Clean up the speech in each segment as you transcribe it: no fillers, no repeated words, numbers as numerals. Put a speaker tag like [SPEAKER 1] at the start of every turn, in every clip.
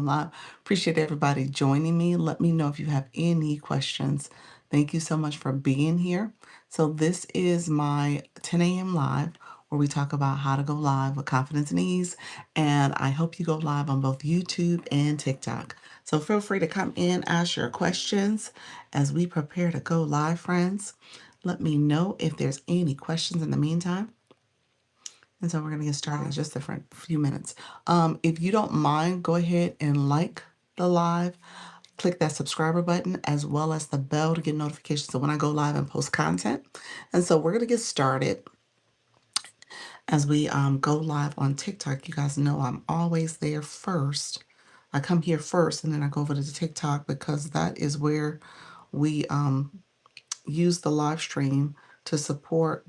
[SPEAKER 1] live. Appreciate everybody joining me. Let me know if you have any questions. Thank you so much for being here. So this is my 10 a.m. live where we talk about how to go live with confidence and ease. And I hope you go live on both YouTube and TikTok. So feel free to come in, ask your questions as we prepare to go live, friends. Let me know if there's any questions in the meantime. And so we're going to get started in just a few minutes. If you don't mind, go ahead and like the live. Click that subscriber button as well as the bell to get notifications of when I go live and post content. And so we're going to get started as we go live on TikTok. You guys know I'm always there first. I come here first and then I go over to the TikTok because that is where we use the live stream to support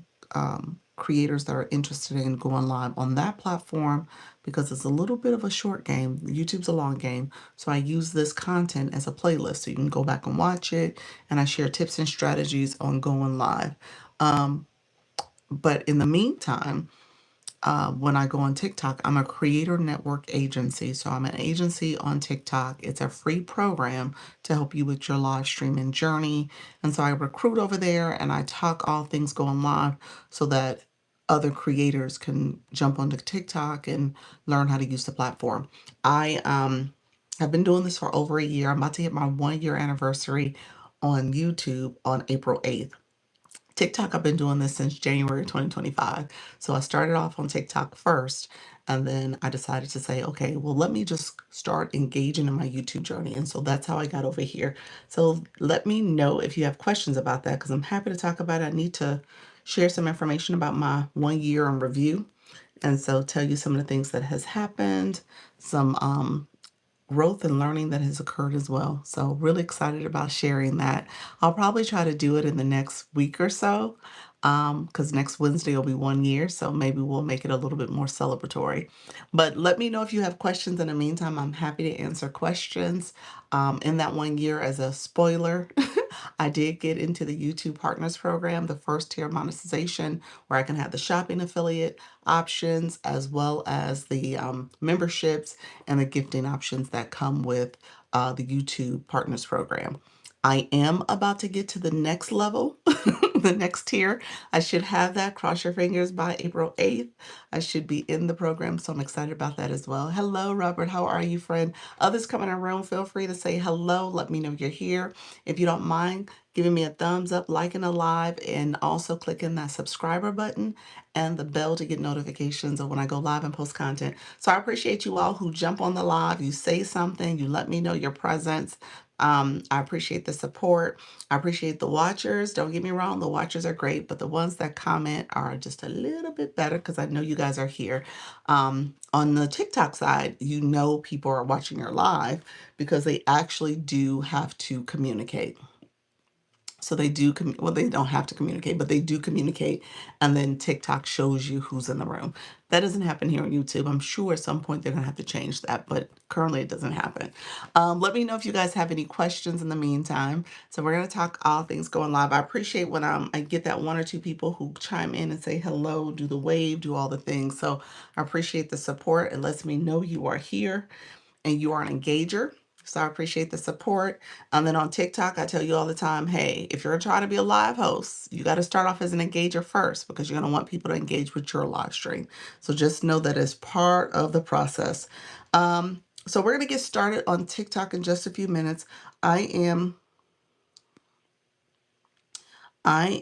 [SPEAKER 1] creators that are interested in going live on that platform because it's a little bit of a short game. YouTube's a long game. So I use this content as a playlist so you can go back and watch it. And I share tips and strategies on going live. But in the meantime, when I go on TikTok, I'm a creator network agency. So I'm an agency on TikTok. It's a free program to help you with your live streaming journey. And so I recruit over there and I talk all things going live so that other creators can jump onto TikTok and learn how to use the platform. I have been doing this for over a year. I'm about to hit my 1 year anniversary on YouTube on April 8th. TikTok, I've been doing this since January 2025. So I started off on TikTok first, and then I decided to say, okay, well, let me just start engaging in my YouTube journey. And so that's how I got over here. So let me know if you have questions about that, because I'm happy to talk about it. I need to share some information about my 1 year in review. And so tell you some of the things that has happened, some growth and learning that has occurred as well. So really excited about sharing that. I'll probably try to do it in the next week or so because next Wednesday will be 1 year. So maybe we'll make it a little bit more celebratory. But let me know if you have questions in the meantime. I'm happy to answer questions. In that 1 year, as a spoiler, I did get into the YouTube Partners Program, the first tier monetization, where I can have the shopping affiliate options as well as the memberships and the gifting options that come with the YouTube Partners Program. I am about to get to the next level, the next tier. I should have that. Cross your fingers by April 8th. I should be in the program, so I'm excited about that as well. Hello, Robert. How are you, friend? Others come in our room, feel free to say hello. Let me know you're here. If you don't mind giving me a thumbs up, liking a live, and also clicking that subscriber button and the bell to get notifications of when I go live and post content. So I appreciate you all who jump on the live, you say something, you let me know your presence. I appreciate the support. I appreciate the watchers. Don't get me wrong, the watchers are great, but the ones that comment are just a little bit better because I know you guys are here. On the TikTok side, you know people are watching your live because they actually do have to communicate. So they do, well, they don't have to communicate, but they do communicate. And then TikTok shows you who's in the room. That doesn't happen here on YouTube. I'm sure at some point they're going to have to change that, but currently it doesn't happen. Let me know if you guys have any questions in the meantime. So we're going to talk all things going live. I appreciate when I get that one or two people who chime in and say hello, do the wave, do all the things. So I appreciate the support. It lets me know you are here and you are an engager. So I appreciate the support. And then on TikTok, I tell you all the time, hey, if you're trying to be a live host, you got to start off as an engager first because you're going to want people to engage with your live stream. So just know that is part of the process. So we're going to get started on TikTok in just a few minutes. I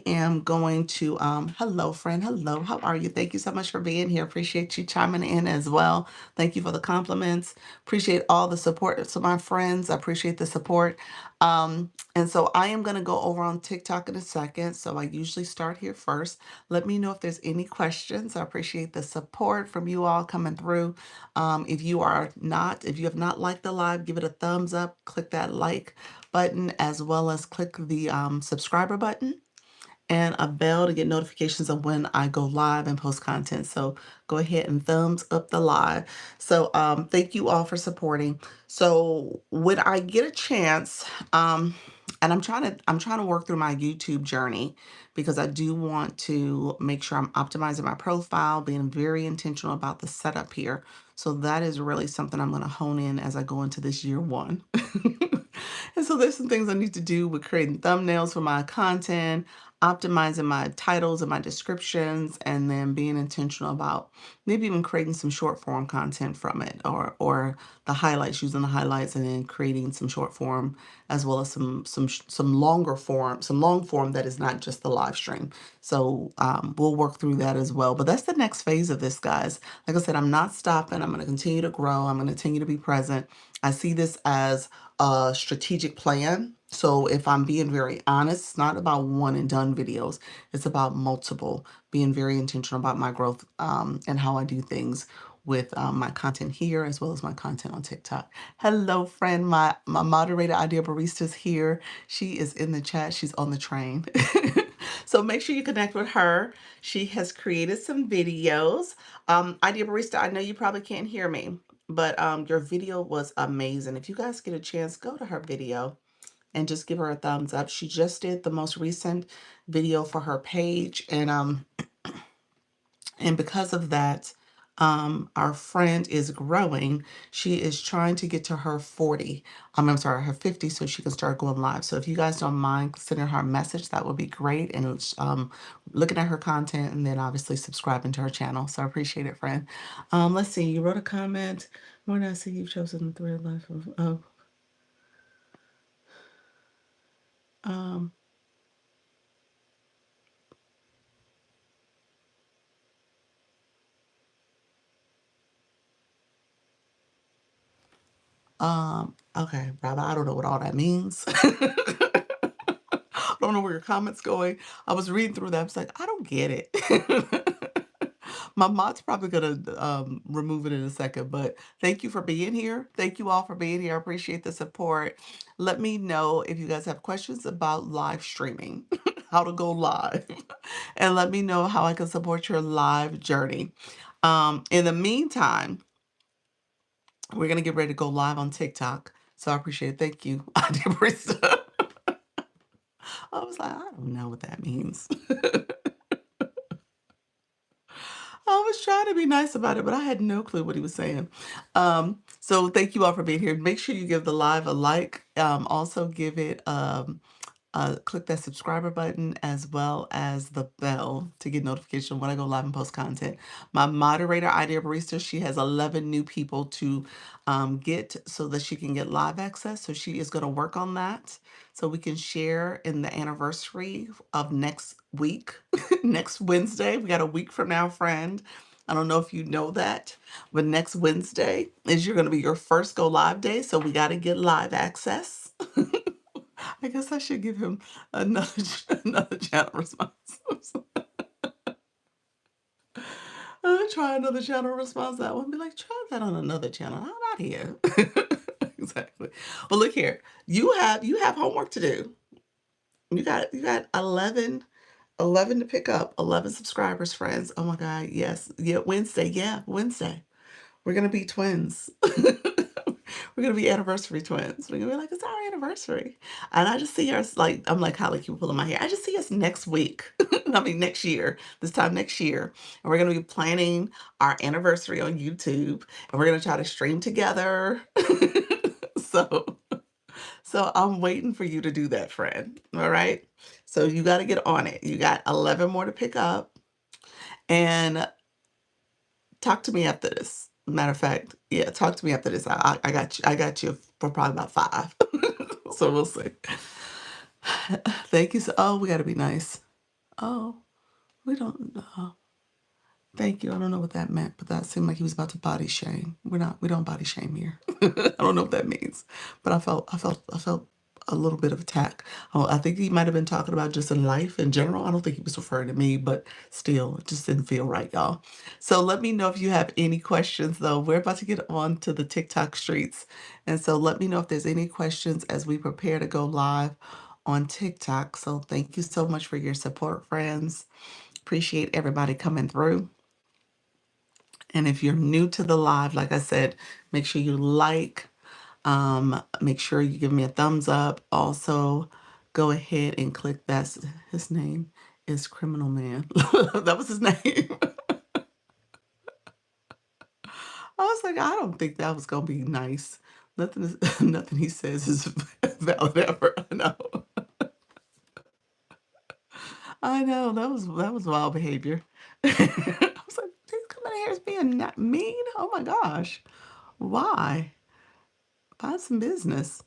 [SPEAKER 1] am going to, hello, friend. Hello. How are you? Thank you so much for being here. Appreciate you chiming in as well. Thank you for the compliments. Appreciate all the support. So my friends, I appreciate the support. And so I am going to go over on TikTok in a second. So I usually start here first. Let me know if there's any questions. I appreciate the support from you all coming through. If you have not liked the live, give it a thumbs up, click that like button, as well as click the subscriber button and a bell to get notifications of when I go live and post content. So go ahead and thumbs up the live. So thank you all for supporting. So when I get a chance, and I'm trying to work through my YouTube journey because I do want to make sure I'm optimizing my profile, being very intentional about the setup here. So that is really something I'm going to hone in as I go into this year one. And so there's some things I need to do with creating thumbnails for my content, optimizing my titles and my descriptions, and then being intentional about maybe even creating some short form content from it, or the highlights, using the highlights and then creating some short form as well as some longer form, some long form that is not just the live stream. So we'll work through that as well. But that's the next phase of this, guys. Like I said, I'm not stopping. I'm going to continue to grow. I'm going to continue to be present. I see this as a strategic plan. So if I'm being very honest, it's not about one and done videos. It's about multiple, being very intentional about my growth and how I do things with my content here as well as my content on TikTok. Hello, friend. My moderator, Idea Barista's here. She is in the chat. She's on the train. So make sure you connect with her. She has created some videos. Idea Barista, I know you probably can't hear me, but your video was amazing. If you guys get a chance, go to her video and just give her a thumbs up. She just did the most recent video for her page, and because of that, our friend is growing. She is trying to get to her 40. I'm sorry, her 50, so she can start going live. So if you guys don't mind sending her a message, that would be great. And looking at her content and then obviously subscribing to her channel. So I appreciate it, friend. Let's see. You wrote a comment. When I see you've chosen the thread life of um okay, brother. I don't know what all that means. I don't know where your comments going. I was reading through that. I was like, I don't get it. My mod's probably gonna remove it in a second, but thank you for being here. Thank you all for being here. I appreciate the support. Let me know if you guys have questions about live streaming, how to go live, and let me know how I can support your live journey. In the meantime, we're gonna get ready to go live on TikTok. So I appreciate it. Thank you. I was like, I don't know what that means. I was trying to be nice about it, but I had no clue what he was saying. So thank you all for being here. Make sure you give the live a like. Also give it click that subscriber button as well as the bell to get notification when I go live and post content. My moderator, Idea Barista, she has 11 new people to get so that she can get live access. So she is going to work on that so we can share in the anniversary of next week, next Wednesday. We got a week from now, friend. I don't know if you know that, but next Wednesday is you're going to be your first go live day. So we got to get live access. I guess I should give him another another channel response. Try another channel response. That one be like, try that on another channel. I'm not here. Exactly. Well, look here. You have homework to do. You got 11 to pick up. 11 subscribers, friends. Oh my God. Yes. Yeah. Wednesday. Yeah. Wednesday. We're gonna be twins. We're gonna be anniversary twins. We're gonna be like, it's our anniversary. And I just see us like, I'm like, Holly, keep pulling my hair. I just see us next week. I mean next year, this time next year. And we're gonna be planning our anniversary on YouTube. And we're gonna try to stream together. so so I'm waiting for you to do that, friend. All right. So you gotta get on it. You got 11 more to pick up. And talk to me after this. Matter of fact, yeah, talk to me after this. I got you. I got you for probably about 5. So we'll see. Thank you. So, oh, we got to be nice. Oh, we don't. Thank you. I don't know what that meant, but that seemed like he was about to body shame. We don't body shame here. I don't know what that means, but I felt a little bit of attack. Oh, I think he might have been talking about just in life in general. I don't think he was referring to me, but still, it just didn't feel right, y'all. So let me know if you have any questions, though. We're about to get on to the TikTok streets. And so let me know if there's any questions as we prepare to go live on TikTok. So thank you so much for your support, friends. Appreciate everybody coming through. And if you're new to the live, like I said, make sure you like, make sure you give me a thumbs up. Also, go ahead and click that. His name is Criminal Man. That was his name. I was like, I don't think that was gonna be nice. Nothing is nothing he says is valid ever. I know. I know. That was wild behavior. I was like, he's coming in here as being not mean. Oh my gosh. Why? Find some business.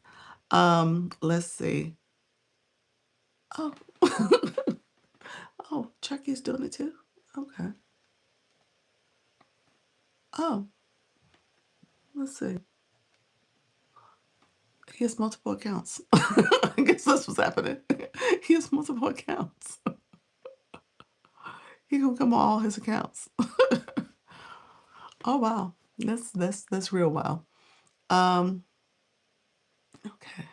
[SPEAKER 1] Let's see. Oh. Oh, Chucky's doing it too. Okay. Oh, let's see. He has multiple accounts. I guess that's what's happening. He has multiple accounts. He gonna come on all his accounts. Oh wow. That's real wow. Um, okay.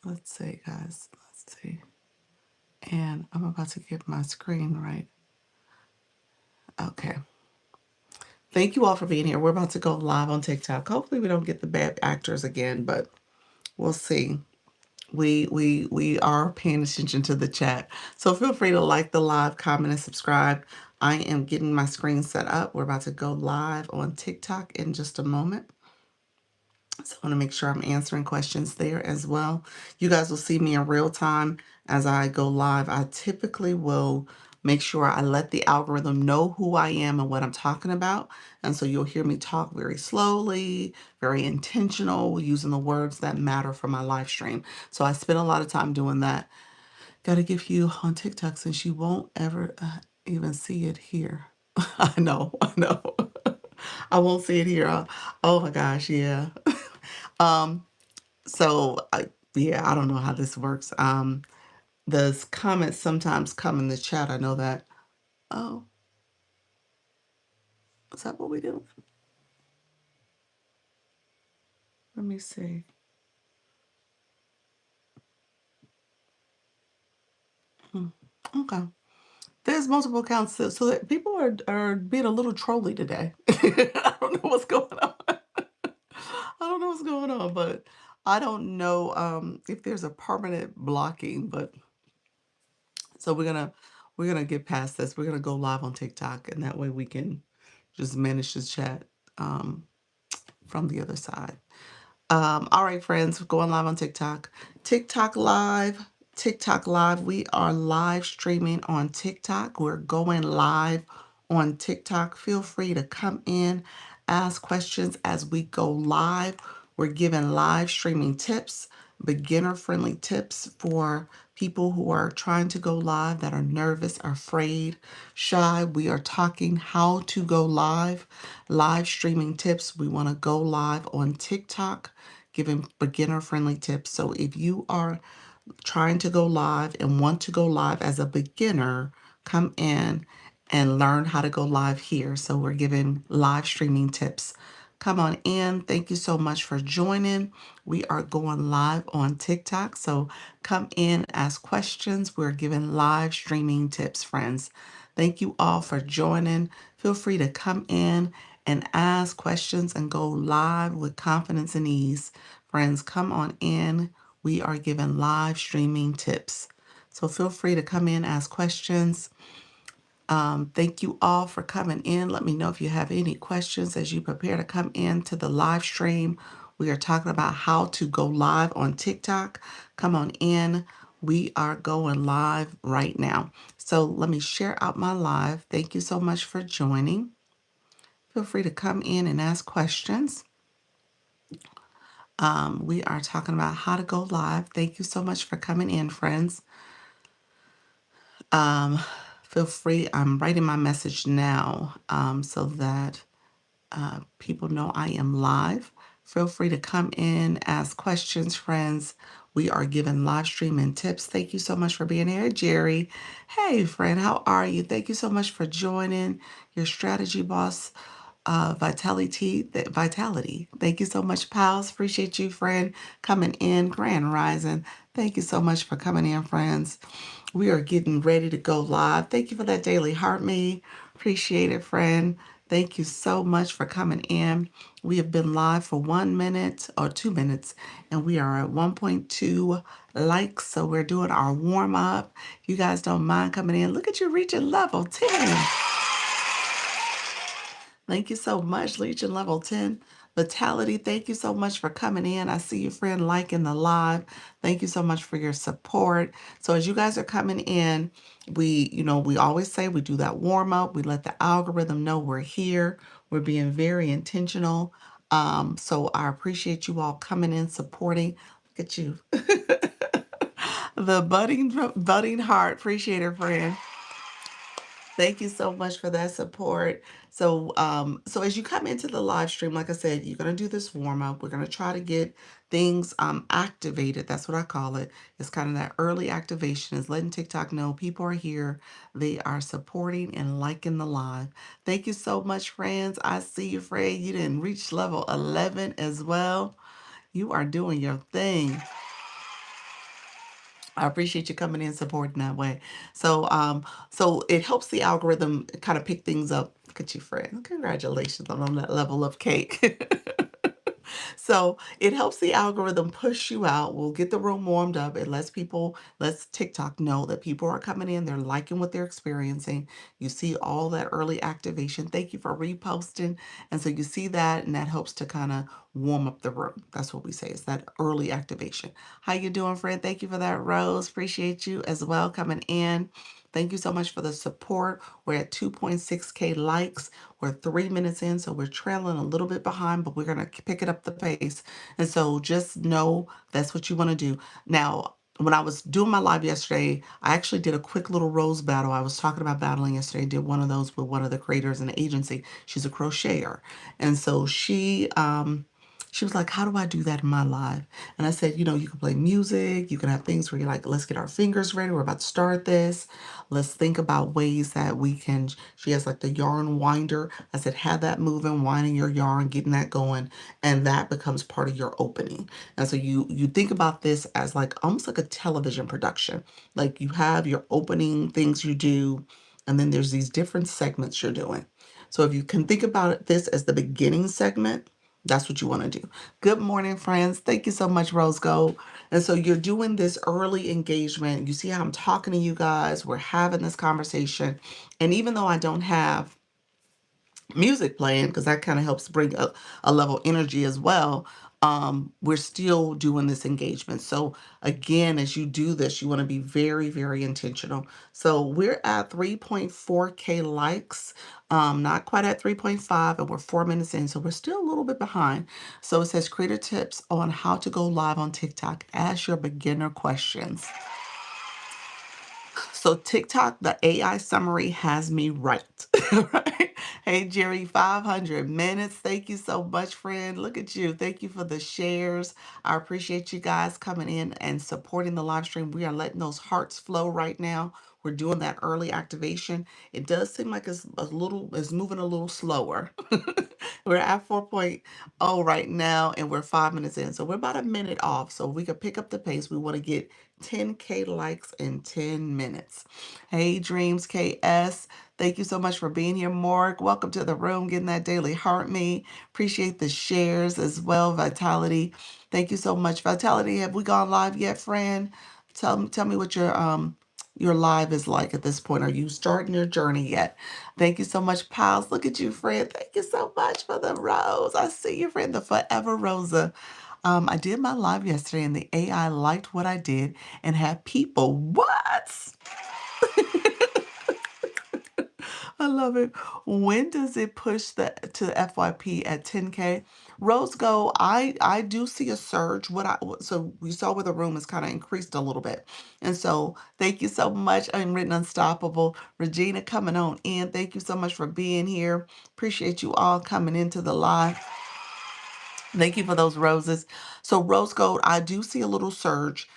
[SPEAKER 1] Let's see, guys. Let's see. And I'm about to get my screen right. Okay. Thank you all for being here. We're about to go live on TikTok. Hopefully we don't get the bad actors again, but we'll see. We are paying attention to the chat. So feel free to like the live, comment, and subscribe. I am getting my screen set up. We're about to go live on TikTok in just a moment. So I want to make sure I'm answering questions there as well. You guys will see me in real time as I go live. I typically will make sure I let the algorithm know who I am and what I'm talking about. And so you'll hear me talk very slowly, very intentional, using the words that matter for my live stream. So I spend a lot of time doing that. Got to give you on TikTok since you won't ever even see it here. I know, I know. I won't see it here. Oh my gosh, yeah. Um, so yeah, I don't know how this works. The comments sometimes come in the chat. I know that. Oh, is that what we do? Let me see. Hmm. Okay. There's multiple accounts, so that people are being a little trolly today. I don't know what's going on. I don't know what's going on, but I don't know if there's a permanent blocking, but so we're gonna get past this. We're gonna go live on TikTok, and that way we can just manage the chat um, from the other side. All right, friends, going live on TikTok. TikTok live. TikTok live. We are live streaming on TikTok. We're going live on TikTok. Feel free to come in, ask questions as we go live. We're giving live streaming tips, beginner friendly tips for people who are trying to go live that are nervous, afraid, shy. We are talking how to go live streaming tips. We want to go live on TikTok, giving beginner friendly tips. So if you are trying to go live and want to go live as a beginner, come in and learn how to go live here. So we're giving live streaming tips. Come on in. Thank you so much for joining. We are going live on TikTok. So come in, ask questions. We're giving live streaming tips, friends. Thank you all for joining. Feel free to come in and ask questions and go live with confidence and ease. Friends, come on in. We are giving live streaming tips. So feel free to come in, ask questions. Thank you all for coming in. Let me know if you have any questions as you prepare to come into the live stream. We are talking about how to go live on TikTok. Come on in. We are going live right now. So let me share out my live. Thank you so much for joining. Feel free to come in and ask questions. We are talking about how to go live. Thank you so much for coming in, friends. Um, Feel free. I'm writing my message now so that people know I am live. Feel free to come in, ask questions, friends. We are giving live streaming tips. Thank you so much for being here, Jerry. Hey, friend, how are you? Thank you so much for joining your strategy boss. Vitality. Thank you so much, pals. Appreciate you, friend, coming in. Grand Rising. Thank you so much for coming in, friends. We are getting ready to go live. Thank you for that daily heart me. Appreciate it, friend. Thank you so much for coming in. We have been live for 1 minute or 2 minutes, and we are at 1.2 likes. So we're doing our warm up. You guys don't mind coming in. Look at you reaching level 10. Thank you so much, Legion Level 10. Vitality, thank you so much for coming in. I see your friend liking the live. Thank you so much for your support. So as you guys are coming in, we always say we do that warm up. We let the algorithm know we're here. We're being very intentional. So I appreciate you all coming in, supporting. Look at you. The budding heart. Appreciate it, friend. Thank you so much for that support. So as you come into the live stream, like I said, you're gonna do this warm up. We're gonna try to get things activated. That's what I call it. It's kind of that early activation, is letting TikTok know people are here. They are supporting and liking the live. Thank you so much, friends. I see you, Fred. You didn't reach level 11 as well. You are doing your thing. I appreciate you coming in supporting that way. So it helps the algorithm kind of pick things up. Look at you, friend. Congratulations on that level of cake. So it helps the algorithm push you out. We'll get the room warmed up. It lets TikTok know that people are coming in. They're liking what they're experiencing. You see all that early activation. Thank you for reposting. And so you see that, and that helps to kind of warm up the room. That's what we say, is that early activation. How you doing, friend? Thank you for that, Rose. Appreciate you as well coming in. Thank you so much for the support. We're at 2.6K likes. We're 3 minutes in, so we're trailing a little bit behind, but we're going to pick it up the pace. And so just know that's what you want to do. Now, when I was doing my live yesterday, I actually did a quick little rose battle. I was talking about battling yesterday. Did one of those with one of the creators in the agency. She's a crocheter. And so she was like, how do I do that in my life? And I said, you can play music. You can have things where you're like, let's get our fingers ready. We're about to start this. Let's think about ways that we can. She has like the yarn winder. I said, have that moving, winding your yarn, getting that going. And that becomes part of your opening. And so you think about this as like almost like a television production. Like you have your opening things you do, and then there's these different segments you're doing. So if you can think about this as the beginning segment, that's what you want to do. Good morning, friends. Thank you so much, Rose Gold. And so you're doing this early engagement. You see how I'm talking to you guys. We're having this conversation. And even though I don't have music playing, because that kind of helps bring a level of energy as well, we're still doing this engagement. So again, as you do this, you want to be very, very intentional. So we're at 3.4K likes, not quite at 3.5, and we're 4 minutes in, so we're still a little bit behind. So it says creator tips on how to go live on TikTok. Ask your beginner questions. So TikTok, the AI summary has me right. Right? Hey, Jerry, 500 minutes. Thank you so much, friend. Look at you. Thank you for the shares. I appreciate you guys coming in and supporting the live stream. We are letting those hearts flow right now. We're doing that early activation. It does seem like it's moving a little slower. We're at 4.0 right now, and we're 5 minutes in. So we're about a minute off. So if we could pick up the pace, we want to get 10K likes in 10 minutes. Hey, Dreams KS. Thank you so much for being here, Morg. Welcome to the room, getting that daily heart me. Appreciate the shares as well, Vitality. Thank you so much. Vitality, have we gone live yet, friend? Tell me what your live is like at this point. Are you starting your journey yet? Thank you so much, Pals. Look at you, friend. Thank you so much for the rose. I see you, friend, the Forever Rosa. I did my live yesterday, and the AI liked what I did and had people. What? I love it. When does it push to FYP at 10K? Rose Gold, I do see a surge. So we saw where the room has kind of increased a little bit. And so thank you so much. I'm written unstoppable. Regina coming on in. Thank you so much for being here. Appreciate you all coming into the live. Thank you for those roses. So Rose Gold, I do see a little surge.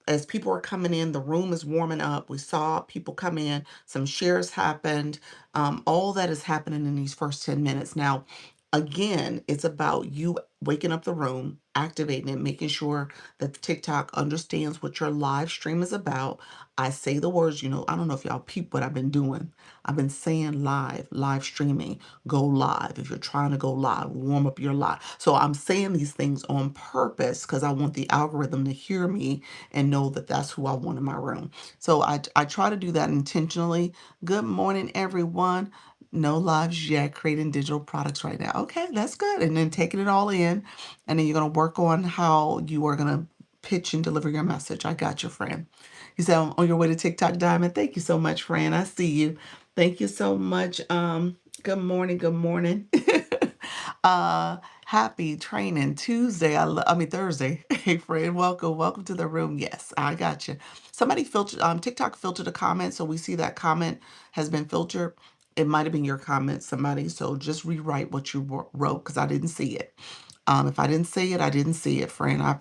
[SPEAKER 1] As people are coming in, the room is warming up. We saw people come in, some shares happened. All that is happening in these first 10 minutes. Now, Again, it's about you waking up the room, activating it, making sure that TikTok understands what your live stream is about. I say the words, I don't know if y'all peep what I've been doing. I've been saying live streaming, go live. If you're trying to go live, warm up your live. So I'm saying these things on purpose because I want the algorithm to hear me and know that that's who I want in my room. So I try to do that intentionally. Good morning, everyone. No lives yet, creating digital products right now. Okay, that's good. And then taking it all in, and then you're going to work on how you are going to pitch and deliver your message. I got you, friend. You said on your way to TikTok, Diamond. Thank you so much, friend. I see you. Thank you so much. Good morning. Good morning. uh, Happy training Tuesday. I mean Thursday. Hey, friend. Welcome to the room. Yes, I got you. Somebody filtered. TikTok filtered a comment, so we see that comment has been filtered. It might have been your comment, somebody. So just rewrite what you wrote because I didn't see it. If I didn't see it, I didn't see it, friend. I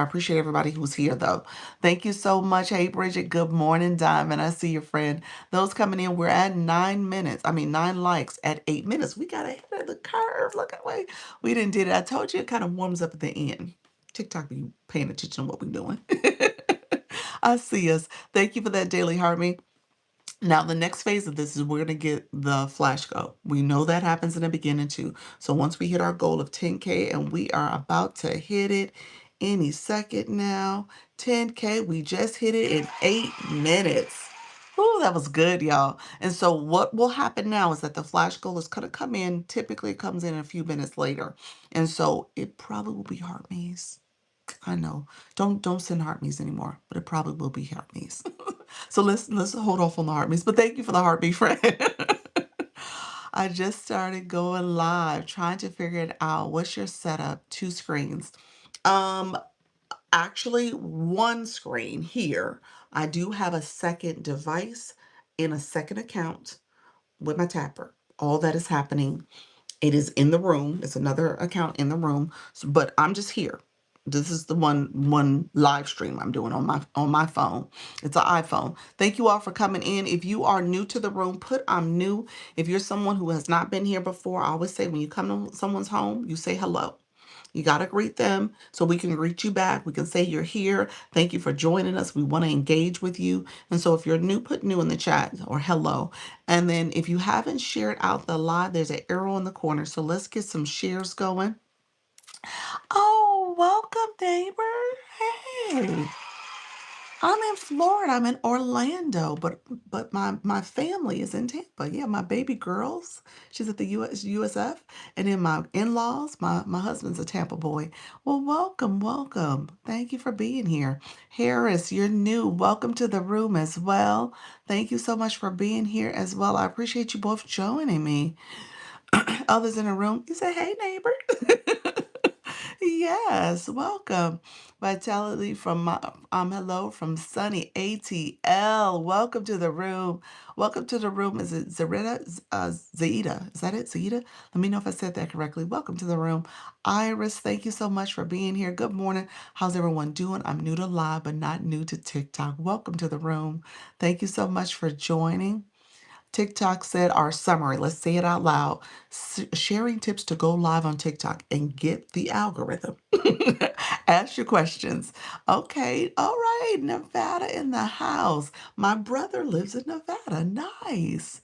[SPEAKER 1] appreciate everybody who's here, though. Thank you so much. Hey, Bridget. Good morning, Diamond. I see your friend. Those coming in, we're at 9 minutes. I mean, 9 likes at 8 minutes. We got ahead of the curve. Look at way we didn't did it. I told you it kind of warms up at the end. TikTok be paying attention to what we're doing. I see us. Thank you for that, Daily Harmony. Now, the next phase of this is we're going to get the flash go. We know that happens in the beginning too. So once we hit our goal of 10K, and we are about to hit it any second now, 10K, we just hit it in 8 minutes. Oh, that was good, y'all. And so what will happen now is that the flash goal is going to come in. Typically, it comes in a few minutes later. And so it probably will be heart maze. I know. Don't send heart me's anymore, but it probably will be heart me's. So let's hold off on the heart me's. But thank you for the heartbeat, friend. I just started going live, trying to figure it out. What's your setup? 2 screens. Um, Actually, one screen here. I do have a second device in a second account with my tapper. All that is happening, it is in the room. It's another account in the room, but I'm just here. This is the one live stream I'm doing on my phone. It's an iPhone. Thank you all for coming in. If you are new to the room, put I'm new. If you're someone who has not been here before, I always say when you come to someone's home, you say hello. You got to greet them so we can greet you back. We can say you're here. Thank you for joining us. We want to engage with you. And so if you're new, put new in the chat or hello. And then if you haven't shared out the live, there's an arrow in the corner. So let's get some shares going. Oh, welcome, neighbor. Hey. I'm in Florida. I'm in Orlando, but my family is in Tampa. Yeah, my baby girls, she's at the USF, and then my in-laws, my husband's a Tampa boy. Well, welcome. Thank you for being here. Harris, you're new. Welcome to the room as well. Thank you so much for being here as well. I appreciate you both joining me. Others in the room, you say, "Hey, neighbor." Yes, welcome. Vitality from my hello from Sunny ATL. Welcome to the room. Welcome to the room. Is it Zarita? Zaida? Is that it? Zaida? Let me know if I said that correctly. Welcome to the room. Iris, thank you so much for being here. Good morning. How's everyone doing? I'm new to live, but not new to TikTok. Welcome to the room. Thank you so much for joining. TikTok said our summary. Let's say it out loud. Sharing tips to go live on TikTok and get the algorithm. Ask your questions. Okay, all right. Nevada in the house. My brother lives in Nevada. Nice.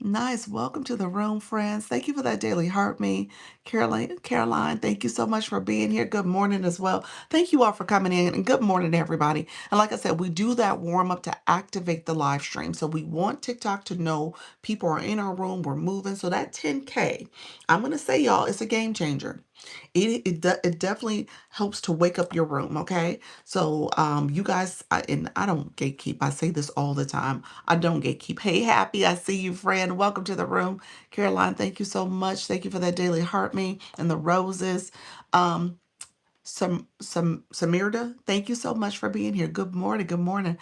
[SPEAKER 1] Nice. Welcome to the room, friends. Thank you for that daily heart me. Caroline, thank you so much for being here. Good morning as well. Thank you all for coming in and good morning, everybody. And like I said, we do that warm up to activate the live stream. So we want TikTok to know people are in our room, we're moving. So that 10K, I'm going to say, y'all, it's a game changer. It definitely helps to wake up your room, okay? So you guys, and I don't gatekeep. I say this all the time. I don't gatekeep. Hey, Happy, I see you, friend. Welcome to the room. Caroline, thank you so much. Thank you for that daily heart me and the roses. Um, Samirda, thank you so much for being here. Good morning. Good morning.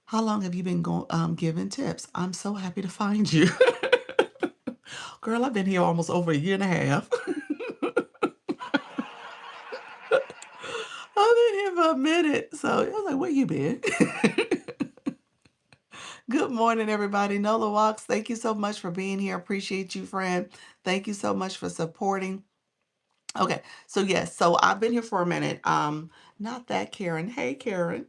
[SPEAKER 1] How long have you been going giving tips? I'm so happy to find you. Girl, I've been here almost over a year and a half. I've been here for a minute. So I was like, where you been? Good morning, everybody. Nola Walks, thank you so much for being here. Appreciate you, friend. Thank you so much for supporting. Okay, so yes, so I've been here for a minute. Not that Karen. Hey, Karen.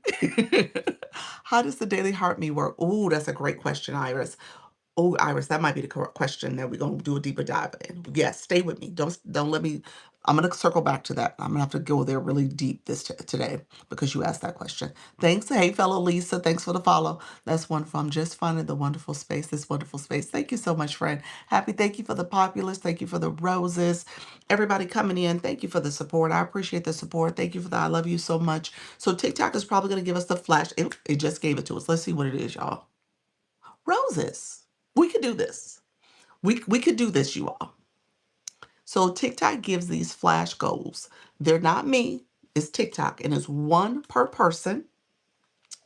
[SPEAKER 1] How does the daily heart me work? Oh, that's a great question, Iris. Oh, Iris, that might be the correct question that we're gonna do a deeper dive in. Yes, stay with me. Don't let me. I'm gonna circle back to that. I'm gonna have to go there really deep today because you asked that question. Thanks, hey fellow Lisa. Thanks for the follow. That's one from Just Fun in the Wonderful Space. This wonderful space. Thank you so much, friend. Happy. Thank you for the populace. Thank you for the roses. Everybody coming in. Thank you for the support. I appreciate the support. Thank you for that. I love you so much. So TikTok is probably gonna give us the flash. It just gave it to us. Let's see what it is, y'all. Roses. We could do this. We could do this, you all. So TikTok gives these flash goals. They're not me, it's TikTok, and it's one per person.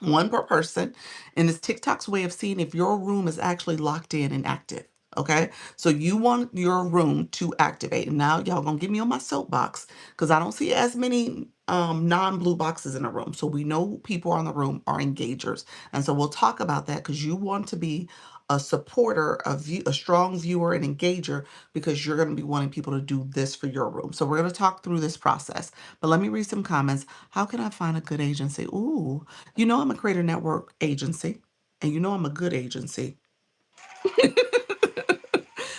[SPEAKER 1] And it's TikTok's way of seeing if your room is actually locked in and active. Okay, so you want your room to activate. And now y'all gonna get me on my soapbox because I don't see as many non-blue boxes in a room. So we know people in the room are engagers. And so we'll talk about that because you want to be a supporter, a strong viewer and engager because you're going to be wanting people to do this for your room. So we're going to talk through this process. But let me read some comments. How can I find a good agency? Ooh, I'm a creator network agency, and I'm a good agency.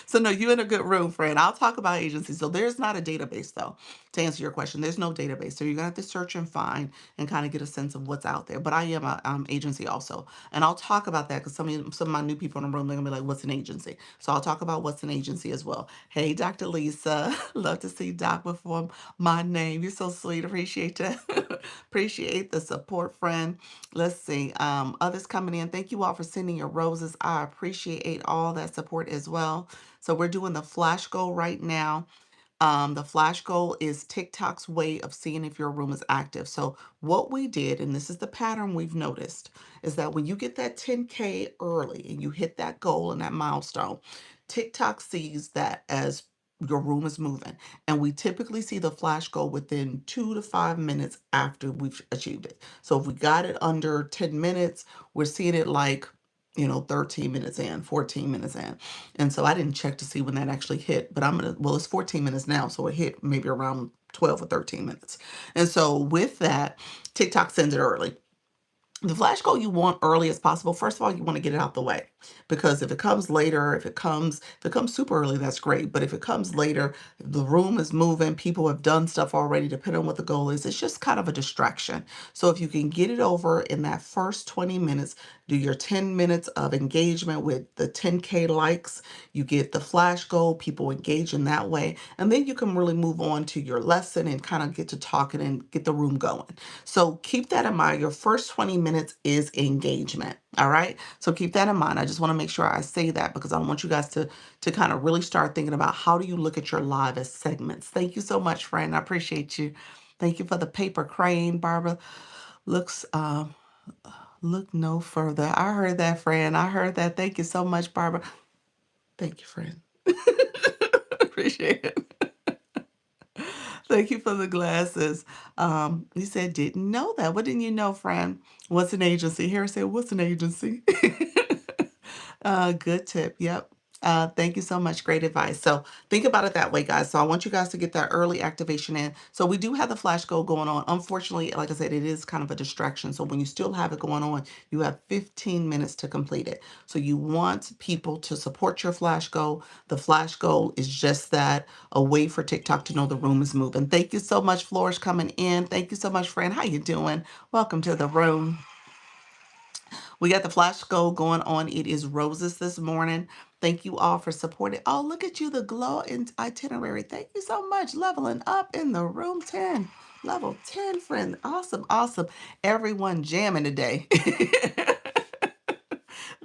[SPEAKER 1] So no, you're in a good room, friend. I'll talk about agencies. So there's not a database though, to answer your question. There's no database. So you're gonna have to search and find and kind of get a sense of what's out there. But I am a agency also. And I'll talk about that because some of my new people in the room, they're gonna be like, what's an agency? So I'll talk about what's an agency as well. Hey, Dr. Lisa. Love to see Doc before my name. You're so sweet. Appreciate that. Appreciate the support, friend. Let's see. Others coming in. Thank you all for sending your roses. I appreciate all that support as well. So we're doing the flash goal right now. The flash goal is TikTok's way of seeing if your room is active. So what we did, and this is the pattern we've noticed, is that when you get that 10K early and you hit that goal and that milestone, TikTok sees that as your room is moving. And we typically see the flash goal within 2 to 5 minutes after we've achieved it. So if we got it under 10 minutes, we're seeing it like 13 minutes in, 14 minutes in. And so I didn't check to see when that actually hit, but it's 14 minutes now. So it hit maybe around 12 or 13 minutes. And so with that, TikTok sends it early. The flash goal you want early as possible. First of all, you want to get it out the way because if it comes later, if it comes super early, that's great. But if it comes later, the room is moving, people have done stuff already, depending on what the goal is, it's just kind of a distraction. So if you can get it over in that first 20 minutes, do your 10 minutes of engagement with the 10K likes, you get the flash goal, people engage in that way, and then you can really move on to your lesson and kind of get to talking and get the room going. So keep that in mind. Your first 20 minutes is engagement. All right. So keep that in mind. I just want to make sure I say that because I want you guys to kind of really start thinking about how do you look at your live as segments. Thank you so much, friend. I appreciate you. Thank you for the paper crane, Barbara. Looks look no further. I heard that, friend. I heard that. Thank you so much, Barbara. Thank you, friend. Appreciate it. Thank you for the glasses. You said didn't know that. What didn't you know, friend? What's an agency? Harry said, what's an agency? Good tip. Yep. Thank you so much. Great advice. So think about it that way, guys. So I want you guys to get that early activation in. So we do have the flash goal going on. Unfortunately, like I said, it is kind of a distraction. So when you still have it going on, you have 15 minutes to complete it. So you want people to support your flash goal. The flash goal is just that, a way for TikTok to know the room is moving. Thank you so much, Flourish, coming in. Thank you so much, friend. How you doing? Welcome to the room. We got the flash goal going on. It is roses this morning. Thank you all for supporting. Oh, look at you, the glow in itinerary. Thank you so much. Leveling up in the room 10. Level 10, friend. Awesome, awesome. Everyone jamming today.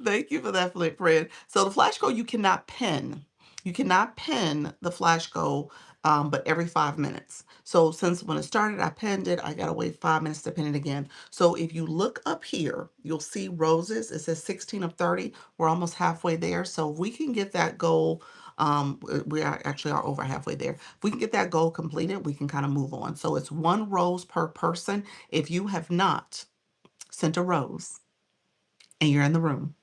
[SPEAKER 1] Thank you for that, Flip friend. So the flash goal you cannot pin. You cannot pin the flash goal, but every 5 minutes. So since when it started, I pinned it. I gotta wait 5 minutes to pin it again. So if you look up here, you'll see roses. It says 16 of 30. We're almost halfway there. So if we can get that goal, we are over halfway there. If we can get that goal completed, we can kind of move on. So it's one rose per person. If you have not sent a rose and you're in the room,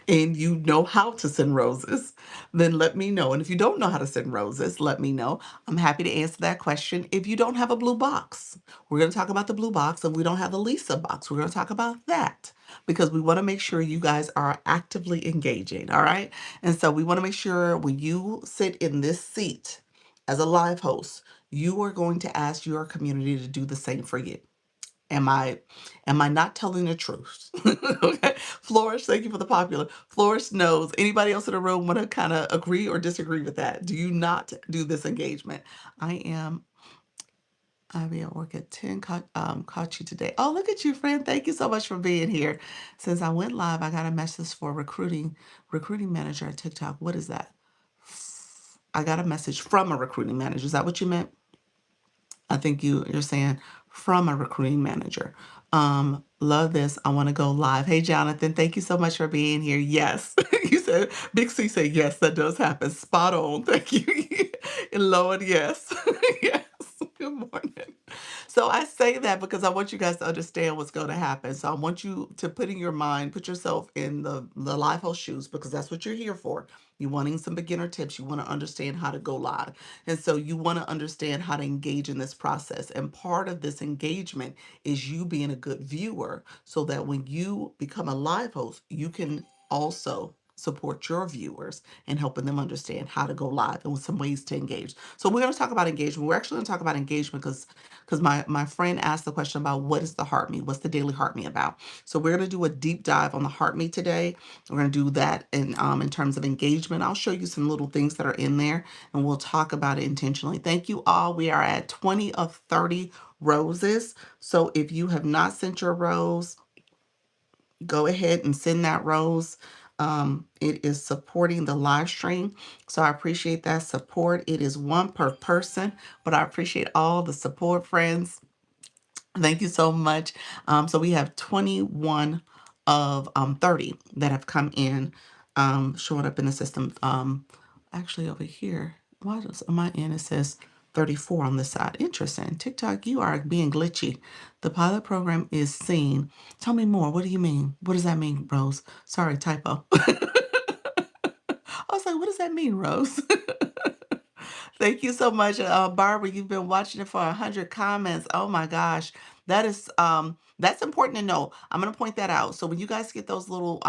[SPEAKER 1] and you know how to send roses, then let me know. And if you don't know how to send roses, let me know. I'm happy to answer that question. If you don't have a blue box, we're going to talk about the blue box. And we don't have the Lisa box, we're going to talk about that because we want to make sure you guys are actively engaging. All right. And so we want to make sure when you sit in this seat as a live host, you are going to ask your community to do the same for you. Am I not telling the truth? Okay. Flourish, thank you for the popular. Flourish knows. Anybody else in the room want to kind of agree or disagree with that? Do you not do this engagement? I am. I'll be at work at 10. Caught you today. Oh, look at you, friend. Thank you so much for being here. Since I went live, I got a message for recruiting manager at TikTok. What is that? I got a message from a recruiting manager. Is that what you meant? I think you're saying from a recruiting manager. Love this. I want to go live. Hey, Jonathan, thank you so much for being here. Yes, you said Big C said yes, that does happen. Spot on. Thank you. And Lord, yes, yes. Good morning. So I say that because I want you guys to understand what's going to happen. So I want you to put in your mind, put yourself in the live host shoes because that's what you're here for. You wanting some beginner tips. You want to understand how to go live. And so you want to understand how to engage in this process. And part of this engagement is you being a good viewer so that when you become a live host, you can also support your viewers and helping them understand how to go live and with some ways to engage. So we're going to talk about engagement. We're actually going to talk about engagement because my friend asked the question about what is the heart meet? What's the daily heart meet about? So we're going to do a deep dive on the heart meet today. We're going to do that in terms of engagement. I'll show you some little things that are in there and we'll talk about it intentionally. Thank you all. We are at 20 of 30 roses. So if you have not sent your rose, go ahead and send that rose. It is supporting the live stream. So I appreciate that support. It is one per person, but I appreciate all the support, friends. Thank you so much. So we have 21 of 30 that have come in, showing up in the system. Actually, over here, why does on my end it says 34 on this side? Interesting. TikTok, you are being glitchy. The pilot program is seen. Tell me more. What do you mean? What does that mean, Rose? Sorry, typo. I was like, what does that mean, Rose? Thank you so much, Barbara. You've been watching it for 100 comments. Oh my gosh, that's important to know. I'm gonna point that out. So when you guys get those little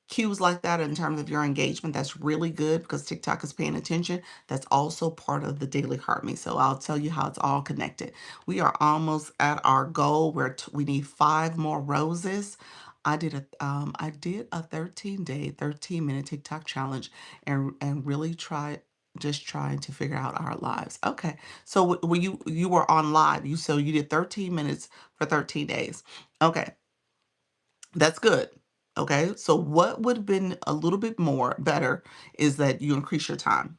[SPEAKER 1] cues like that in terms of your engagement, that's really good because TikTok is paying attention. That's also part of the daily heart me. So I'll tell you how it's all connected. We are almost at our goal where we need 5 more roses. I did a 13-day, 13-minute TikTok challenge and really just trying to figure out our lives. Okay. So when you were on live, you did 13 minutes for 13 days. Okay. That's good. Okay. So what would have been a little bit more better is that you increase your time.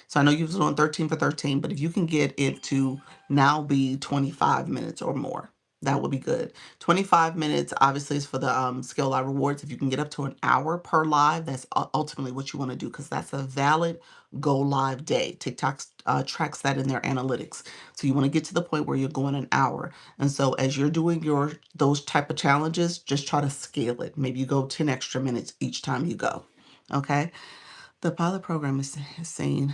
[SPEAKER 1] So I know you was doing 13 for 13, but if you can get it to now be 25 minutes or more, that would be good. 25 minutes obviously is for the Skill Live rewards. If you can get up to an hour per live, that's ultimately what you want to do because that's a valid go live day. TikTok tracks that in their analytics. So you want to get to the point where you're going an hour. And so as you're doing those type of challenges, just try to scale it. Maybe you go 10 extra minutes each time you go. Okay. The pilot program is saying,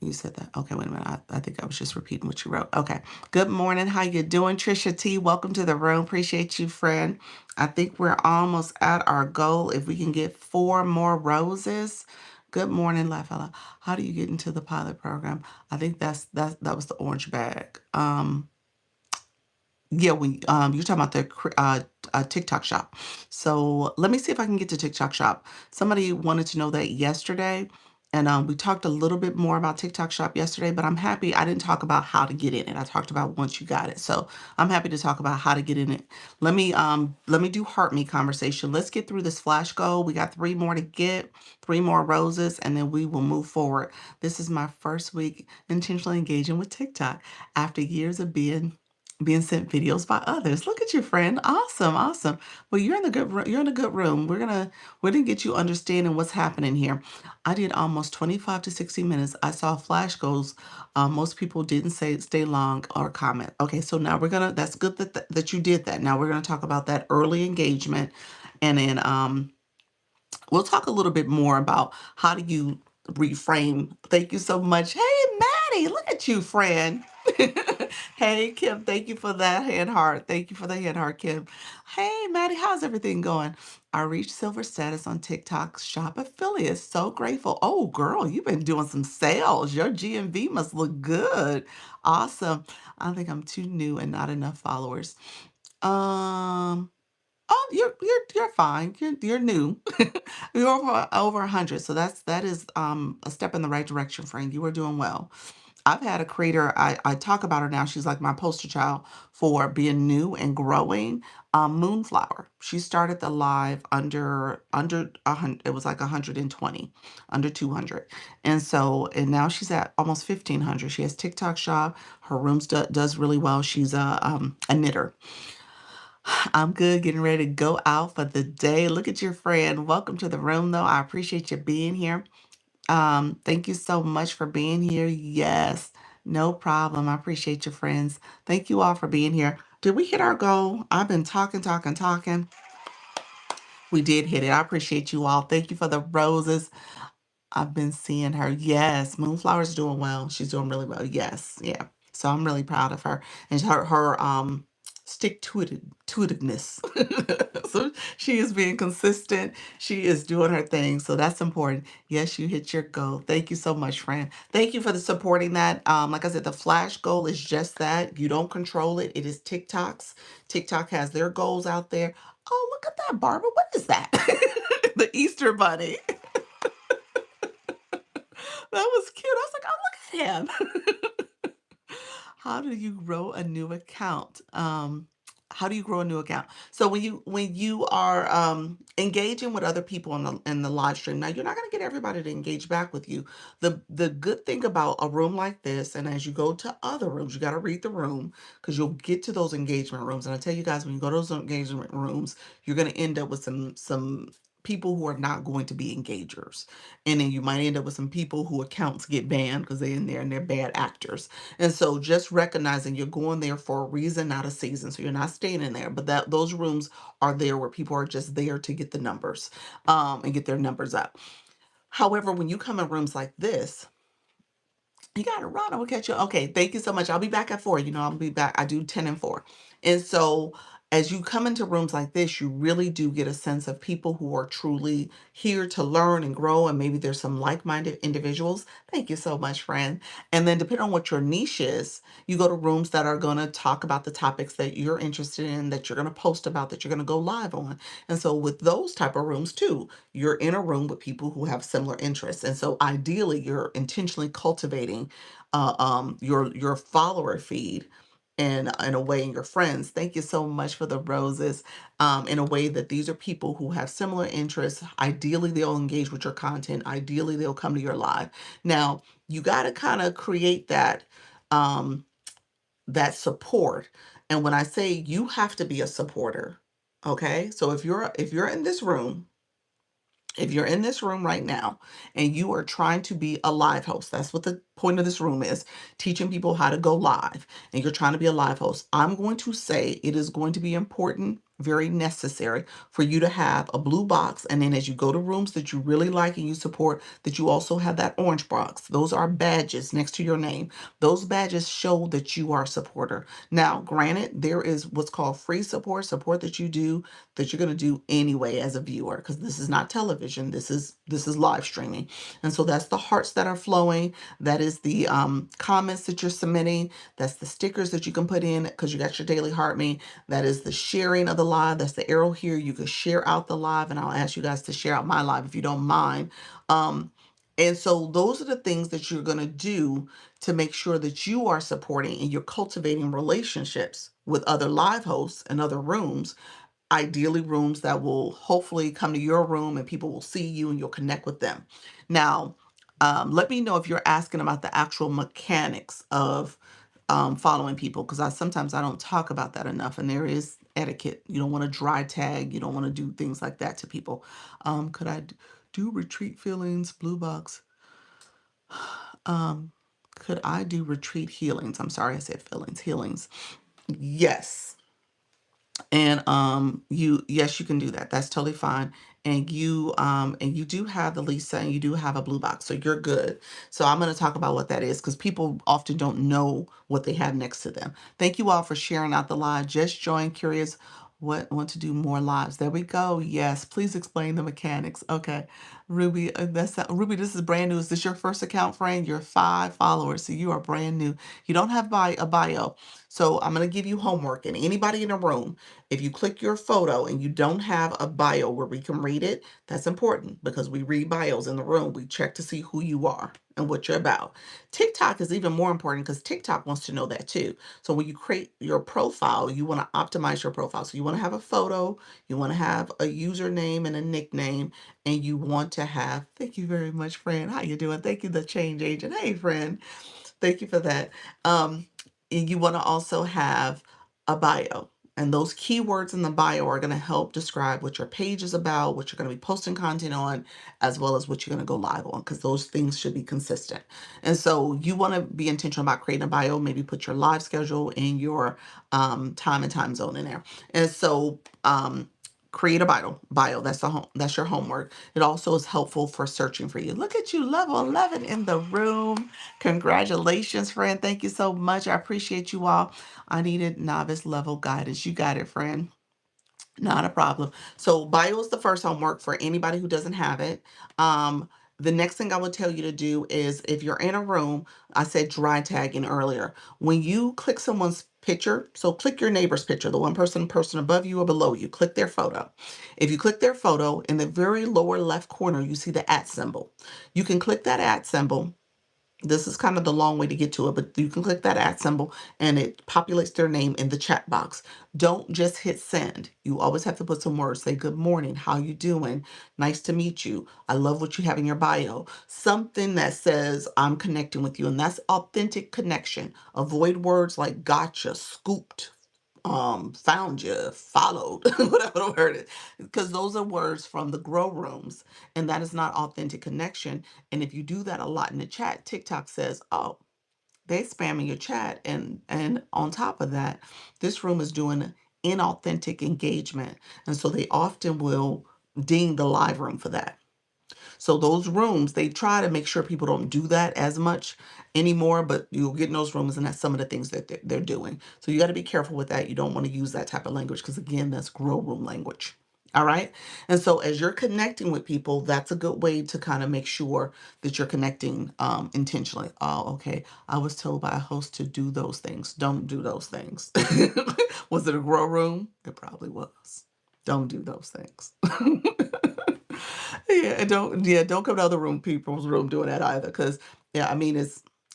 [SPEAKER 1] you said that. Okay, wait a minute. I think I was just repeating what you wrote. Okay. Good morning. How you doing, Trisha T? Welcome to the room. Appreciate you, friend. I think we're almost at our goal. If we can get 4 more roses. Good morning, Lafella. How do you get into the pilot program? I think that was the orange bag. Yeah, you're talking about the TikTok shop. So let me see if I can get to TikTok shop. Somebody wanted to know that yesterday, and we talked a little bit more about TikTok shop yesterday. But I'm happy I didn't talk about how to get in it. I talked about once you got it. So I'm happy to talk about how to get in it. Let me do heart me conversation. Let's get through this flash goal. We got 3 more to get, 3 more roses, and then we will move forward. This is my first week intentionally engaging with TikTok after years of being sent videos by others. Look at your friend. Awesome, awesome. Well, you're in the good room. You're in a good room. We're gonna get you understanding what's happening here. I did almost 25 to 60 minutes. I saw flash goals. Most people didn't stay long or comment. Okay, so now that's good that you did that. Now we're gonna talk about that early engagement And then we'll talk a little bit more about how do you reframe. Thank you so much. Hey, Maddie, look at you, friend. Hey, Kim, thank you for that hand heart. Thank you for the hand heart, Kim. Hey, Maddie, how's everything going? I reached silver status on TikTok shop affiliates. So grateful. Oh, girl, you've been doing some sales. Your GMV must look good. Awesome. I think I'm too new and not enough followers. Um, Oh, you're fine. You're new. You're over 100, so that is a step in the right direction, friend. You are doing well. I've had a creator. I talk about her now. She's like my poster child for being new and growing. Moonflower. She started the live under 100. It was like 120, under 200, and now she's at almost 1,500. She has TikTok shop. Her rooms does really well. She's a knitter. I'm good, getting ready to go out for the day. Look at your friend. Welcome to the room, though. I appreciate you being here. Thank you so much for being here. Yes, no problem. I appreciate your friends. Thank you all for being here. Did we hit our goal? I've been talking, talking, talking. We did hit it. I appreciate you all. Thank you for the roses. I've been seeing her. Yes, Moonflower's doing well. She's doing really well. Yes, yeah. So I'm really proud of her and her stick to itiveness. So she is being consistent. She is doing her thing. So that's important. Yes, you hit your goal. Thank you so much, friend. Thank you for the supporting that. Like I said, the flash goal is just that. You don't control it. It is TikTok's. TikTok has their goals out there. Oh, look at that, Barbara. What is that? The Easter bunny. That was cute. I was like, oh, look at him. How do you grow a new account? How do you grow a new account? So when you are engaging with other people in the live stream, now you're not going to get everybody to engage back with you. The good thing about a room like this, and as you go to other rooms, you got to read the room because you'll get to those engagement rooms. And I tell you guys, when you go to those engagement rooms, you're going to end up with some people who are not going to be engagers, and then you might end up with some people who accounts get banned because they're in there and they're bad actors. And so just recognizing you're going there for a reason, not a season. So you're not staying in there, but that those rooms are there where people are just there to get the numbers, and get their numbers up. However, when you come in rooms like this, you got to run. I will catch you. Okay. Thank you so much. I'll be back at 4. I'll be back. I do 10 and 4. And so as you come into rooms like this, you really do get a sense of people who are truly here to learn and grow. And maybe there's some like-minded individuals. Thank you so much, friend. And then depending on what your niche is, you go to rooms that are going to talk about the topics that you're interested in, that you're going to post about, that you're going to go live on. And so with those type of rooms too, you're in a room with people who have similar interests. And so ideally you're intentionally cultivating your follower feed and in a way, in your friends. Thank you so much for the roses. In a way that these are people who have similar interests. Ideally they'll engage with your content. Ideally they'll come to your live. Now you got to kind of create um that support. And when I say you have to be a supporter, okay, so if you're in this room, if you're in this room right now and you are trying to be a live host, that's what the point of this room is, teaching people how to go live, and you're trying to be a live host, I'm going to say it is going to be important, very necessary for you to have a blue box. And then as you go to rooms that you really like and you support, that you also have that orange box. Those are badges next to your name. Those badges show that you are a supporter. Now, granted, there is what's called free support that you do, that you're going to do anyway as a viewer, because this is not television. This is live streaming. And so that's the hearts that are flowing. That is the comments that you're submitting. That's the stickers that you can put in because you got your daily heart me. That is the sharing of the live. That's the arrow here. You can share out the live, and I'll ask you guys to share out my live if you don't mind. And so those are the things that you're going to do to make sure that you are supporting and you're cultivating relationships with other live hosts and other rooms, ideally rooms that will hopefully come to your room and people will see you and you'll connect with them. Now, let me know if you're asking about the actual mechanics of following people, because sometimes I don't talk about that enough, and there is etiquette. You don't want to dry tag. You don't want to do things like that to people. Could I do retreat feelings, blue box? Um, could I do retreat healings? I'm sorry, I said feelings, healings. Yes. And you, yes, you can do that. That's totally fine. And you do have the Lisa, and you do have a blue box, so you're good. So I'm going to talk about what that is, because people often don't know what they have next to them. Thank you all for sharing out the live. Just join, curious, what want to do more lives. There we go. Yes, please explain the mechanics. Okay. Ruby, Ruby, this is brand new. Is this your first account, friend? You're 5 followers, so you are brand new. You don't have a bio. So I'm going to give you homework, and anybody in the room, if you click your photo and you don't have a bio where we can read it, that's important, because we read bios in the room. We check to see who you are and what you're about. TikTok is even more important, because TikTok wants to know that too. So when you create your profile, you want to optimize your profile. So you want to have a photo, you want to have a username and a nickname, and you want to have, thank you very much, friend. How you doing? Thank you, the change agent. Hey, friend. Thank you for that. And you want to also have a bio. And those keywords in the bio are going to help describe what your page is about, what you're going to be posting content on, as well as what you're going to go live on, because those things should be consistent. And so you want to be intentional about creating a bio, maybe put your live schedule and your time and time zone in there. And so create a bio. That's your homework. It also is helpful for searching for you. Look at you, level 11 in the room. Congratulations, friend. Thank you so much. I appreciate you all. I needed novice level guidance. You got it, friend. Not a problem. So bio is the first homework for anybody who doesn't have it. Um, the next thing I would tell you to do is, if you're in a room, I said dry tagging earlier. When you click someone's picture, so click your neighbor's picture, the person above you or below you, click their photo. If you click their photo, in the very lower left corner, you see the @ symbol. You can click that @ symbol. This is kind of the long way to get to it, but you can click that @ symbol and it populates their name in the chat box. Don't just hit send. You always have to put some words. Say, good morning, how you doing? Nice to meet you. I love what you have in your bio. Something that says, I'm connecting with you. And that's authentic connection. Avoid words like gotcha, scooped, found you, followed, whatever the word is, because those are words from the grow rooms, and that is not authentic connection. And if you do that a lot in the chat, TikTok says, oh, they spamming your chat, and on top of that, this room is doing inauthentic engagement, and so they often will ding the live room for that. So those rooms, they try to make sure people don't do that as much anymore, but you'll get in those rooms, and that's some of the things that they're doing. So you got to be careful with that. You don't want to use that type of language, because again, that's grow room language. All right. And so as you're connecting with people, that's a good way to kind of make sure that you're connecting intentionally. Oh, okay. I was told by a host to do those things. Don't do those things. Was it a grow room? It probably was. Don't do those things. Don't come to other people's room doing that either. Because yeah, I mean,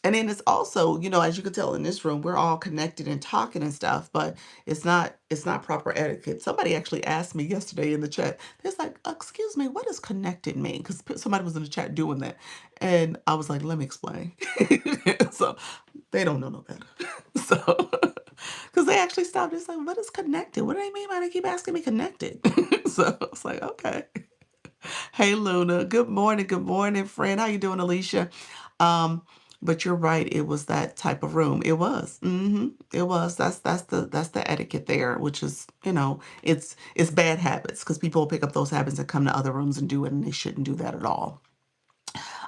[SPEAKER 1] and then it's also, as you can tell in this room, we're all connected and talking and stuff, but it's not proper etiquette. Somebody actually asked me yesterday in the chat. It's like, excuse me, what does connected mean? Because somebody was in the chat doing that, and I was like, let me explain. So they don't know no better. So because they actually stopped. It's like, what is connected? What do they mean by they keep asking me connected? So I was like, okay. Hey Luna, good morning, friend. How you doing, Alicia? Um, but you're right. It was that type of room. It was. It was. That's the etiquette there, which is, it's bad habits, because people will pick up those habits and come to other rooms and do it, and they shouldn't do that at all.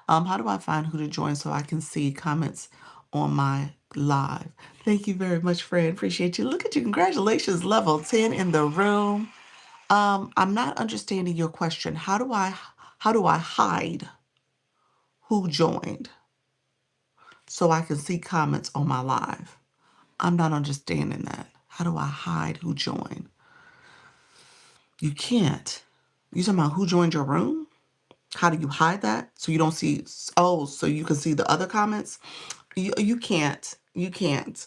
[SPEAKER 1] How do I find who to join so I can see comments on my live? Thank you very much, friend. Appreciate you. Look at you. Congratulations, level 10 in the room. I'm not understanding your question. How do I hide who joined so I can see comments on my live? I'm not understanding that. How do I hide who joined? You can't. You talking about who joined your room? How do you hide that so you don't see? Oh, so you can see the other comments? You can't. You can't.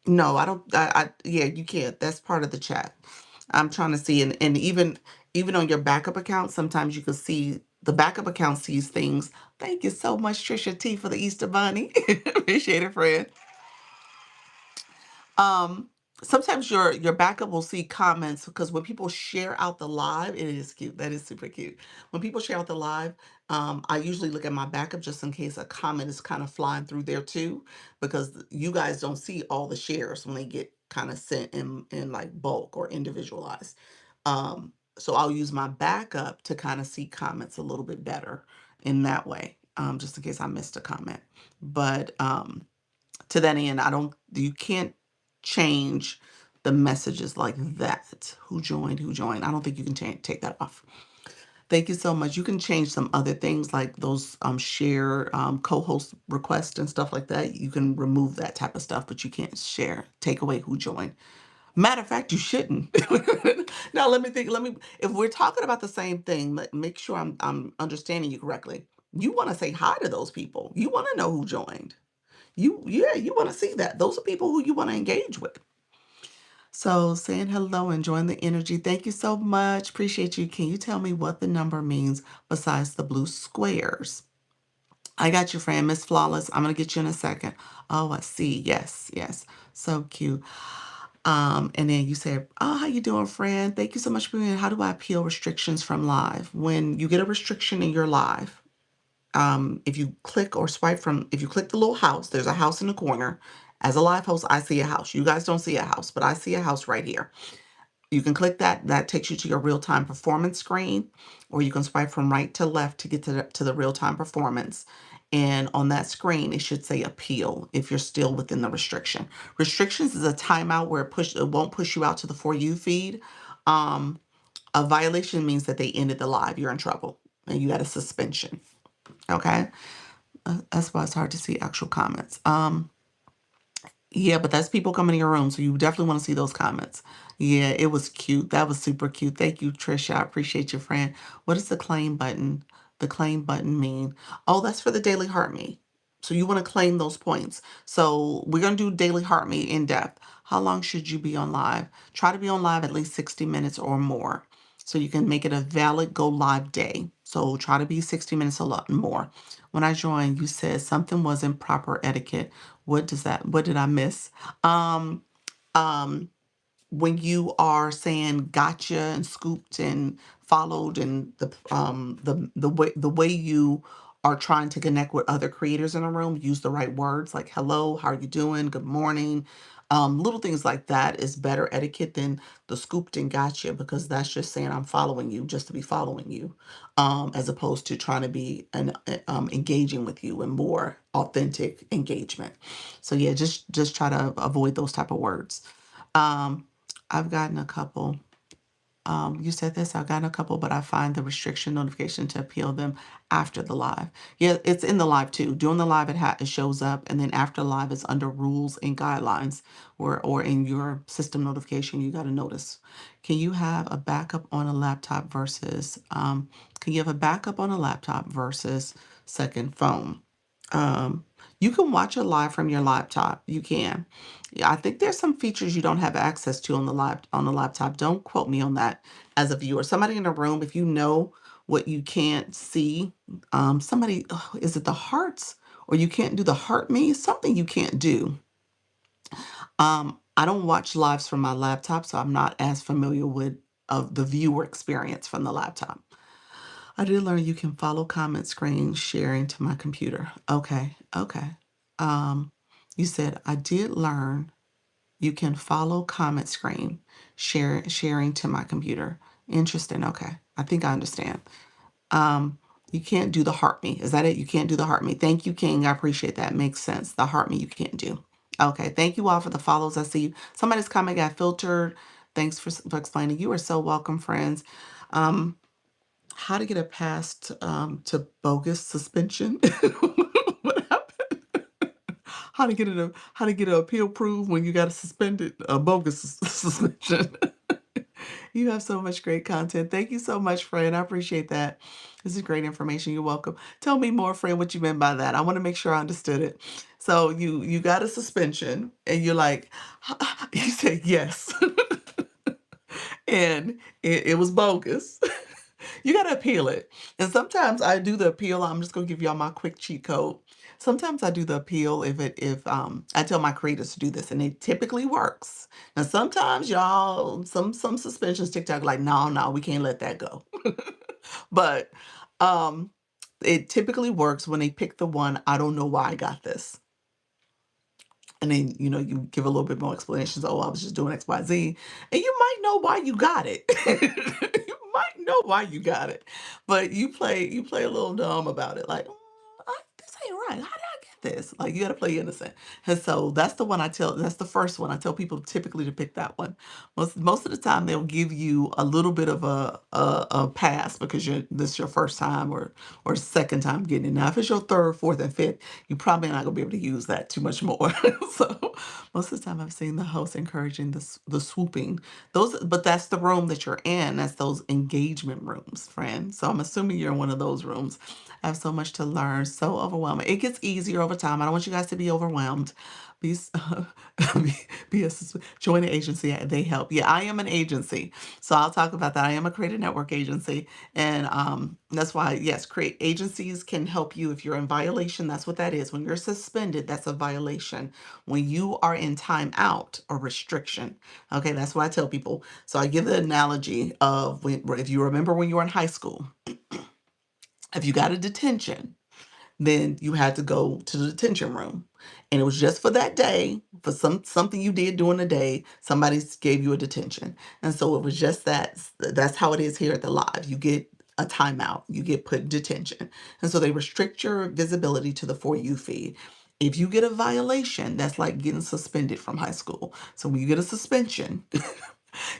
[SPEAKER 1] No, I don't. Yeah, you can't. That's part of the chat. I'm trying to see, and even on your backup account, sometimes you can see the backup account sees things. Thank you so much, Trisha T, for the Easter Bunny. Appreciate it, friend. Um, Sometimes your backup will see comments, because when people share out the live, it is cute. That is super cute. When people share out the live, I usually look at my backup just in case a comment is kind of flying through there too, because you guys don't see all the shares when they get kind of sent in like bulk or individualized. So I'll use my backup to kind of see comments a little bit better in that way, just in case I missed a comment. But to that end, you can't change the messages like that. Who joined? Who joined? I don't think you can take that off. Thank you so much. You can change some other things like those share co-host requests and stuff like that. You can remove that type of stuff, but you can't take away who joined. Matter of fact, you shouldn't. Now let me think. If we're talking about the same thing, make sure I'm understanding you correctly. You want to say hi to those people. You want to know who joined. You want to see that. Those are people who you want to engage with. So saying hello, enjoying the energy. Thank you so much. Appreciate you. Can you tell me what the number means besides the blue squares? I got your friend, Miss Flawless. I'm gonna get you in a second. Oh, I see. Yes, yes. So cute. And then you said, "Oh, how you doing, friend? Thank you so much for being here. How do I appeal restrictions from live? When you get a restriction in your live, if you click or swipe if you click the little house, there's a house in the corner. As a live host, I see a house. You guys don't see a house, but I see a house right here. You can click that. That takes you to your real-time performance screen, or you can swipe from right to left to get to the real-time performance. And on that screen, it should say appeal if you're still within the restriction. Restrictions is a timeout where it won't push you out to the For You feed. Um, a violation means that they ended the live. You're in trouble and you got a suspension. Okay. That's why it's hard to see actual comments. Yeah, but that's people coming in your room, so you definitely want to see those comments. Yeah, it was cute. That was super cute. Thank you, Trisha. I appreciate your friend. What does the claim button? The claim button mean? Oh, that's for the daily heart meet. So you want to claim those points. So we're going to do daily heart meet in depth. How long should you be on live? Try to be on live at least 60 minutes or more. So you can make it a valid go live day. So try to be 60 minutes a lot more. When I joined, you said something wasn't proper etiquette. What did I miss? Um, um, when you are saying gotcha and scooped and followed and the way you are trying to connect with other creators in a room, use the right words like hello, how are you doing, good morning. Little things like that is better etiquette than the scooped and gotcha, because that's just saying I'm following you just to be following you, as opposed to trying to be engaging with you and more authentic engagement. So yeah, just try to avoid those type of words. Um, I've gotten a couple. You said this, I've gotten a couple, but I find the restriction notification to appeal them after the live. Yeah, it's in the live too. During the live, it shows up, and then after live, it's under rules and guidelines, or in your system notification, you got to notice. Can you have a backup on a laptop versus, can you have a backup on a laptop versus second phone? Um, you can watch it live from your laptop. You can. Yeah, I think there's some features you don't have access to on the laptop. Don't quote me on that as a viewer. Somebody in the room, if you know what you can't see, is it the hearts, or you can't do the heart me? Something you can't do. I don't watch lives from my laptop, so I'm not as familiar with of the viewer experience from the laptop. I did learn you can follow comment screen sharing to my computer. Okay, okay. Um, you said I did learn you can follow comment screen sharing to my computer. Interesting. Okay, I think I understand. Um, you can't do the heart me. Is that it? You can't do the heart me. Thank you, King. I appreciate that. Makes sense. The heart me you can't do. Okay. Thank you all for the follows. I see you. Somebody's comment got filtered. Thanks for explaining. You are so welcome, friends. Um, how to get a pass to bogus suspension? What happened? How to get an appeal approved when you got a suspended a bogus suspension? You have so much great content. Thank you so much, friend. I appreciate that. This is great information. You're welcome. Tell me more, friend, what you meant by that. I want to make sure I understood it. So you got a suspension, and you're like, you said yes, and it was bogus. You got to appeal it. And sometimes I do the appeal. I'm just going to give y'all my quick cheat code. Sometimes I do the appeal if I tell my creators to do this, and it typically works. Now sometimes y'all some suspensions TikTok like no, we can't let that go. But um it typically works when they pick the one I don't know why I got this. And then, you give a little bit more explanations. Oh, I was just doing X, Y, Z. And you might know why you got it. You might know why you got it. But you play a little dumb about it. Like, this ain't right. How did I get this? Like, you got to play innocent. And so that's the first one. I tell people typically to pick that one. Most of the time they'll give you a little bit of a pass because this is your first time or second time getting it. Now, if it's your third, fourth, and fifth, you're probably not gonna be able to use that too much more. So most of the time I've seen the host encouraging the swooping. But that's the room that you're in. That's those engagement rooms, friend. So I'm assuming you're in one of those rooms. I have so much to learn, so overwhelming. It gets easier over time. I don't want you guys to be overwhelmed. Be, s- join an agency. They help. Yeah, I am an agency. So I'll talk about that. I am a creative network agency. And that's why, yes, create agencies can help you if you're in violation. That's what that is. When you're suspended, that's a violation. When you are in timeout or restriction, okay, that's what I tell people. So I give the analogy of if you remember when you were in high school, if you got a detention, then you had to go to the detention room. And it was just for that day, for something you did during the day, somebody gave you a detention. And so it was just that's how it is here at the live. You get a timeout, you get put in detention. And so they restrict your visibility to the For You feed. If you get a violation, that's like getting suspended from high school. So when you get a suspension,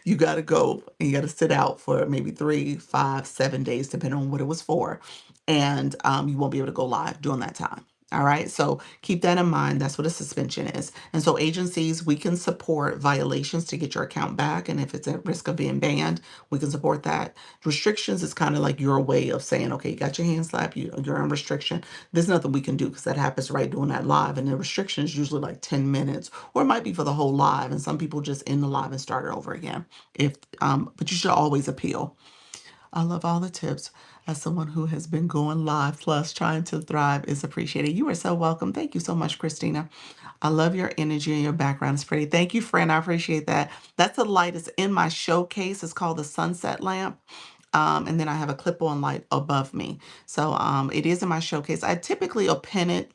[SPEAKER 1] you got to go and you got to sit out for maybe 3, 5, 7 days, depending on what it was for. And you won't be able to go live during that time. All right. So keep that in mind. That's what a suspension is. And so agencies, we can support violations to get your account back. And if it's at risk of being banned, we can support that. Restrictions is kind of like your way of saying, okay, you got your hand slapped, you're on restriction. There's nothing we can do because that happens right during that live. And the restriction is usually like 10 minutes, or it might be for the whole live. And some people just end the live and start it over again. But you should always appeal. I love all the tips. As someone who has been going live plus trying to thrive is appreciated. You are so welcome. Thank you so much, Christina. I love your energy and your background. It's pretty. Thank you, friend. I appreciate that. That's the light. It's in my showcase. It's called the sunset lamp. And then I have a clip-on light above me. So it is in my showcase. I typically will pin it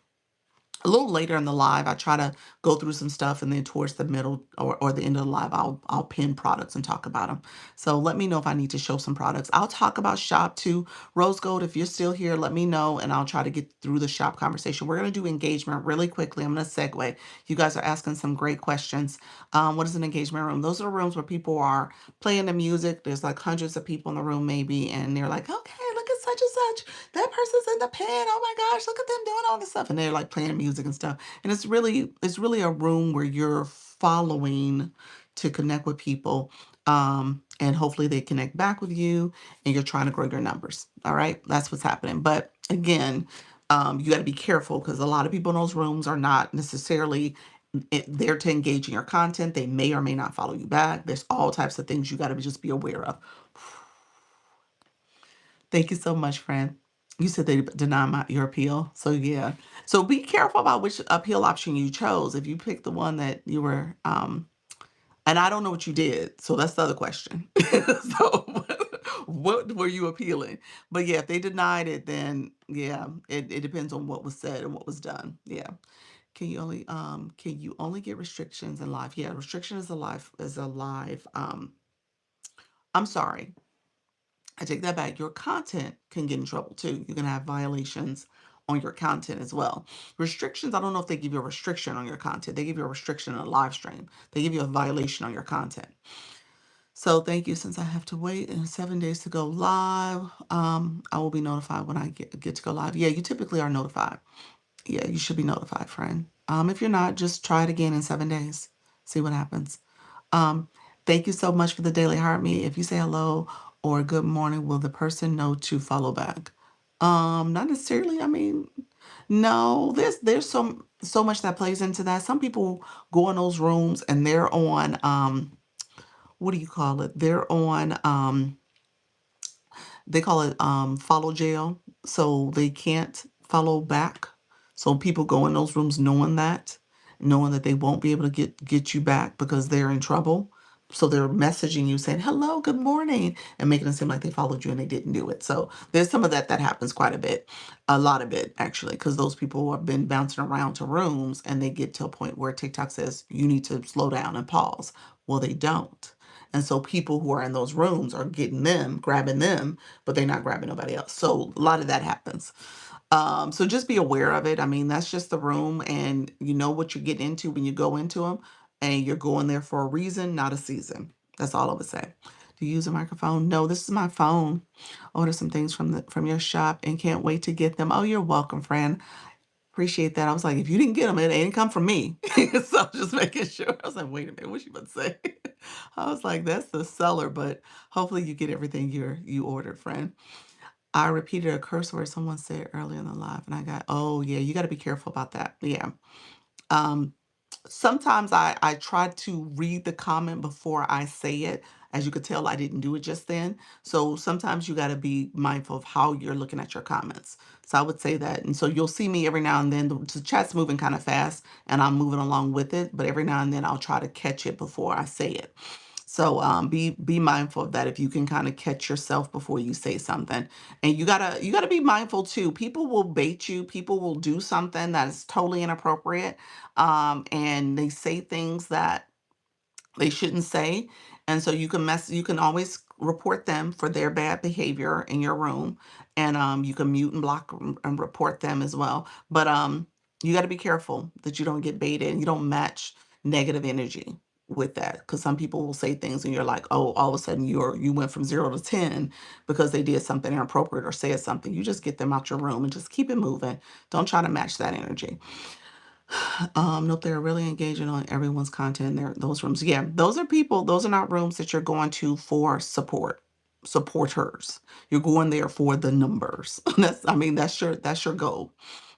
[SPEAKER 1] a little later in the live. I try to go through some stuff, and then towards the middle or the end of the live, I'll pin products and talk about them. So let me know if I need to show some products. I'll talk about shop too. Rose Gold, if you're still here, let me know, and I'll try to get through the shop conversation. We're going to do engagement really quickly. I'm going to segue. You guys are asking some great questions. What is an engagement room? Those are rooms where people are playing the music. There's like hundreds of people in the room maybe, and they're like, okay, look at such and such. That person's in the pen. Oh my gosh, look at them doing all this stuff. And they're like playing music and stuff. And it's really a room where you're following to connect with people. And hopefully they connect back with you, and you're trying to grow your numbers. All right. That's what's happening. But again, you got to be careful because a lot of people in those rooms are not necessarily there to engage in your content. They may or may not follow you back. There's all types of things you got to just be aware of. Thank you so much, friend. You said they deny your appeal. So yeah. So be careful about which appeal option you chose. If you picked the one that you were, and I don't know what you did. So that's the other question. So what were you appealing? But yeah, if they denied it, then yeah, it depends on what was said and what was done. Yeah. Can you only get restrictions in live? Yeah, restriction is a live. I'm sorry. I take that back. Your content can get in trouble too. You can have violations on your content as well. Restrictions, I don't know if they give you a restriction on your content. They give you a restriction on a live stream. They give you a violation on your content. So thank you. Since I have to wait 7 days to go live, I will be notified when I get to go live. Yeah, you typically are notified. Yeah, you should be notified, friend. If you're not, just try it again in 7 days. See what happens. Um, Thank you so much for the daily heart me. If you say hello or good morning, will the person know to follow back? Not necessarily. I mean, no, there's so much that plays into that. Some people go in those rooms and they're on what do you call it? They're on they call it follow jail. So they can't follow back. So people go in those rooms knowing that they won't be able to get you back because they're in trouble. So they're messaging you saying, hello, good morning, and making it seem like they followed you and they didn't do it. So there's some of that that happens quite a bit, a lot of it actually, because those people have been bouncing around to rooms and they get to a point where TikTok says, you need to slow down and pause. Well, they don't. And so people who are in those rooms are getting them, grabbing them, but they're not grabbing nobody else. So a lot of that happens. So just be aware of it. I mean, that's just the room, and you know what you're getting into when you go into them, and you're going there for a reason, not a season. That's all I would say. Do you use a microphone? No, this is my phone. Order some things from your shop and can't wait to get them. Oh, you're welcome, friend. Appreciate that. I was like, if you didn't get them, it ain't come from me. So just making sure. I was like, wait a minute, what you about to say? I was like, that's the seller, but hopefully you get everything you ordered, friend. I repeated a curse word someone said earlier in the live, and I got, oh yeah, you got to be careful about that. Yeah. Um, Sometimes I try to read the comment before I say it. As you could tell, I didn't do it just then. So sometimes you got to be mindful of how you're looking at your comments. So I would say that. And so you'll see me every now and then. The chat's moving kind of fast and I'm moving along with it. But every now and then I'll try to catch it before I say it. So be mindful of that if you can kind of catch yourself before you say something. And you gotta be mindful too. People will bait you. People will do something that is totally inappropriate, and they say things that they shouldn't say. And so you can always report them for their bad behavior in your room. And you can mute and block and report them as well. But you got to be careful that you don't get baited and you don't match negative energy with that, because some people will say things and you're like, oh, all of a sudden you went from 0 to 10 because they did something inappropriate or said something. You just get them out your room and just keep it moving. Don't try to match that energy. Nope, they're really engaging on everyone's content in those rooms. Yeah, those are people, those are not rooms that you're going to for supporters. You're going there for the numbers. I mean, that's your goal.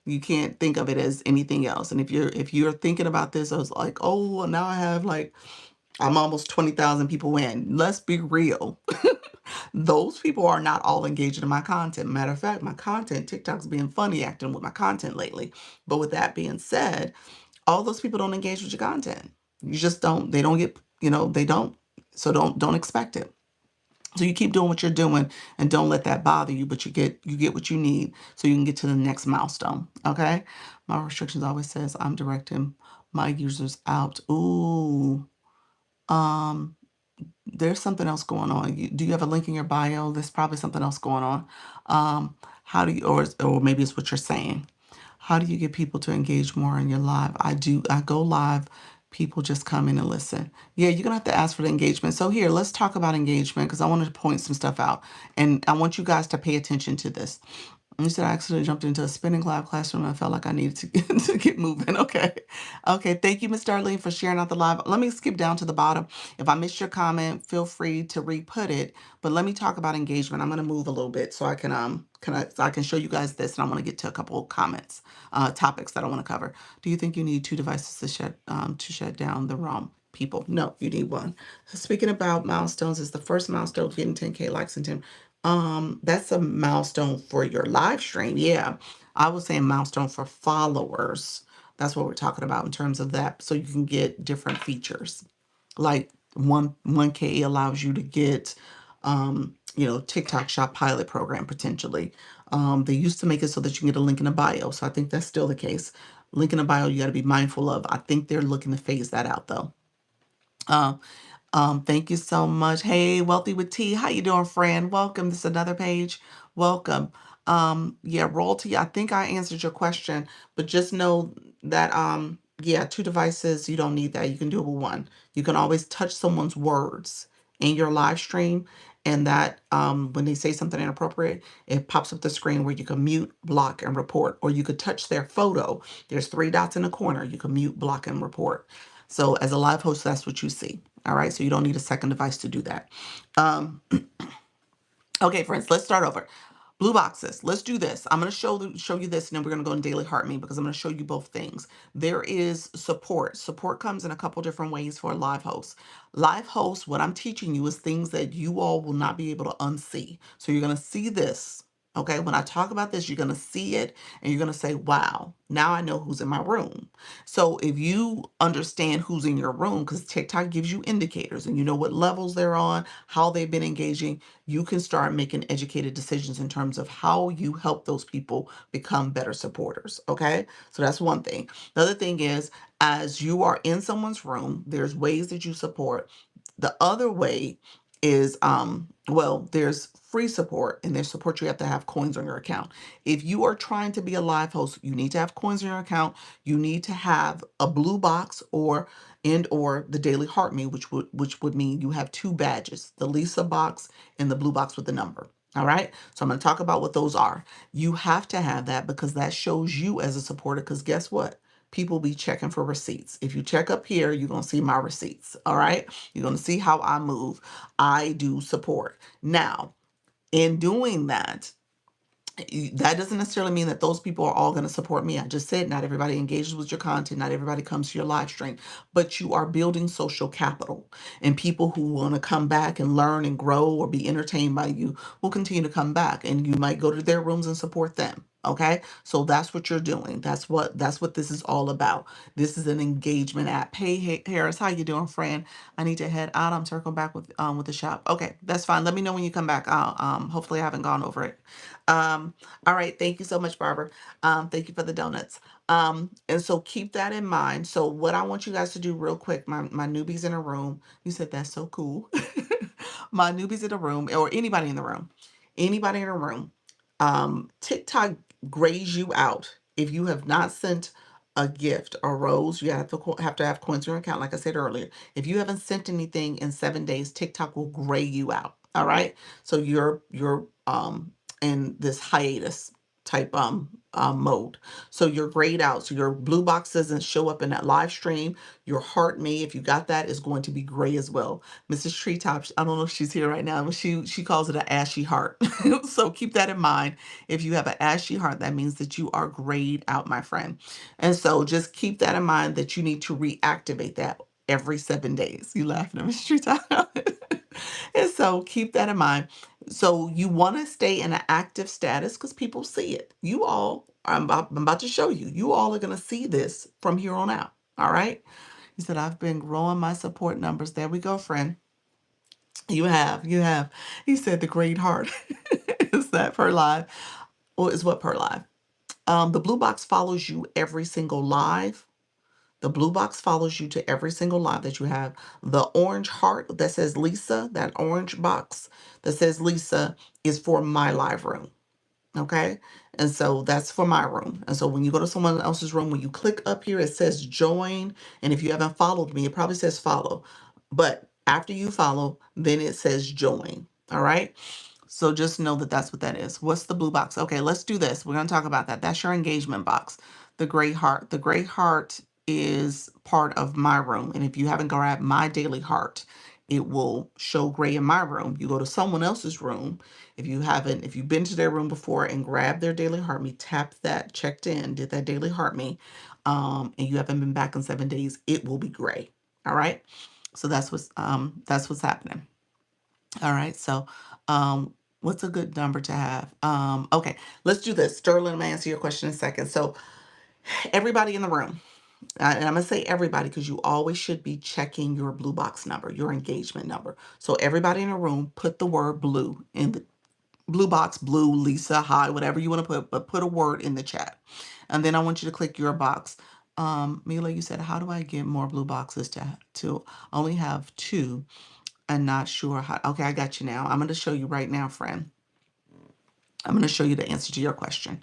[SPEAKER 1] You can't think of it as anything else. And if you're thinking about this as like, oh, well, now I have like I'm almost 20,000 people in. Let's be real. Those people are not all engaging in my content. Matter of fact, my content, TikTok's being funny acting with my content lately. But with that being said, all those people don't engage with your content. You just don't. They don't get, they don't. So don't expect it. So you keep doing what you're doing and don't let that bother you, but you get what you need so you can get to the next milestone. Okay? My restrictions always says I'm directing my users out. Ooh. Um there's something else going on. Do you have a link in your bio? There's probably something else going on. How do you, or maybe it's what you're saying. How do you get people to engage more in your live? I go live. People just come in and listen. Yeah, you're gonna have to ask for the engagement. So here, let's talk about engagement because I want to point some stuff out. And I want you guys to pay attention to this. You said I accidentally jumped into a spinning classroom and I felt like I needed to to get moving. Okay. Okay. Thank you, Miss Darlene, for sharing out the live. Let me skip down to the bottom. If I missed your comment, feel free to re-put it. But let me talk about engagement. I'm gonna move a little bit so I can show you guys this, and I want to get to a couple of comments, topics that I want to cover. Do you think you need two devices to shut down the ROM? People, no, you need one. Speaking about milestones, is the first milestone getting 10K likes and 10. That's a milestone for your live stream. Yeah. I was saying milestone for followers. That's what we're talking about in terms of that. So you can get different features. Like 1K allows you to get TikTok shop pilot program potentially. They used to make it so that you can get a link in a bio. So I think that's still the case. Link in a bio you got to be mindful of. I think they're looking to phase that out though. Uh, thank you so much. Hey, Wealthy with T, how you doing, friend? Welcome. This is another page. Welcome. Yeah, royalty. I think I answered your question, but just know that yeah, two devices, you don't need that. You can do it with one. You can always touch someone's words in your live stream, and that when they say something inappropriate, it pops up the screen where you can mute, block, and report, or you could touch their photo. There's three dots in the corner. You can mute, block, and report. So as a live host, that's what you see. All right. So you don't need a second device to do that. Um, okay, friends, let's start over. Blue boxes. Let's do this. I'm going to show you this, and then we're going to go in daily heart me because I'm going to show you both things. There is support. Support comes in a couple different ways for a live host. Live host, what I'm teaching you is things that you all will not be able to unsee. So you're going to see this. Okay, when I talk about this, you're going to see it and you're going to say, wow, now I know who's in my room. So if you understand who's in your room, because TikTok gives you indicators and you know what levels they're on, how they've been engaging, you can start making educated decisions in terms of how you help those people become better supporters. Okay, so that's one thing. The other thing is, as you are in someone's room, there's ways that you support. The other way is well, there's free support and there's support you have to have coins on your account. If you are trying to be a live host, you need to have coins on your account. You need to have a blue box or the daily heart me, which would mean you have two badges, the Lisa box and the blue box with the number. All right. So I'm going to talk about what those are. You have to have that because that shows you as a supporter. Because guess what? People be checking for receipts. If you check up here, you're going to see my receipts. All right. You're going to see how I move. I do support. Now, in doing that, that doesn't necessarily mean that those people are all going to support me. I just said not everybody engages with your content, not everybody comes to your live stream, but you are building social capital. And people who want to come back and learn and grow or be entertained by you will continue to come back, and you might go to their rooms and support them. Okay? So that's what you're doing. That's what this is all about. This is an engagement app. Hey, Harris, how you doing, friend? I need to head out. I'm circling back with the shop. Okay, that's fine. Let me know when you come back. I'll hopefully I haven't gone over it. All right, thank you so much, Barbara. Thank you for the donuts. And so keep that in mind. So what I want you guys to do real quick, my newbies in a room. You said that's so cool. My newbies in a room, or anybody in the room, anybody in a room. TikTok grays you out if you have not sent a gift or rose. You have to have coins in your account, like I said earlier. If you haven't sent anything in 7 days, TikTok will gray you out. All right. So you're in this hiatus type mode. So you're grayed out. So your blue box doesn't show up in that live stream. Your heart me, if you got that, is going to be gray as well. Mrs. Treetop, I don't know if she's here right now, but she calls it an ashy heart. So keep that in mind. If you have an ashy heart, that means that you are grayed out, my friend. And so just keep that in mind that you need to reactivate that every 7 days. You laughing at Mrs. Treetop? And so keep that in mind. So you want to stay in an active status because people see it. I'm about to show you. You all are going to see this from here on out. All right. He said, I've been growing my support numbers. There we go, friend. You have. He said the great heart. Is that per live? Or is what per live? The blue box follows you every single live. The blue box follows you to every single live that you have. The orange heart that says Lisa, that orange box that says Lisa, is for my live room. Okay. And so that's for my room. And so when you go to someone else's room, when you click up here, it says join. And if you haven't followed me, it probably says follow. But after you follow, then it says join. All right. So just know that that's what that is. What's the blue box? Okay, let's do this. We're going to talk about that. That's your engagement box. The gray heart. The gray heart is part of my room. And if you haven't grabbed my daily heart, it will show gray in my room. You go to someone else's room. If you've been to their room before and grabbed their daily heart me, tapped that, checked in, did that daily heart me, and you haven't been back in 7 days, it will be gray. All right. So that's what's happening. All right. So, what's a good number to have? Okay, let's do this. Sterling, I'm gonna answer your question in a second. So, everybody in the room, and I'm gonna say everybody because you always should be checking your blue box number, your engagement number. So, everybody in the room, put the word blue in the blue box, blue, Lisa, hi, whatever you want to put, but put a word in the chat. And then I want you to click your box. Mila, you said, how do I get more blue boxes to only have two? And not sure how. Okay, I got you now. I'm going to show you right now, friend. I'm going to show you the answer to your question.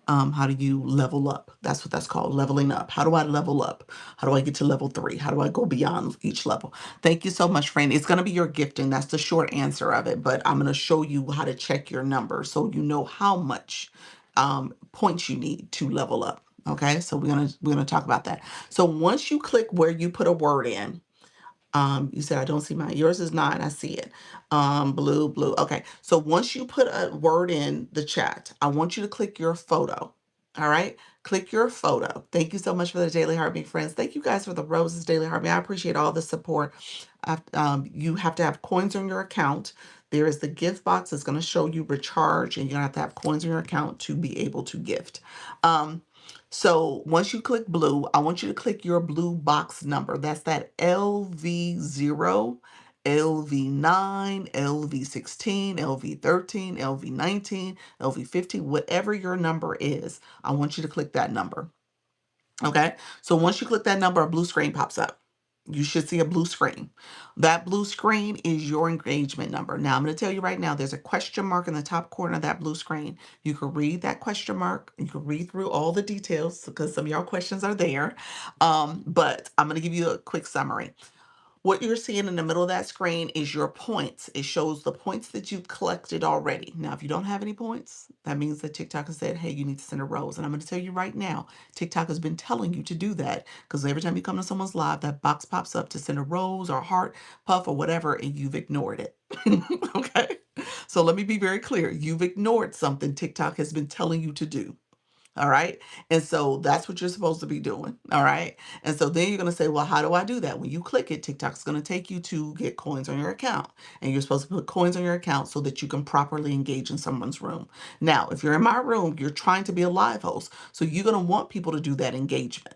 [SPEAKER 1] How do you level up? That's what that's called, leveling up. How do I level up? How do I get to level 3? How do I go beyond each level? Thank you so much, friend. It's going to be your gifting. That's the short answer of it. But I'm going to show you how to check your number so you know how much points you need to level up. Okay, so we're gonna talk about that. So once you click where you put a word in, you said, I don't see mine. Yours is 9. I see it. Blue, blue. Okay. So once you put a word in the chat, I want you to click your photo. All right. Click your photo. Thank you so much for the Daily Heartbeat friends. Thank you guys for the roses, Daily Heartbeat. I appreciate all the support. You have to have coins on your account. There is the gift box that's going to show you recharge, and you're going to have coins on your account to be able to gift. So once you click blue, I want you to click your blue box number. That's that LV0, LV9, LV16, LV13, LV19, LV15, whatever your number is. I want you to click that number. Okay. So once you click that number, a blue screen pops up. You should see a blue screen. That blue screen is your engagement number. Now, I'm going to tell you right now, there's a question mark in the top corner of that blue screen. You can read that question mark. You can read through all the details because some of y'all questions are there. But I'm going to give you a quick summary. What you're seeing in the middle of that screen is your points. It shows the points that you've collected already. Now, if you don't have any points, that means that TikTok has said, hey, you need to send a rose. And I'm going to tell you right now, TikTok has been telling you to do that because every time you come to someone's live, that box pops up to send a rose or a heart, puff, or whatever, and you've ignored it. Okay? So let me be very clear. You've ignored something TikTok has been telling you to do. All right. And so that's what you're supposed to be doing. All right. And so then you're going to say, well, how do I do that? When you click it, TikTok's going to take you to get coins on your account. And you're supposed to put coins on your account so that you can properly engage in someone's room. Now, if you're in my room, you're trying to be a live host. So you're going to want people to do that engagement.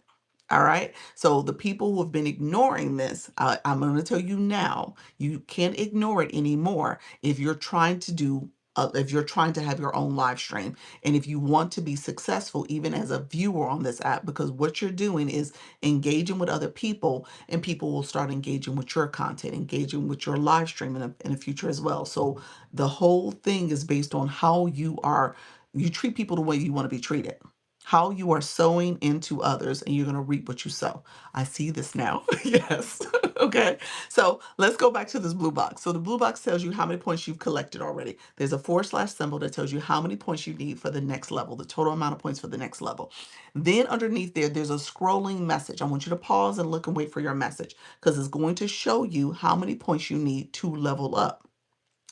[SPEAKER 1] All right. So the people who have been ignoring this, I'm going to tell you now, you can't ignore it anymore if you're trying to do. If you're trying to have your own live stream and if you want to be successful, even as a viewer on this app, because what you're doing is engaging with other people and people will start engaging with your content, engaging with your live stream in the future as well. So the whole thing is based on how you treat people the way you want to be treated, how you are sowing into others, and you're going to reap what you sow. I see this now. Yes. Okay. So let's go back to this blue box. So the blue box tells you how many points you've collected already. There's a / symbol that tells you how many points you need for the next level, the total amount of points for the next level. Then underneath there's a scrolling message. I want you to pause and look and wait for your message because it's going to show you how many points you need to level up.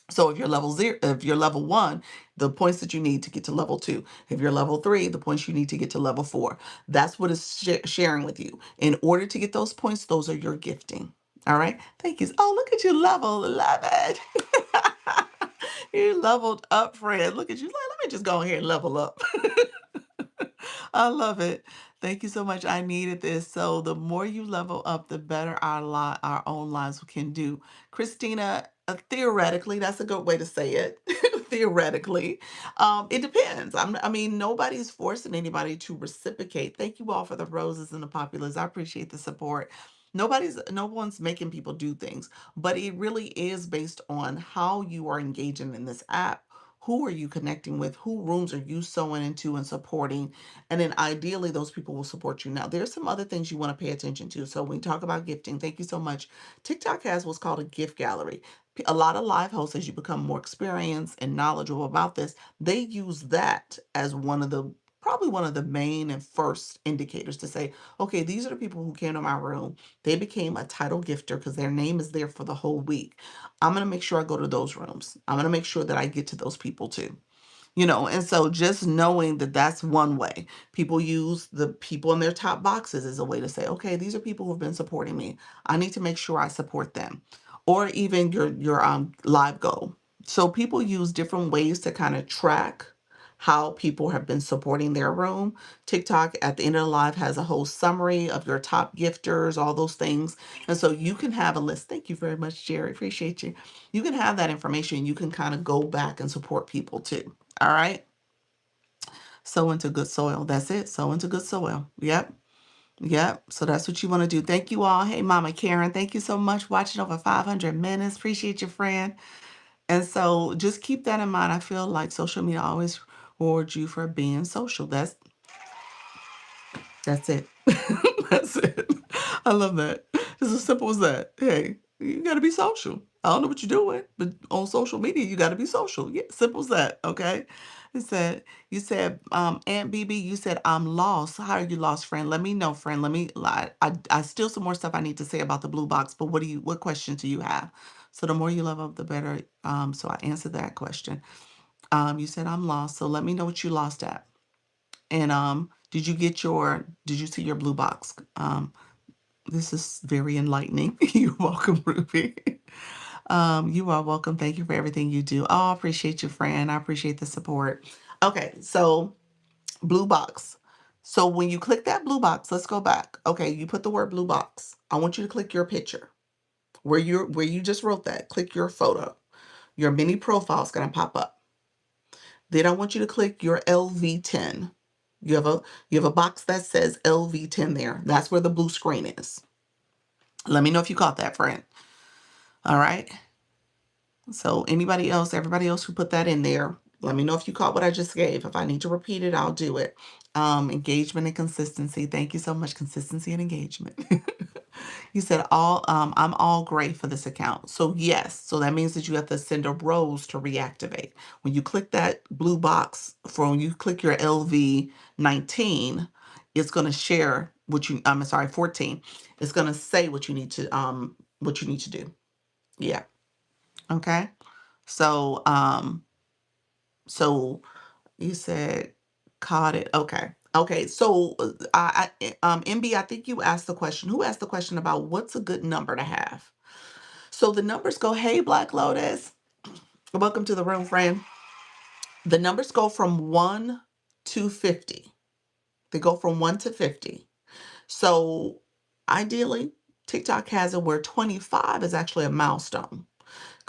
[SPEAKER 1] So if you're level 0, if you're level 1, the points that you need to get to level 2. If you're level 3, the points you need to get to level 4. That's what it's sharing with you. In order to get those points, those are your gifting. All right. Thank you. Oh, look at you, level 11. You leveled up, friend. Look at you. Let me just go ahead and level up. I love it. Thank you so much. I needed this. So the more you level up, the better our own lives can do. Christina, theoretically, that's a good way to say it. Theoretically, it depends. I mean, nobody's forcing anybody to reciprocate. Thank you all for the roses and the populars. I appreciate the support. No one's making people do things, but it really is based on how you are engaging in this app. Who are you connecting with? Who rooms are you sewing into and supporting? And then ideally, those people will support you. Now, there's some other things you want to pay attention to. So when we talk about gifting, thank you so much. TikTok has what's called a gift gallery. A lot of live hosts, as you become more experienced and knowledgeable about this, they use that as probably one of the main and first indicators to say, okay, these are the people who came to my room. They became a title gifter because their name is there for the whole week. I'm going to make sure I go to those rooms. I'm going to make sure that I get to those people too. And so just knowing that that's one way. People use the people in their top boxes as a way to say, okay, these are people who've been supporting me. I need to make sure I support them. Or even your live goal. So people use different ways to kind of track how people have been supporting their room. TikTok at the end of the live has a whole summary of your top gifters, all those things. And so you can have a list. Thank you very much, Jerry. Appreciate you. You can have that information. You can kind of go back and support people too. All right. Sow into good soil. That's it. Sow into good soil. Yep. Yep. So that's what you want to do. Thank you all. Hey, Mama Karen, thank you so much. Watching over 500 minutes. Appreciate your friend. And so just keep that in mind. I feel like social media always rewards you for being social. That's it. That's it. I love that. It's as simple as that. Hey, you got to be social. I don't know what you're doing, but on social media, you got to be social. Yeah, simple as that. Okay. You said, Aunt BB, you said, I'm lost. How are you lost, friend? Let me know, friend. Let me, I still some more stuff I need to say about the blue box, but what questions do you have? So the more you love up, the better. So I answered that question. You said, I'm lost. So let me know what you lost at. And did you see your blue box? This is very enlightening. You're welcome, Ruby. You are welcome. Thank you for everything you do. Oh, I appreciate you, friend. I appreciate the support. Okay, so blue box. So when you click that blue box, let's go back. Okay, you put the word blue box. I want you to click your picture where you just wrote that. Click your photo. Your mini profile is gonna pop up. Then I want you to click your LV10. You have a box that says LV10 there. That's where the blue screen is. Let me know if you caught that, friend. All right. So everybody else who put that in there, let me know if you caught what I just gave. If I need to repeat it, I'll do it. Engagement and consistency. Thank you so much. Consistency and engagement. You said I'm all great for this account. So yes, so that means that you have to send a rose to reactivate. When you click that blue box when you click your LV19, it's gonna share what you I'm sorry, 14. It's gonna say what you need to do. Yeah. Okay. So so you said caught it. Okay. Okay. So MB, I think you asked the question. Who asked the question about what's a good number to have? So the numbers go, hey, Black Lotus, welcome to the room, friend. The numbers go from 1 to 50. They go from 1 to 50. So ideally, TikTok has it where 25 is actually a milestone.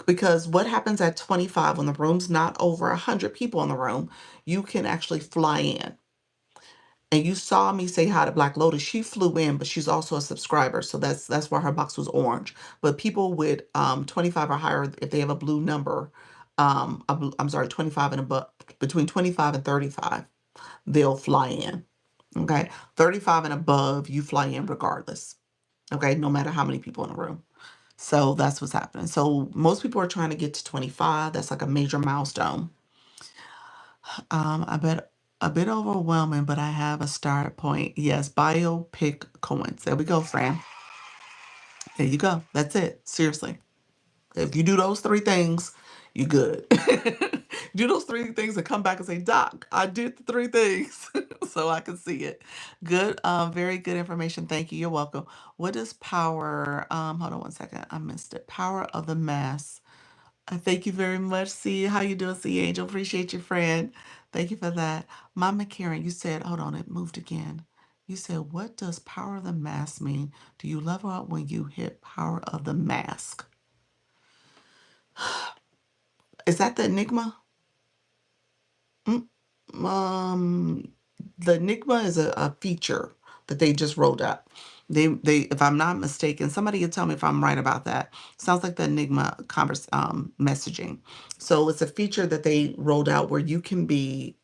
[SPEAKER 1] Because what happens at 25 when the room's not over 100 people in the room, you can actually fly in. And you saw me say hi to Black Lotus. She flew in, but she's also a subscriber, so that's why her box was orange. But people with 25 or higher, if they have a blue number, I'm sorry, 25 and above, between 25 and 35, they'll fly in. Okay, 35 and above, you fly in regardless. Okay, no matter how many people in the room. So that's what's happening. So most people are trying to get to 25. That's like a major milestone. I bet a bit overwhelming, but I have a start point. Yes, biopic coins. There we go, Fran. There you go. That's it. Seriously. If you do those three things, you good. Do those three things and come back and say, Doc, I did the three things. So I can see it. Good, very good information. Thank you. You're welcome. What is power? Hold on one second. I missed it. Power of the mass. Thank you very much. See how you doing, see Angel. Appreciate you, friend. Thank you for that. Mama Karen, you said, hold on, it moved again. You said, what does power of the mask mean? Do you level up when you hit power of the mask? Is that the Enigma? Mm, the Enigma is a feature that they just rolled out. If I'm not mistaken, somebody can tell me if I'm right about that. Sounds like the Enigma messaging. So it's a feature that they rolled out where you can be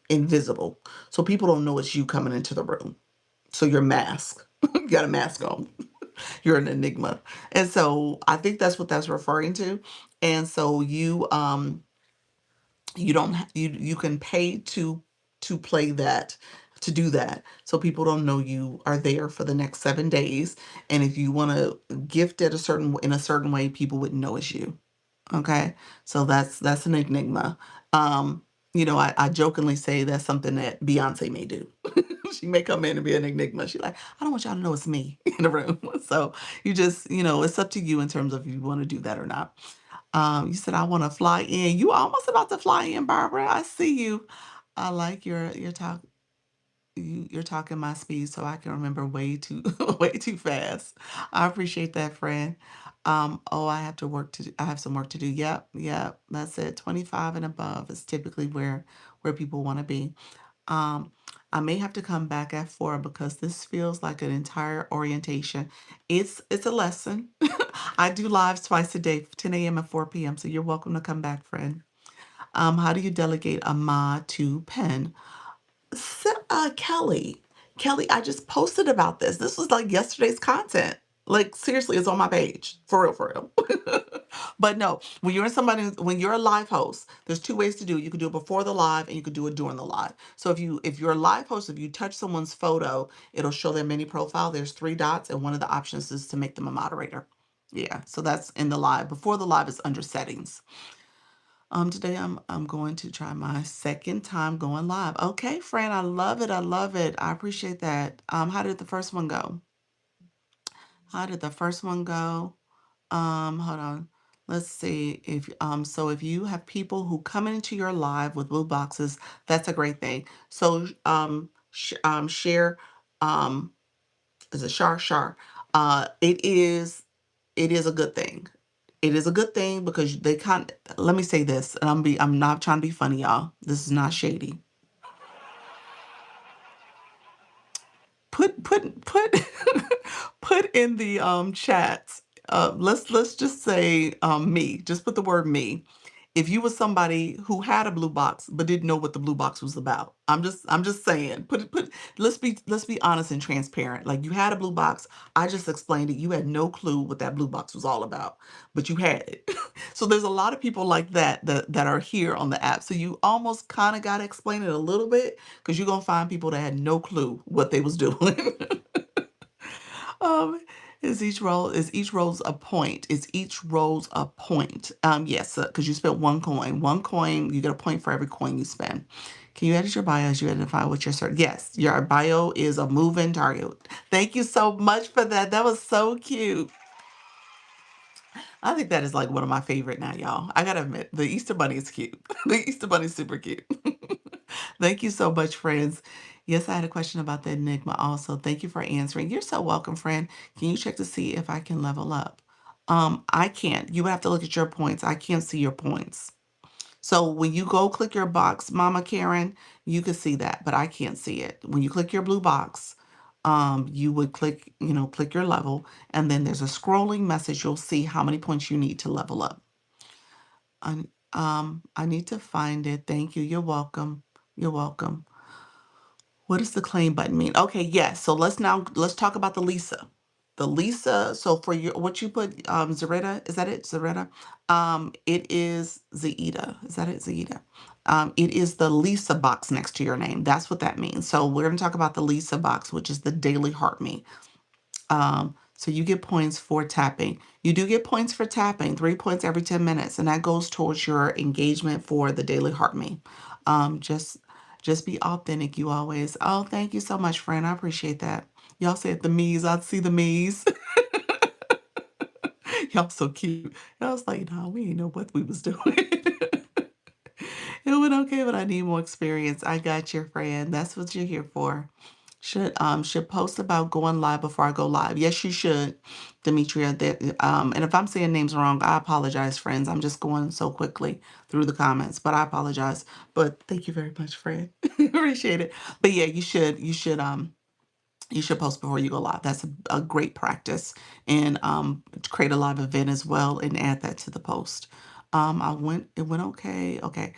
[SPEAKER 1] invisible, so people don't know it's you coming into the room. So you're masked. You got a mask on. You're an Enigma, and so I think that's what that's referring to. And so you don't you can pay to play that, to do that, so people don't know you are there for the next 7 days. And if you want to gift it in a certain way, people wouldn't know it's you. Okay, so that's an enigma. I jokingly say that's something that Beyonce may do. She may come in and be an enigma. She's like, I don't want y'all to know it's me in the room. So it's up to you in terms of if you want to do that or not. You said I want to fly in. You almost about to fly in, Barbara. I see you. I like your talk. You're talking my speed, so I can remember way too way too fast. I appreciate that, friend. Oh, I have some work to do. Yep, yep. That's it. 25 and above is typically where people want to be. Um, I may have to come back at 4 because this feels like an entire orientation. It's a lesson. I do lives twice a day, 10 a.m. and 4 p.m. So you're welcome to come back, friend. How do you delegate a mod to pen? Kelly, I just posted about this. This was like yesterday's content. Like seriously, it's on my page. For real, for real. But no, when you're a live host, there's two ways to do it. You can do it before the live and you can do it during the live. So if you're a live host, if you touch someone's photo, it'll show their mini profile. There's 3 dots, and one of the options is to make them a moderator. Yeah, so that's in the live. Before the live is under settings. Today I'm going to try my second time going live. Okay, friend, I love it. I love it. I appreciate that. How did the first one go? How did the first one go? Hold on. Let's see if so if you have people who come into your live with blue boxes, that's a great thing. So share is it Shar? It is a good thing. It is a good thing because they can't. Let me say this, and I'm not trying to be funny, y'all. This is not shady. Put put in the chats. Let's just say me. Just put the word me. If you were somebody who had a blue box but didn't know what the blue box was about. I'm just saying. Let's be honest and transparent. Like you had a blue box. I just explained it. You had no clue what that blue box was all about, but you had it. So there's a lot of people like that are here on the app. So you almost kind of got to explain it a little bit because you're gonna find people that had no clue what they was doing. um, is each roll's a point? Is each roll's a point? Yes, because you spent one coin. One coin, you get a point for every coin you spend. Can you edit your bio as you identify what your search? Yes, your bio is a moving target. Thank you so much for that. That was so cute. I think that is like one of my favorite now, y'all. I gotta admit, the Easter Bunny is cute. The Easter Bunny is super cute. Thank you so much, friends. Yes, I had a question about the Enigma also. Thank you for answering. You're so welcome, friend. Can you check to see if I can level up? I can't. You would have to look at your points. I can't see your points. So when you go click your box, Mama Karen, you can see that, but I can't see it. When you click your blue box, you would click your level, and then there's a scrolling message. You'll see how many points you need to level up. I need to find it. Thank you. You're welcome. You're welcome. What does the claim button mean? Okay, yes. So let's talk about the Lisa. The Lisa, so for your what you put, Zaretta, is that it? Zaretta? It is Zaida. Is that it? Zaida. It is the Lisa box next to your name. That's what that means. So we're gonna talk about the Lisa box, which is the daily heart me. So you get points for tapping. You do get points for tapping, 3 points every 10 minutes, and that goes towards your engagement for the daily heart me. Just be authentic, you always. Oh, thank you so much, friend. I appreciate that. Y'all said the me's. I see the me's. Y'all so cute. I was like, no, we didn't know what we was doing. It went okay, but I need more experience. I got your friend. That's what you're here for. Should post about going live before I go live. Yes, you should, Demetria. And if I'm saying names wrong, I apologize, friends. I'm just going so quickly through the comments, but I apologize. But thank you very much, friend. Appreciate it. But yeah, you should post before you go live. That's a great practice. And create a live event as well and add that to the post. It went okay. Okay.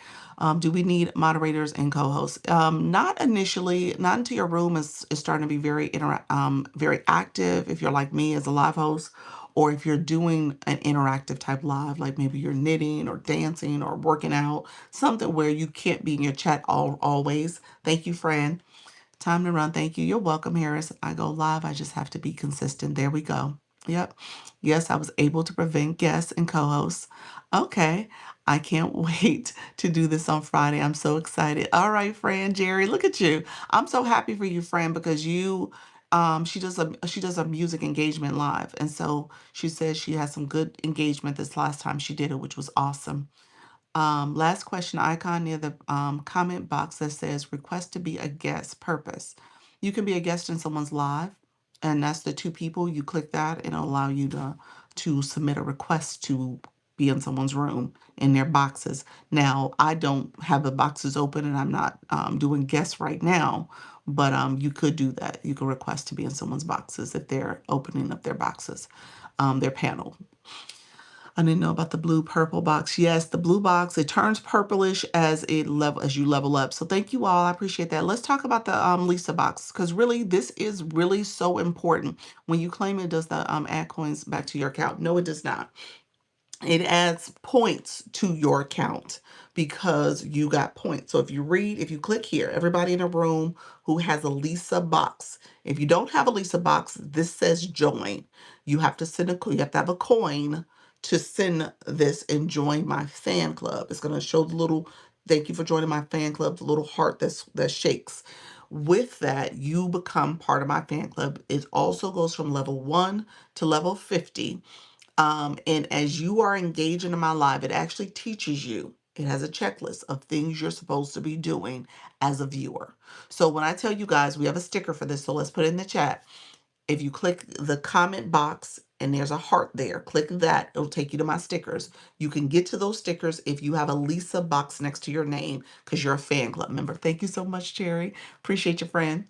[SPEAKER 1] Do we need moderators and co-hosts? Not initially, not until your room is starting to be very active. If you're like me as a live host, or if you're doing an interactive type live, like maybe you're knitting or dancing or working out, something where you can't be in your chat always. Thank you, friend. Time to run. Thank you. You're welcome, Harris. I go live. I just have to be consistent. There we go. Yep. Yes, I was able to prevent guests and co-hosts. Okay. I can't wait to do this on Friday. I'm so excited. All right, friend Jerry, look at you. I'm so happy for you, friend, because she does a music engagement live. And so she says she has some good engagement this last time she did it, which was awesome. Last question icon near the comment box that says request to be a guest purpose. You can be a guest in someone's live, and that's the two people. You click that, and it'll allow you to submit a request to be in someone's room in their boxes. Now, I don't have the boxes open, and I'm not doing guests right now, but you could do that. You could request to be in someone's boxes if they're opening up their boxes, their panel. I didn't know about the blue purple box. Yes, the blue box, it turns purplish as you level up. So thank you all. I appreciate that. Let's talk about the Lisa box, because really this is really so important. When you claim it, does the add coins back to your account? No, it does not. It adds points to your account because you got points. So if you click here, everybody in a room who has a Lisa box. If you don't have a Lisa box, this says join. You have to have a coin to send this and join my fan club. It's going to show the little thank you for joining my fan club, the little heart that shakes. With that, you become part of my fan club. It also goes from level 1 to level 50. And as you are engaging in my live, it actually teaches you. It has a checklist of things you're supposed to be doing as a viewer. So when I tell you guys, we have a sticker for this, so let's put it in the chat. If you click the comment box and there's a heart there, click that. It'll take you to my stickers. You can get to those stickers if you have a Lisa box next to your name because you're a fan club member. Thank you so much, Cherry. Appreciate you, friend.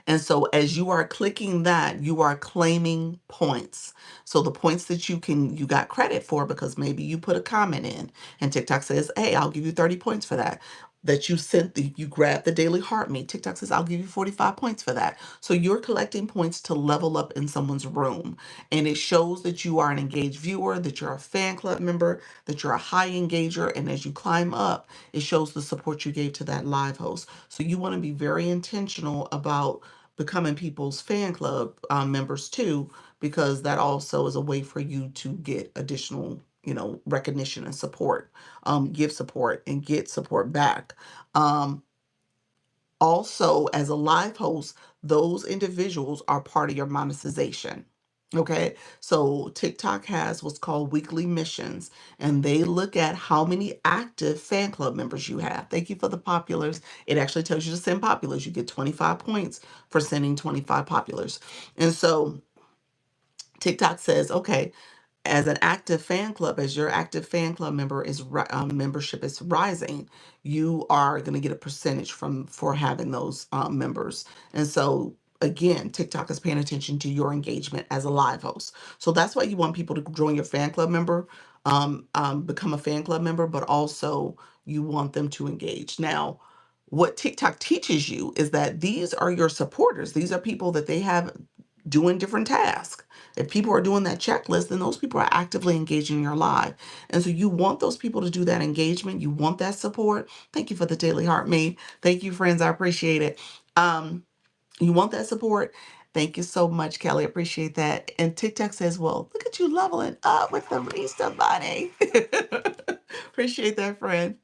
[SPEAKER 1] And so as you are clicking that, you are claiming points. So the points that you got credit for because maybe you put a comment in and TikTok says, hey, I'll give you 30 points for that. That you grabbed the daily heart meet. TikTok says, I'll give you 45 points for that. So you're collecting points to level up in someone's room. And it shows that you are an engaged viewer, that you're a fan club member, that you're a high engager. And as you climb up, it shows the support you gave to that live host. So you want to be very intentional about becoming people's fan club members too, because that also is a way for you to get additional, recognition and support, give support and get support back. Um, Also, as a live host, those individuals are part of your monetization. Okay, so TikTok has what's called weekly missions, and they look at how many active fan club members you have. Thank you for the populars. It actually tells you to send populars. You get 25 points for sending 25 populars. And so TikTok says, okay, as an active fan club, as your active fan club membership is rising, you are going to get a percentage for having those members. And so again, TikTok is paying attention to your engagement as a live host. So that's why you want people to join your fan club member, become a fan club member, but also you want them to engage. Now, what TikTok teaches you is that these are your supporters. These are people that they have doing different tasks. If people are doing that checklist, then those people are actively engaging in your live. And so you want those people to do that engagement. You want that support. Thank you for the daily heart made. Thank you, friends. I appreciate it. You want that support. Thank you so much, Kelly. Appreciate that. And TikTok says, well, look at you leveling up with the Rista money. Appreciate that, friend.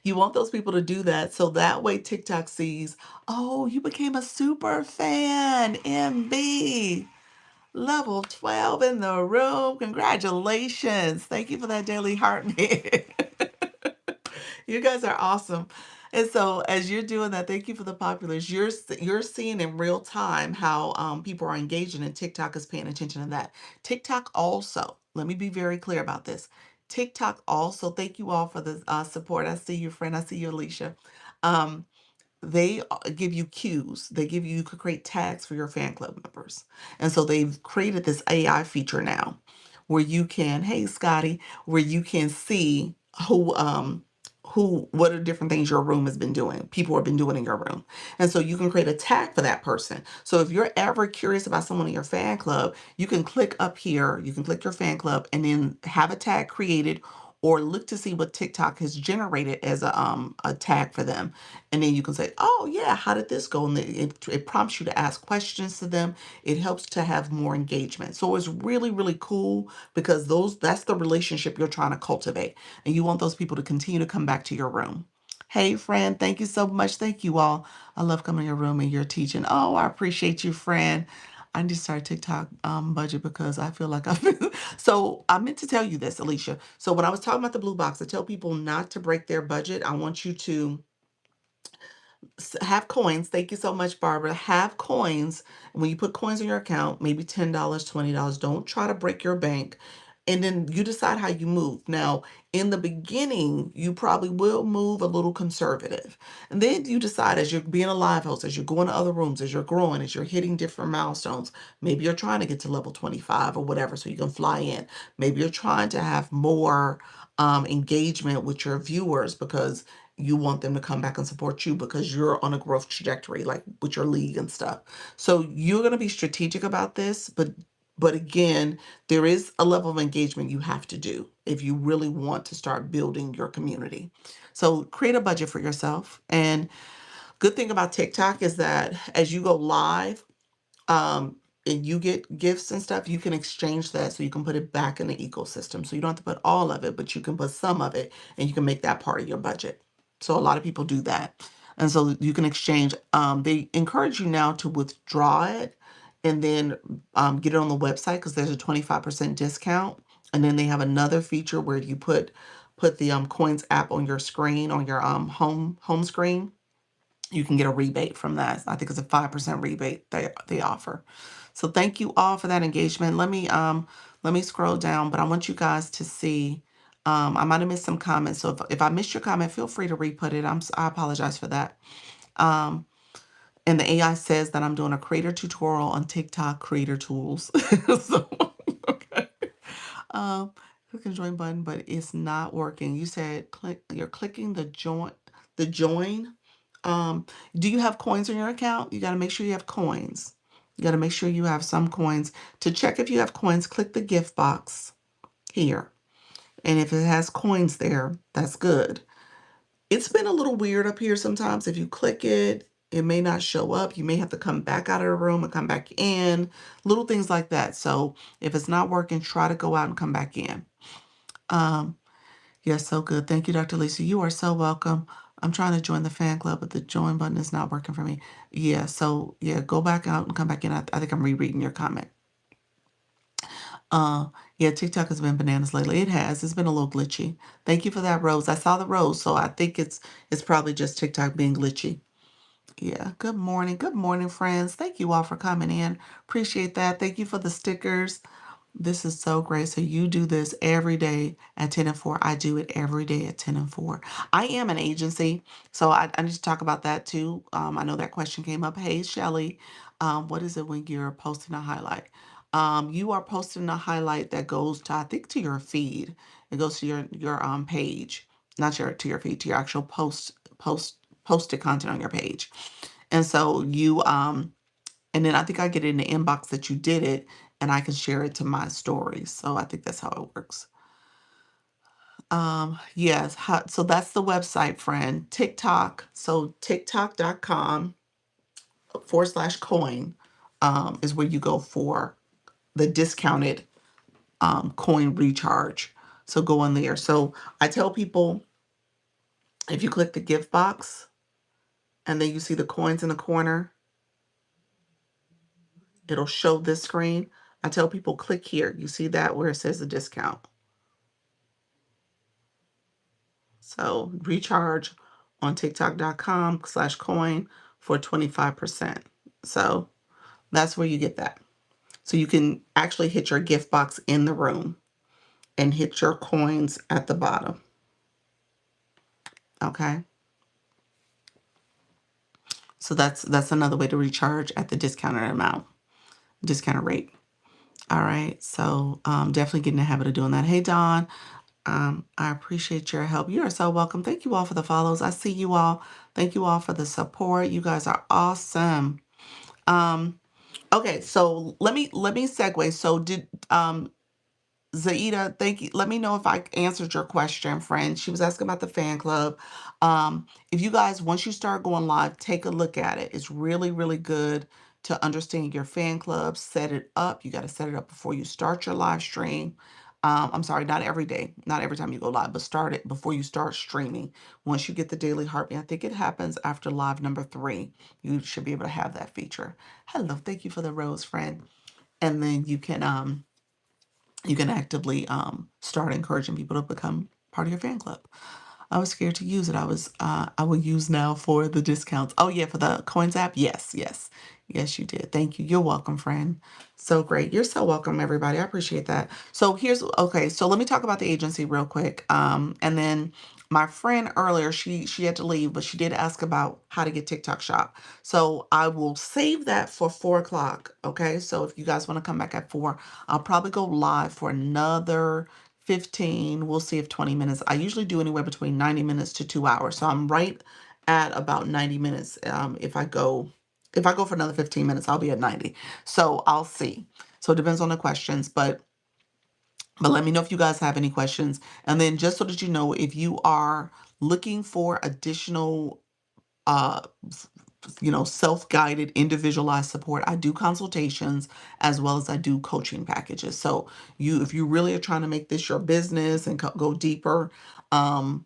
[SPEAKER 1] You want those people to do that so that way TikTok sees, oh, you became a super fan, MB. Level 12 in the room. Congratulations. Thank you for that daily heartbeat. You guys are awesome. And so as you're doing that, thank you for the populars. You're seeing in real time how people are engaging and TikTok is paying attention to that. TikTok also, let me be very clear about this. TikTok also, thank you all for the support. I see you, friend. I see you, Alicia. Um, they give you cues. You could create tags for your fan club members. And so they've created this AI feature now where you can, hey Scotty, where you can see what are different things your room has been doing, people have been doing in your room. And so you can create a tag for that person. So if you're ever curious about someone in your fan club, you can click up here, you can click your fan club and then have a tag created or look to see what TikTok has generated as a tag for them. And then you can say, oh, yeah, how did this go? And it prompts you to ask questions to them. It helps to have more engagement. So it's really, really cool because that's the relationship you're trying to cultivate. And you want those people to continue to come back to your room. Hey, friend, thank you so much. Thank you all. I love coming to your room and you're teaching. Oh, I appreciate you, friend. I need to start TikTok budget because I feel like I've been. So I meant to tell you this, Alicia. So when I was talking about the blue box, I tell people not to break their budget. I want you to have coins. Thank you so much, Barbara. Have coins. When you put coins in your account, maybe $10, $20, don't try to break your bank. And then you decide how you move. Now, in the beginning, you probably will move a little conservative. And then you decide as you're being a live host, as you're going to other rooms, as you're growing, as you're hitting different milestones, maybe you're trying to get to level 25 or whatever so you can fly in. Maybe you're trying to have more engagement with your viewers because you want them to come back and support you because you're on a growth trajectory, like with your league and stuff. So you're going to be strategic about this, but again, there is a level of engagement you have to do if you really want to start building your community. So create a budget for yourself. And good thing about TikTok is that as you go live, and you get gifts and stuff, you can exchange that so you can put it back in the ecosystem. So you don't have to put all of it, but you can put some of it and you can make that part of your budget. So a lot of people do that. And so you can exchange. They encourage you now to withdraw it and then get it on the website because there's a 25% discount. And then they have another feature where you put the Coins app on your screen, on your home screen, you can get a rebate from that. I think it's a 5% rebate they offer. So thank you all for that engagement. Let me scroll down, but I want you guys to see. I might have missed some comments, so if I missed your comment, feel free to re-put it. I apologize for that. Um, and the AI says that I'm doing a creator tutorial on TikTok creator tools. So okay. Um, Click the join button, but it's not working. You said you're clicking the join. Um, do you have coins in your account? You got to make sure you have coins. You got to make sure you have some coins. To check if you have coins, click the gift box here. And if it has coins there, that's good. It's been a little weird up here sometimes. If you click it, it may not show up. You may have to come back out of the room and come back in. Little things like that. So if it's not working, try to go out and come back in. Yes, so good. Thank you, Dr. Lisa. You are so welcome. I'm trying to join the fan club, but the join button is not working for me. Yeah, so yeah, go back out and come back in. I think I'm rereading your comment. Uh, yeah, TikTok has been bananas lately. It has. It's been a little glitchy. Thank you for that, Rose. I saw the rose, so I think it's probably just TikTok being glitchy. Yeah. Good morning. Good morning, friends. Thank you all for coming in. Appreciate that. Thank you for the stickers. This is so great. So you do this every day at 10 and 4. I do it every day at 10 and 4. I am an agency, so I need to talk about that too. I know that question came up. Hey, Shelly, what is it when you're posting a highlight? You are posting a highlight that goes to, I think, to your feed. It goes to your page, not to your feed, to your actual posted content on your page. And so and then I think I get it in the inbox that you did it, and I can share it to my stories. So I think that's how it works. Yes. So that's the website, friend. TikTok. So tiktok.com/coin is where you go for the discounted coin recharge. So go in there. So I tell people, if you click the gift box and then you see the coins in the corner, it'll show this screen. I tell people, click here. You see that where it says the discount. So recharge on tiktok.com/coin for 25%. So that's where you get that. So you can actually hit your gift box in the room and hit your coins at the bottom. Okay. So that's another way to recharge at the discounted amount, discounted rate. All right. So definitely get in the habit of doing that. Hey, Don. I appreciate your help. You are so welcome. Thank you all for the follows. I see you all. Thank you all for the support. You guys are awesome. Okay, so let me segue. So did Zaida, thank you. Let me know if I answered your question, friend. She was asking about the fan club. If you guys, once you start going live, take a look at it. It's really, really good to understand your fan club, set it up. You got to set it up before you start your live stream. I'm sorry, not every day, not every time you go live, but start it before you start streaming. Once you get the daily heartbeat, I think it happens after live number 3. You should be able to have that feature. Hello, thank you for the rose, friend. And then you can actively start encouraging people to become part of your fan club. I was scared to use it. I will use now for the discounts. Oh yeah, for the coins app. Yes, yes, yes, you did. Thank you. You're welcome, friend. So great. You're so welcome, everybody. I appreciate that. So okay. So let me talk about the agency real quick. And then my friend earlier, she had to leave, but she did ask about how to get TikTok Shop. So I will save that for 4 o'clock. Okay. So if you guys want to come back at 4, I'll probably go live for another 15. We'll see if 20 minutes. I usually do anywhere between 90 minutes to 2 hours. So I'm right at about 90 minutes. If I go for another 15 minutes, I'll be at 90. So I'll see. So it depends on the questions, but let me know if you guys have any questions. And then just so that you know, if you are looking for additional uh self-guided, individualized support. I do consultations as well as I do coaching packages. So if you really are trying to make this your business and go deeper, um,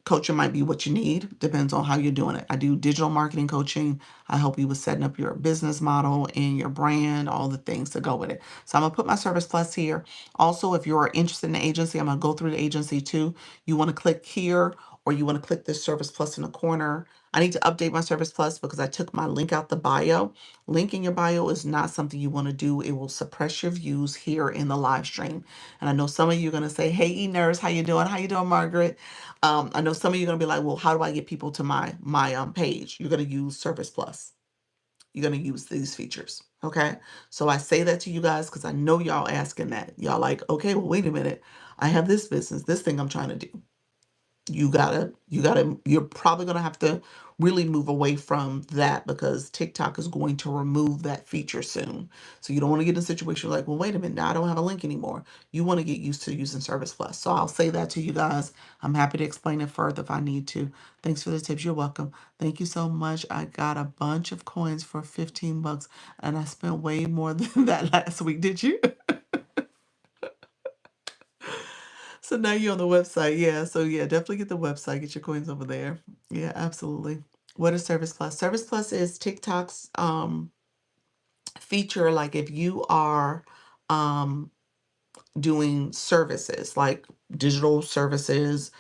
[SPEAKER 1] coaching might be what you need. Depends on how you're doing it. I do digital marketing coaching. I help you with setting up your business model and your brand, all the things to go with it. So I'm going to put my Service Plus here. Also, if you're interested in the agency, I'm going to go through the agency too. You want to click here, or you want to click this Service Plus in the corner. I need to update my Service Plus because I took my link out the bio. Link in your bio is not something you want to do. It will suppress your views here in the live stream. And I know some of you are going to say, hey, E-Nurse, how you doing? How you doing, Margaret? I know some of you are going to be like, well, how do I get people to my page? You're going to use Service Plus. You're going to use these features. Okay. So I say that to you guys because I know y'all asking that. Y'all like, okay, well, wait a minute. I have this business, this thing I'm trying to do. You're probably going to have to really move away from that because TikTok is going to remove that feature soon. So you don't want to get in a situation like, well, wait a minute, now I don't have a link anymore. You want to get used to using Service Plus. So I'll say that to you guys. I'm happy to explain it further if I need to. Thanks for the tips. You're welcome. Thank you so much. I got a bunch of coins for 15 bucks and I spent way more than that last week. Did you? So now you're on the website. Yeah. So yeah, definitely get the website. Get your coins over there. Yeah, absolutely. What is Service Plus? Service Plus is TikTok's feature. Like if you are um, doing services like digital services,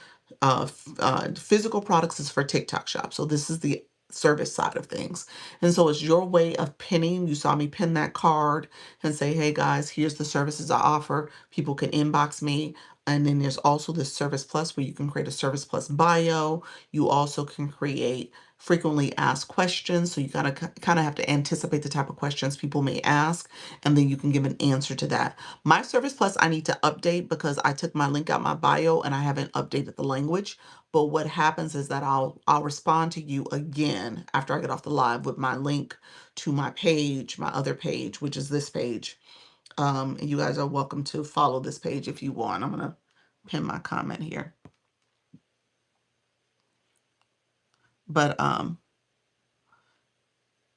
[SPEAKER 1] physical products is for TikTok shop. So this is the service side of things. And so it's your way of pinning. You saw me pin that card and say, hey guys, here's the services I offer. People can inbox me. And then there's also this Service Plus where you can create a Service Plus bio. You also can create frequently asked questions. So you gotta kind of have to anticipate the type of questions people may ask, and then you can give an answer to that. My Service Plus, I need to update because I took my link out my bio and I haven't updated the language. But what happens is that I'll respond to you again after I get off the live with my link to my page, my other page, which is this page. And you guys are welcome to follow this page if you want. I'm gonna pin my comment here. But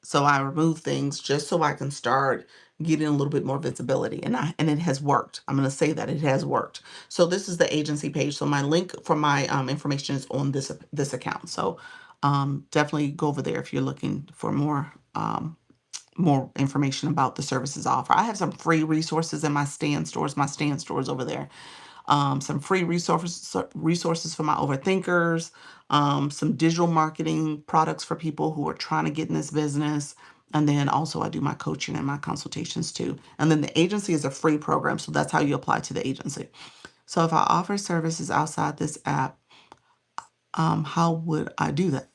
[SPEAKER 1] so I remove things just so I can start getting a little bit more visibility, and it has worked. I'm going to say that it has worked. So this is the agency page. So my link for my information is on this account. So definitely go over there if you're looking for more information about the services I offer. I have some free resources in my stand stores over there. Some free resources for my overthinkers, some digital marketing products for people who are trying to get in this business. And then also I do my coaching and my consultations too. And then the agency is a free program. So that's how you apply to the agency. So if I offer services outside this app, how would I do that?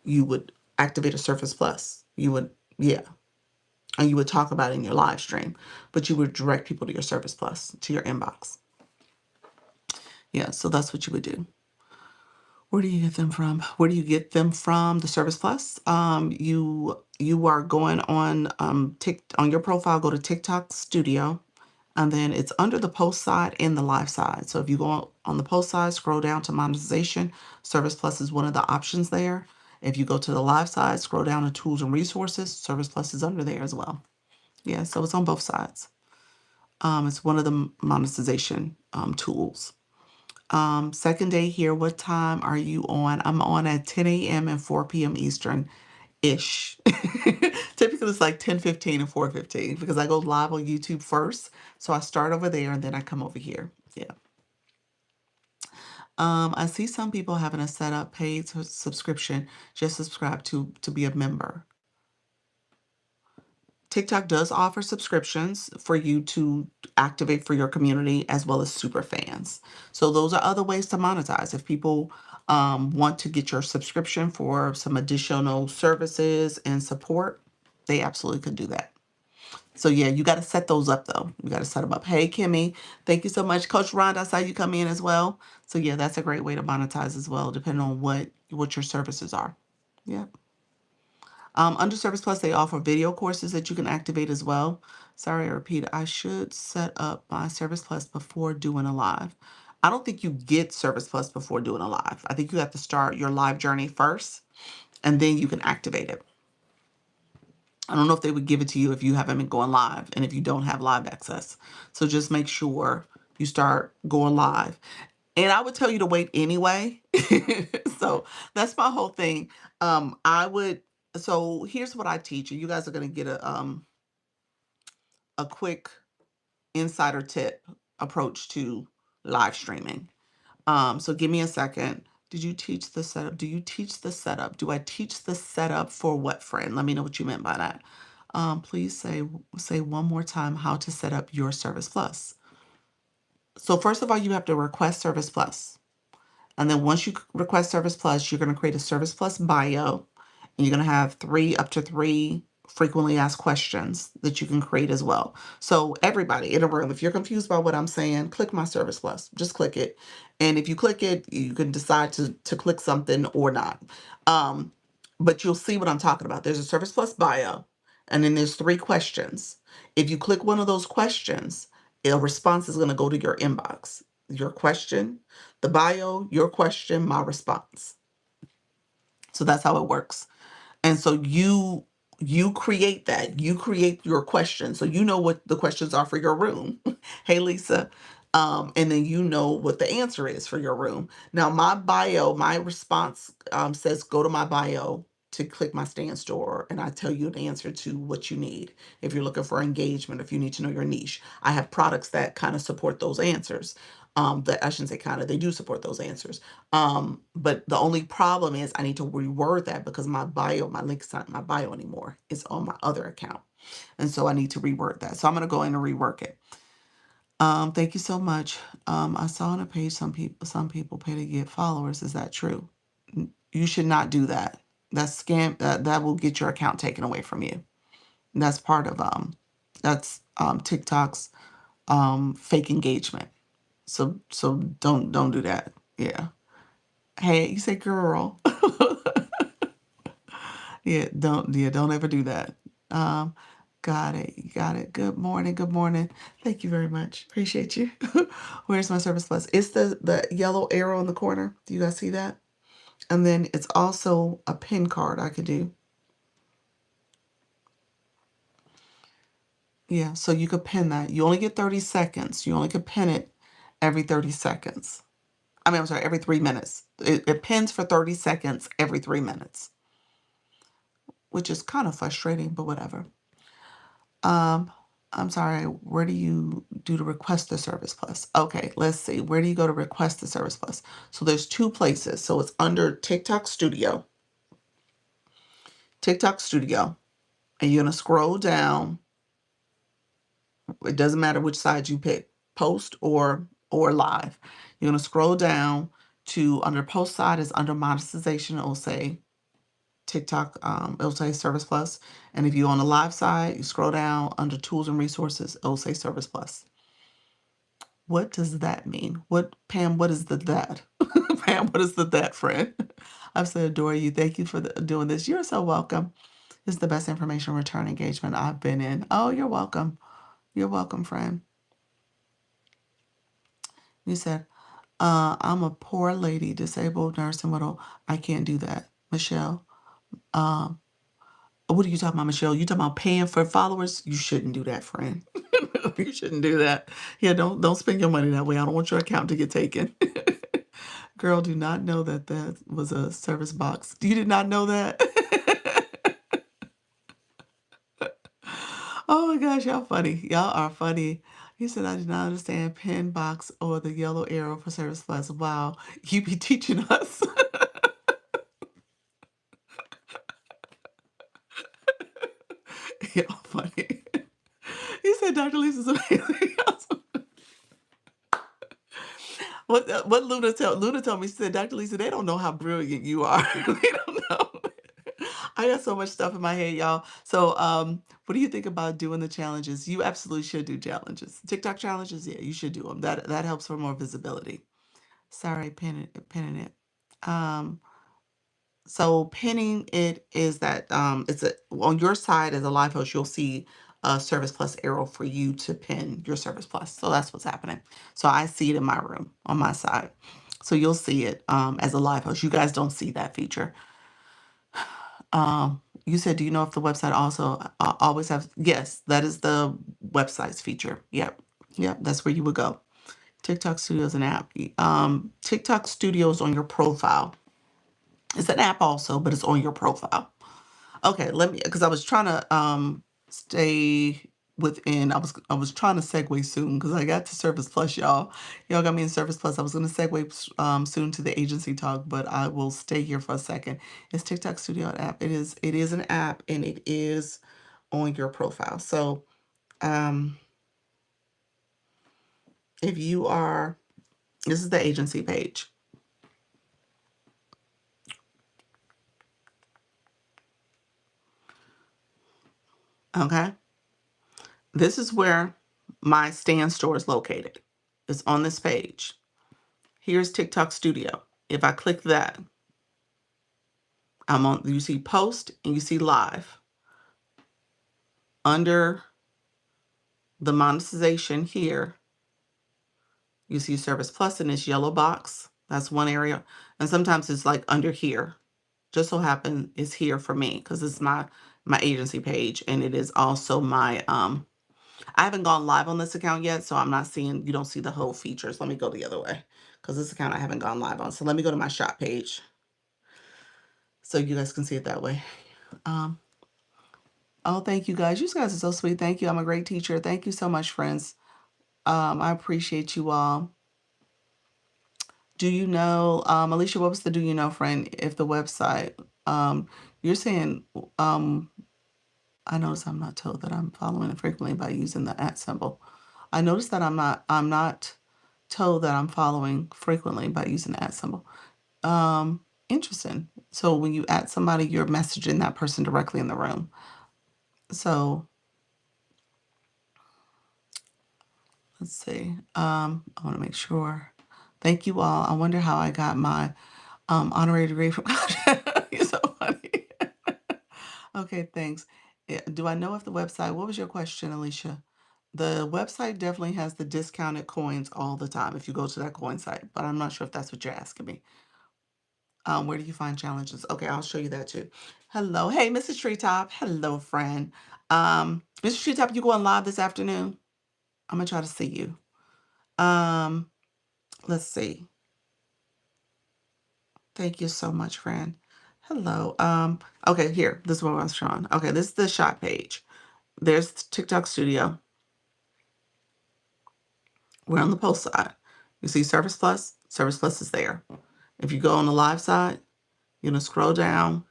[SPEAKER 1] You would activate a Service Plus. You would, yeah. And you would talk about it in your live stream, but you would direct people to your Service Plus, to your inbox. Yeah, so that's what you would do. Where do you get them from? Where do you get them from? The Service Plus. You are going on on your profile. Go to TikTok Studio, and then it's under the post side and the live side. So if you go on the post side, scroll down to monetization. Service Plus is one of the options there. If you go to the live side, scroll down to tools and resources. Service Plus is under there as well. Yeah, so it's on both sides. It's one of the monetization tools. Second day here, what time are you on? I'm on at 10 a.m. and 4 p.m. Eastern ish. Typically it's like 10:15 and 4:15 because I go live on YouTube first. So I start over there and then I come over here. Yeah. I see some people having a set up paid subscription, just subscribe to be a member. TikTok does offer subscriptions for you to activate for your community as well as super fans. So those are other ways to monetize. If people want to get your subscription for some additional services and support, they absolutely could do that. So yeah, you got to set those up though. You got to set them up. Hey, Kimmy, thank you so much. Coach Rhonda, I saw you come in as well. So yeah, that's a great way to monetize as well, depending on what your services are. Yeah. Under Service Plus, they offer video courses that you can activate as well. Sorry, I repeat, I should set up my Service Plus before doing a live. I don't think you get Service Plus before doing a live. I think you have to start your live journey first. and then you can activate it. I don't know if they would give it to you if you haven't been going live and if you don't have live access. So just make sure you start going live. And I would tell you to wait anyway. So that's my whole thing. I would, so here's what I teach, and you guys are going to get a quick insider tip approach to live streaming. So give me a second. Did you teach the setup? Do you teach the setup? Do I teach the setup for what, friend? Let me know what you meant by that. Please say one more time how to set up your Service Plus. So first of all, you have to request Service Plus. And then once you request Service Plus, you're going to create a Service Plus bio, and you're going to have up to three frequently asked questions that you can create as well. So everybody in a room, if you're confused by what I'm saying, click my Service Plus. Just click it. And if you click it, you can decide to click something or not. But you'll see what I'm talking about. There's a Service Plus bio, and then there's three questions. If you click one of those questions, a response is going to go to your inbox. Your question, the bio, your question, my response. So that's how it works. And so you create that. You create your question. So you know what the questions are for your room. Hey Lisa. And then you know what the answer is for your room. Now my bio, my response says go to my bio to click my stand store, and I tell you an answer to what you need. If you're looking for engagement, if you need to know your niche, I have products that kind of support those answers. That I shouldn't say kind of, they do support those answers. But the only problem is I need to reword that because my bio, my link's not in my bio anymore. It's on my other account. And so I need to reword that. So I'm going to go in and rework it. Thank you so much. I saw on a page some people pay to get followers. Is that true? You should not do that. That's scam. That will get your account taken away from you. That's part of TikTok's fake engagement. So don't do that. Yeah. Hey, you say girl. Don't ever do that. Um, got it. Got it. Good morning. Good morning. Thank you very much. Appreciate you. Where's my Service Plus? It's the yellow arrow in the corner. Do you guys see that? And then it's also a pin card I could do. Yeah, so you could pin that. You only get 30 seconds. You only could pin it every 30 seconds. I'm sorry, every 3 minutes. It pins for 30 seconds every 3 minutes, which is kind of frustrating, but whatever. Um, I'm sorry, where do you do to request the Service Plus? Okay, let's see. Where do you go to request the Service Plus? So there's two places. So it's under TikTok Studio, and you're gonna scroll down. It doesn't matter which side you pick, post or live. You're gonna scroll down to under post side is under monetization. It'll say TikTok, it'll say Service Plus. And if you're on the live side, you scroll down under tools and resources, it'll say Service Plus. What does that mean? Pam, what is the that? Pam, what is the that, friend? I've said adore you. Thank you for doing this. You're so welcome. This is the best information return engagement I've been in. Oh, you're welcome. You're welcome, friend. You said, I'm a poor lady, disabled nurse and widow. I can't do that. Michelle, um, what are you talking about, Michelle? You talking about paying for followers? You shouldn't do that, friend. You shouldn't do that. Yeah, don't spend your money that way. I don't want your account to get taken. Girl, do not know that was a service box. You did not know that? Oh my gosh, y'all funny. Y'all are funny. He said, I did not understand pin box or the yellow arrow for Service Plus. Wow, you be teaching us. Y'all funny. He said, Dr. Lisa's amazing. What Luna told me, she said, Dr. Lisa, they don't know how brilliant you are. They don't know. I got so much stuff in my head, y'all. So, what do you think about doing the challenges? You absolutely should do challenges. TikTok challenges, yeah, you should do them. That helps for more visibility. Sorry, pinning it. Um, so pinning it is that it's on your side as a live host, you'll see a Service Plus arrow for you to pin your Service Plus. So that's what's happening. So I see it in my room on my side. So you'll see it as a live host. You guys don't see that feature. You said, do you know if the website also always has? Yes, that is the websites feature. Yep. Yep. That's where you would go. TikTok Studio is an app. TikTok Studio is on your profile. It's an app also, but it's on your profile. Okay, let me, because I was trying to stay within. I was trying to segue soon because I got to Service Plus, y'all. Y'all got me in Service Plus. I was going to segue soon to the agency talk, but I will stay here for a second. It's TikTok Studio app. It is an app, and it is on your profile. So if you are, this is the agency page. Okay, this is where my stand store is located. It's on this page. Here's TikTok Studio. If I click that, you see post and you see live. Under the monetization here, you see Service Plus in this yellow box. That's one area. And sometimes it's like under here. Just so happen it's here for me because it's my agency page, and it is also my I haven't gone live on this account yet, so I'm not seeing, you don't see the whole features. Let me go the other way because this account I haven't gone live on. So let me go to my shop page so you guys can see it that way. Oh, thank you guys. You guys are so sweet. Thank you. I'm a great teacher. Thank you so much, friends. I appreciate you all. Do you know, Alicia, what was the do you know, friend? If the website, you're saying, I notice I'm not told that I'm following it frequently by using the @ symbol. I noticed that I'm not told that I'm following frequently by using the @ symbol. Interesting. So when you add somebody, you're messaging that person directly in the room. So let's see. I want to make sure. Thank you all. I wonder how I got my honorary degree from You're so funny. Okay, thanks. Do I know if the website, what was your question, Alicia? The website definitely has the discounted coins all the time if you go to that coin site, but I'm not sure if that's what you're asking me. Where do you find challenges? Okay, I'll show you that too. Hello. Hey, Mrs. Treetop. Hello, friend. Mrs. Treetop, you going live this afternoon? I'm gonna try to see you. Um, let's see. Thank you so much, friend. Hello. Okay, here. This is what I was showing. Okay, this is the shop page. There's TikTok Studio. We're on the post side. You see Service Plus? Service Plus is there. If you go on the live side, you're gonna scroll down,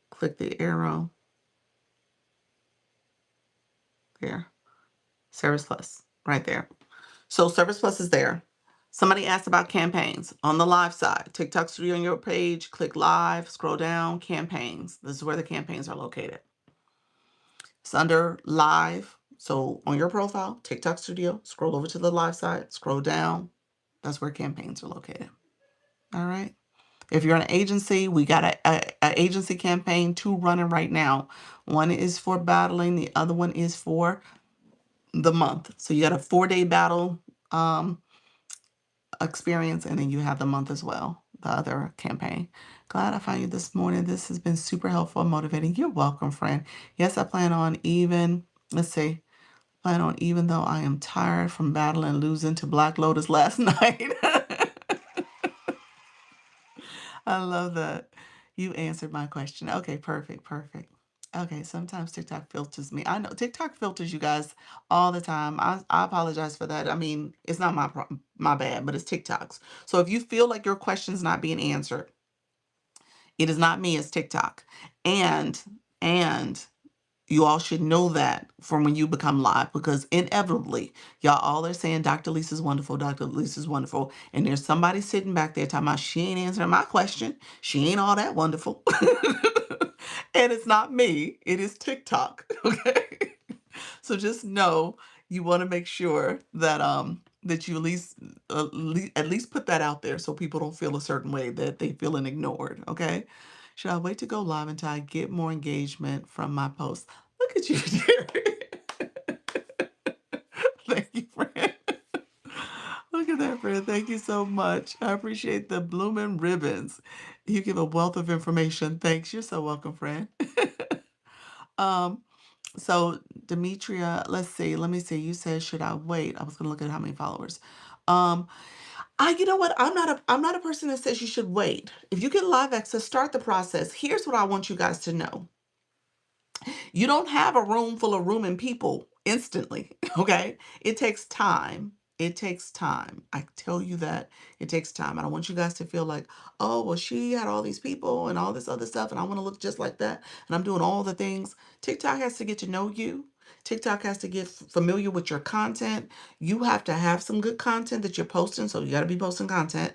[SPEAKER 1] click the arrow there. Service Plus, right there. So Service Plus is there. Somebody asked about campaigns. On the live side, TikTok Studio on your page, click live, scroll down, campaigns. This is where the campaigns are located. It's under live. So on your profile, TikTok Studio, scroll over to the live side, scroll down. That's where campaigns are located. All right. If you're an agency, we got a agency campaign, 2 running right now. One is for battling, the other one is for the month. So you got a 4-day battle experience, and then you have the month as well, the other campaign. Glad I found you this morning. This has been super helpful and motivating. You're welcome, friend. Yes, I plan on even, let's see, plan on even though I am tired from battling and losing to Black Lotus last night. I love that. You answered my question. Okay, perfect, perfect. Okay, sometimes TikTok filters me. I know TikTok filters you guys all the time. I apologize for that. I mean, it's not my bad, but it's TikTok's. So if you feel like your question's not being answered, it is not me, it's TikTok. And you all should know that from when you become live, because inevitably, y'all all are saying Dr. Lisa's wonderful, Dr. Lisa's wonderful. And there's somebody sitting back there talking about she ain't answering my question. She ain't all that wonderful. And it's not me, it is TikTok. Okay. So just know you want to make sure that that you at least put that out there so people don't feel a certain way, that they feeling ignored. Okay. Should I wait to go live until I get more engagement from my posts? Look at you, Jerry. Thank you, friend. Look at that, friend. Thank you so much. I appreciate the blooming ribbons. You give a wealth of information. Thanks. You're so welcome, friend. um, so Demetria, let's see. Let me see. You said, should I wait? I was gonna look at how many followers. Um, you know what? I'm not a person that says you should wait. If you get live access, start the process. Here's what I want you guys to know. You don't have a room full of rooming people instantly, okay? It takes time. It takes time. I tell you that it takes time. I don't want you guys to feel like, oh, well, she had all these people and all this other stuff, and I want to look just like that, and I'm doing all the things. TikTok has to get to know you. TikTok has to get familiar with your content. You have to have some good content that you're posting, so you got to be posting content.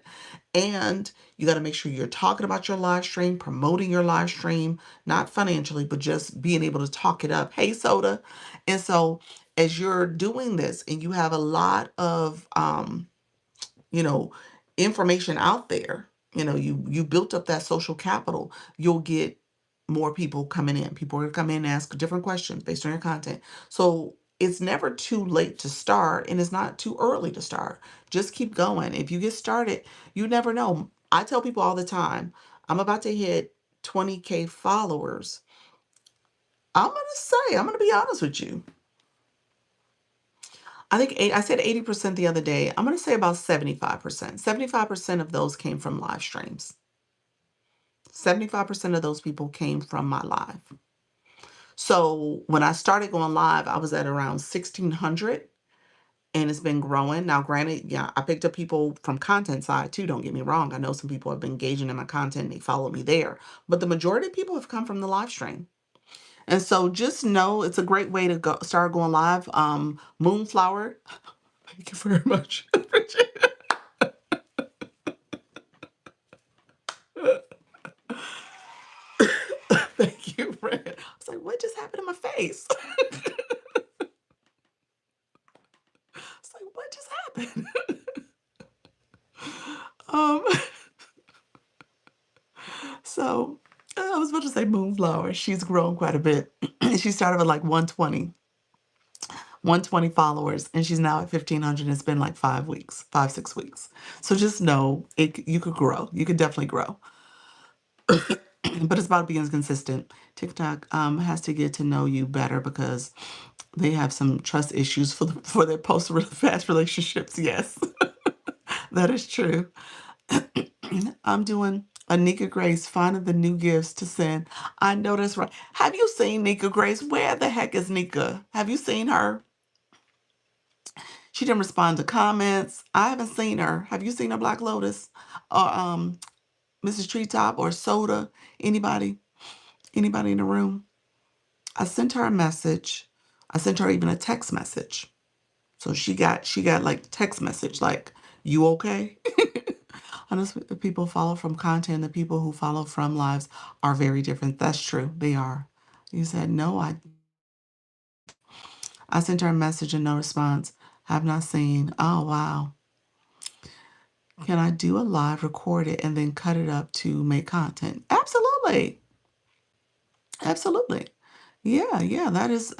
[SPEAKER 1] And you got to make sure you're talking about your live stream, promoting your live stream, not financially, but just being able to talk it up. Hey, Soda. And so as you're doing this and you have a lot of you know, information out there, you built up that social capital, you'll get more people coming in. People are going to come in and ask different questions based on your content. So it's never too late to start and it's not too early to start. Just keep going. If you get started, you never know. I tell people all the time, I'm about to hit 20K followers. I'm going to be honest with you. I said 80% the other day. I'm going to say about 75%. 75% of those came from live streams. 75% of those people came from my live. So when I started going live, I was at around 1,600 and it's been growing. Now, granted, yeah, I picked up people from content side too. Don't get me wrong. I know some people have been engaging in my content. They follow me there. But the majority of people have come from the live stream. And so just know it's a great way to start going live. Moonflower, thank you very much. Thank you, friend. I was like, what just happened to my face? It's like, what just happened? um, so I was about to say Moonflower. She's grown quite a bit. She started with like 120 followers, and she's now at 1,500. It's been like 5 weeks, 6 weeks. So just know you could grow. You could definitely grow. But it's about being consistent. TikTok has to get to know you better because they have some trust issues for their post fast relationships. Yes, that is true. I'm doing Anika Grace, finding the new gifts to send. I know that's right. Have you seen Nika Grace? Where the heck is Nika? Have you seen her? She didn't respond to comments. I haven't seen her. Have you seen her, Black Lotus? Or Mrs. Treetop or Soda? Anybody? Anybody in the room? I sent her a message. I sent her even a text message. So she got like text message like, you okay? Honestly, the people follow from content, the people who follow from lives are very different. That's true. They are. You said no, I sent her a message and no response. Have not seen. Oh wow. Can I do a live, record it, and then cut it up to make content? Absolutely. Absolutely. Yeah, yeah, that is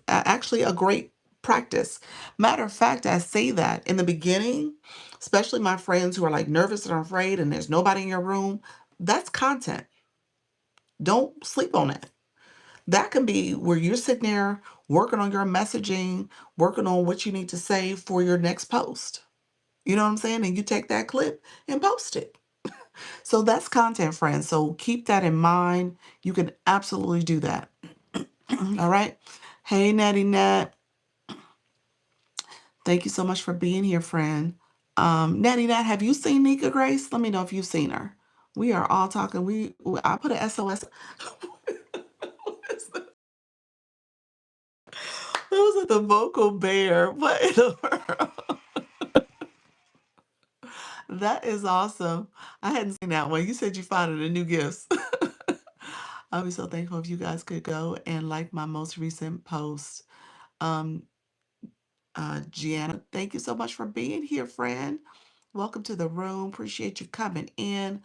[SPEAKER 1] actually a great practice. Matter of fact, I say that in the beginning, especially my friends who are like nervous and afraid and there's nobody in your room, that's content. Don't sleep on it. That can be where you're sitting there working on your messaging, working on what you need to say for your next post. You know what I'm saying? And you take that clip and post it. So that's content, friends. So keep that in mind. You can absolutely do that. All right. Hey, Natty Nat. Thank you so much for being here, friend. Natty Nat, have you seen Nika Grace? Let me know if you've seen her. We are all talking. I put a SOS. That was like the vocal bear. What in the world? That is awesome. I hadn't seen that one. You said you found it a new gifts. I'll be so thankful if you guys could go and like my most recent post. Um, Gianna, thank you so much for being here, friend. Welcome to the room. Appreciate you coming in.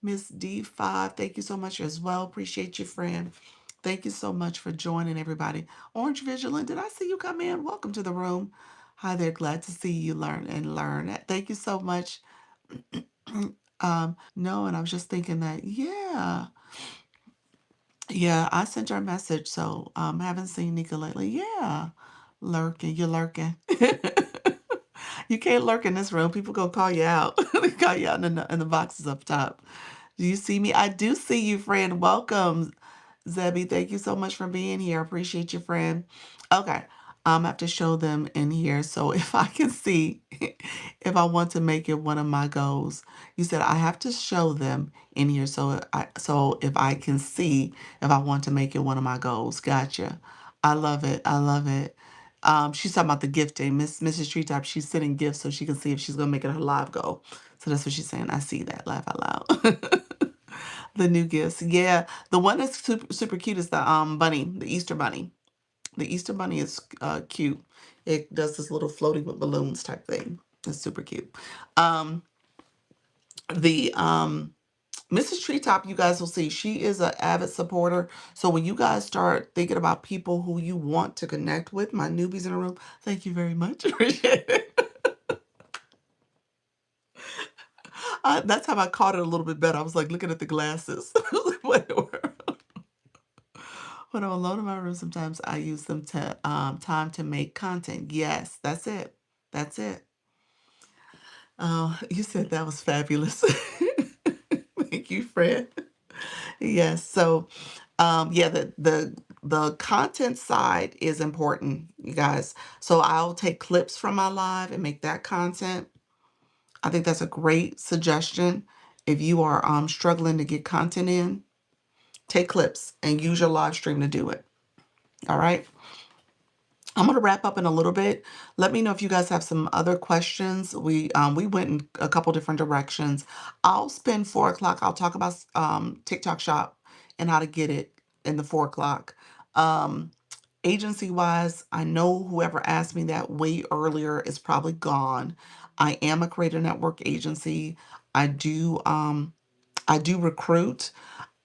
[SPEAKER 1] Miss D5, thank you so much as well. Appreciate you, friend. Thank you so much for joining, everybody. Orange Vigilant, did I see you come in? Welcome to the room. Hi there. Glad to see you learn. Thank you so much. No, and I was just thinking that, yeah. Yeah, I sent her a message, so haven't seen Nika lately. Yeah. Lurking, you're lurking. You can't lurk in this room. People gonna call you out. They call you out in the boxes up top. Do you see me? I do see you, friend. Welcome, Zebby. Thank you so much for being here. I appreciate you, friend. Okay. I have to show them in here. So if I can see, if I want to make it one of my goals, you said I have to show them in here. So if I can see, if I want to make it one of my goals. Gotcha. I love it. I love it. She's talking about the gifting. Mrs. Treetop, she's sending gifts so she can see if she's gonna make it her live goal. So that's what she's saying. I see that. Laugh out loud. The new gifts. Yeah. The one that's super cute is the bunny, the Easter bunny. The Easter bunny is cute. It does this little floating with balloons type thing. It's super cute. Um the Mrs. Treetop, you guys will see, she is an avid supporter. So when you guys start thinking about people who you want to connect with, my newbies in the room, thank you very much. Appreciate it. That's how I caught it a little bit better. I was like looking at the glasses. I was like, what in the world? When I'm alone in my room, sometimes I use them to time to make content. Yes, that's it. That's it. Oh, you said that was fabulous. Thank you, Fred. Yes. So, yeah, the content side is important, you guys. So I'll take clips from my live and make that content. I think that's a great suggestion. If you are struggling to get content in, take clips and use your live stream to do it. All right. I'm going to wrap up in a little bit. Let me know if you guys have some other questions. We went in a couple different directions. I'll spend 4 o'clock. I'll talk about TikTok Shop and how to get it in the 4 o'clock. Agency wise, I know whoever asked me that way earlier is probably gone. I am a creator network agency. I do I do recruit.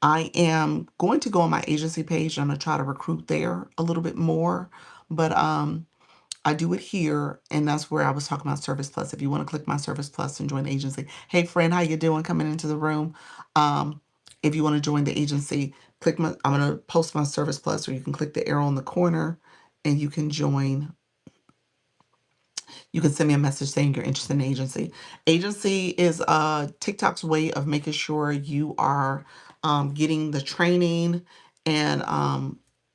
[SPEAKER 1] I am going to go on my agency page. I'm going to try to recruit there a little bit more. But I do it here, and that's where I was talking about Service Plus. If you want to click my Service Plus and join the agency, hey friend, how you doing? Coming into the room. Um, if you want to join the agency, click my. I'm gonna post my Service Plus, or you can click the arrow in the corner, and you can join. You can send me a message saying you're interested in agency. Agency is TikTok's way of making sure you are getting the training and